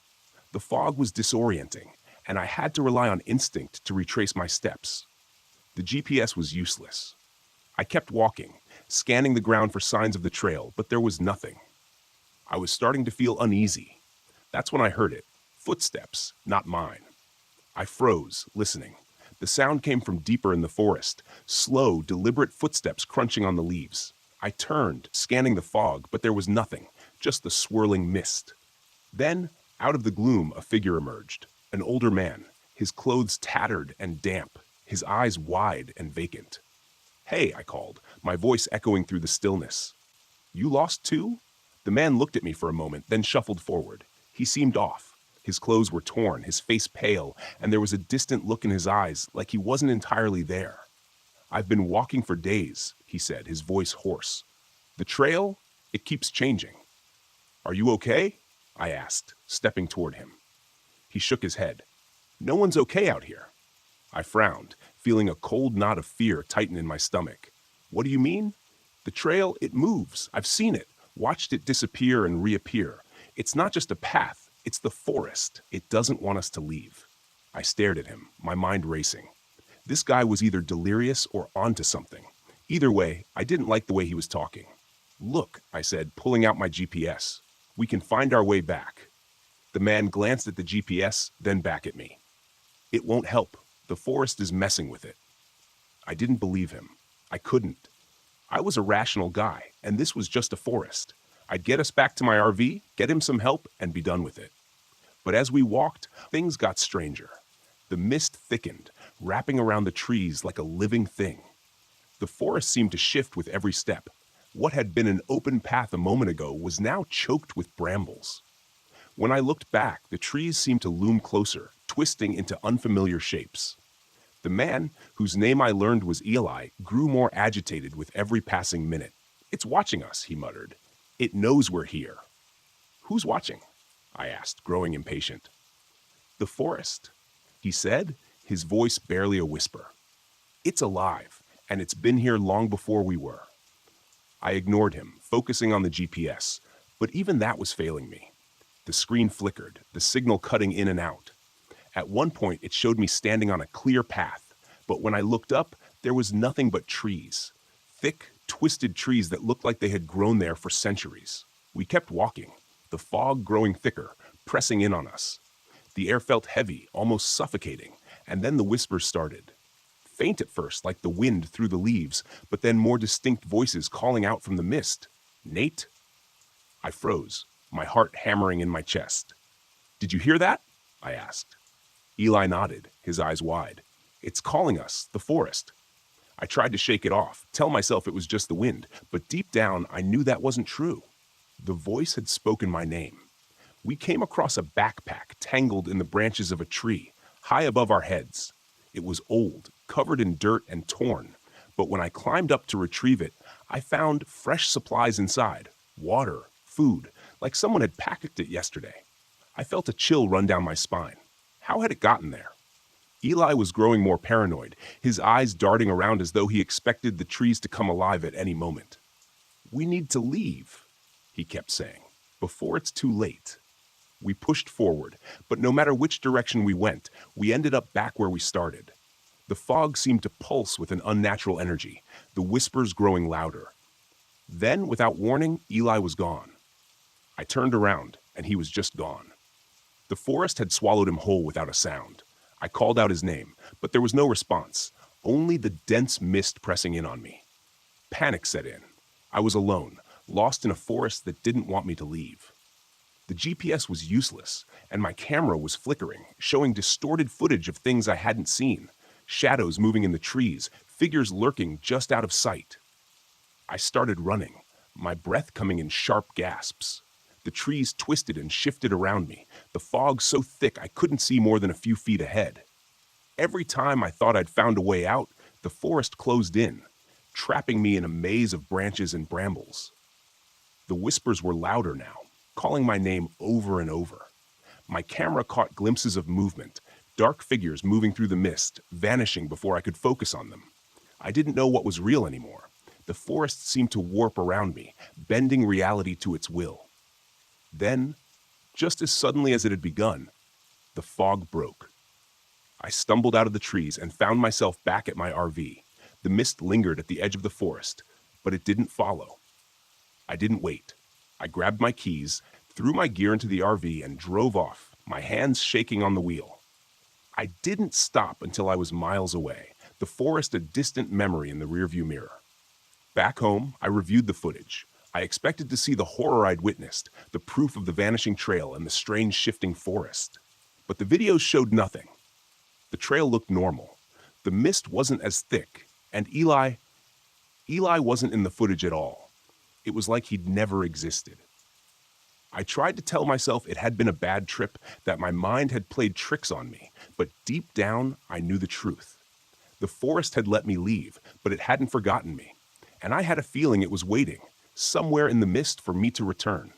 The fog was disorienting, and I had to rely on instinct to retrace my steps. The GPS was useless. I kept walking, scanning the ground for signs of the trail, but there was nothing. I was starting to feel uneasy. That's when I heard it. Footsteps, not mine. I froze, listening. The sound came from deeper in the forest, slow, deliberate footsteps crunching on the leaves. I turned, scanning the fog, but there was nothing, just the swirling mist. Then, out of the gloom, a figure emerged, an older man, his clothes tattered and damp, his eyes wide and vacant. "Hey," I called, my voice echoing through the stillness. "You lost too?" The man looked at me for a moment, then shuffled forward. He seemed off. His clothes were torn, his face pale, and there was a distant look in his eyes, like he wasn't entirely there. "I've been walking for days," he said, his voice hoarse. "The trail, it keeps changing." "Are you okay?" I asked, stepping toward him. He shook his head. "No one's okay out here." I frowned, feeling a cold knot of fear tighten in my stomach. "What do you mean?" "The trail, it moves. I've seen it, watched it disappear and reappear. It's not just a path, it's the forest. It doesn't want us to leave." I stared at him, my mind racing. This guy was either delirious or onto something. Either way, I didn't like the way he was talking. "Look," I said, pulling out my GPS. "We can find our way back." The man glanced at the GPS, then back at me. "It won't help. The forest is messing with it." I didn't believe him. I couldn't. I was a rational guy, and this was just a forest. I'd get us back to my RV, get him some help, and be done with it. But as we walked, things got stranger. The mist thickened, wrapping around the trees like a living thing. The forest seemed to shift with every step. What had been an open path a moment ago was now choked with brambles. When I looked back, the trees seemed to loom closer, twisting into unfamiliar shapes. The man, whose name I learned was Eli, grew more agitated with every passing minute. "It's watching us," he muttered. "It knows we're here." "Who's watching?" I asked, growing impatient. "The forest," he said, his voice barely a whisper. "It's alive, and it's been here long before we were." I ignored him, focusing on the GPS, but even that was failing me. The screen flickered, the signal cutting in and out. At one point, it showed me standing on a clear path, but when I looked up, there was nothing but trees. Thick, twisted trees that looked like they had grown there for centuries. We kept walking, the fog growing thicker, pressing in on us. The air felt heavy, almost suffocating, and then the whispers started. Faint at first, like the wind through the leaves, but then more distinct voices calling out from the mist. "Nate?" I froze, my heart hammering in my chest. "Did you hear that?" I asked. Eli nodded, his eyes wide. "It's calling us, the forest." I tried to shake it off, tell myself it was just the wind, but deep down I knew that wasn't true. The voice had spoken my name. We came across a backpack tangled in the branches of a tree, high above our heads. It was old, covered in dirt and torn, but when I climbed up to retrieve it, I found fresh supplies inside, water, food, like someone had packaged it yesterday. I felt a chill run down my spine. How had it gotten there? Eli was growing more paranoid, his eyes darting around as though he expected the trees to come alive at any moment. "We need to leave," he kept saying, "before it's too late." We pushed forward, but no matter which direction we went, we ended up back where we started. The fog seemed to pulse with an unnatural energy, the whispers growing louder. Then, without warning, Eli was gone. I turned around, and he was just gone. The forest had swallowed him whole without a sound. I called out his name, but there was no response, only the dense mist pressing in on me. Panic set in. I was alone, lost in a forest that didn't want me to leave. The GPS was useless, and my camera was flickering, showing distorted footage of things I hadn't seen. Shadows moving in the trees, figures lurking just out of sight. I started running, my breath coming in sharp gasps. The trees twisted and shifted around me, the fog so thick I couldn't see more than a few feet ahead. Every time I thought I'd found a way out, the forest closed in, trapping me in a maze of branches and brambles. The whispers were louder now, calling my name over and over. My camera caught glimpses of movement, dark figures moving through the mist, vanishing before I could focus on them. I didn't know what was real anymore. The forest seemed to warp around me, bending reality to its will. Then, just as suddenly as it had begun, the fog broke. I stumbled out of the trees and found myself back at my RV. The mist lingered at the edge of the forest, but it didn't follow. I didn't wait. I grabbed my keys, threw my gear into the RV, and drove off, my hands shaking on the wheel. I didn't stop until I was miles away, the forest a distant memory in the rearview mirror. Back home, I reviewed the footage. I expected to see the horror I'd witnessed, the proof of the vanishing trail and the strange shifting forest. But the videos showed nothing. The trail looked normal. The mist wasn't as thick, and Eli wasn't in the footage at all. It was like he'd never existed. I tried to tell myself it had been a bad trip, that my mind had played tricks on me, but deep down, I knew the truth. The forest had let me leave, but it hadn't forgotten me, and I had a feeling it was waiting, somewhere in the mist, for me to return.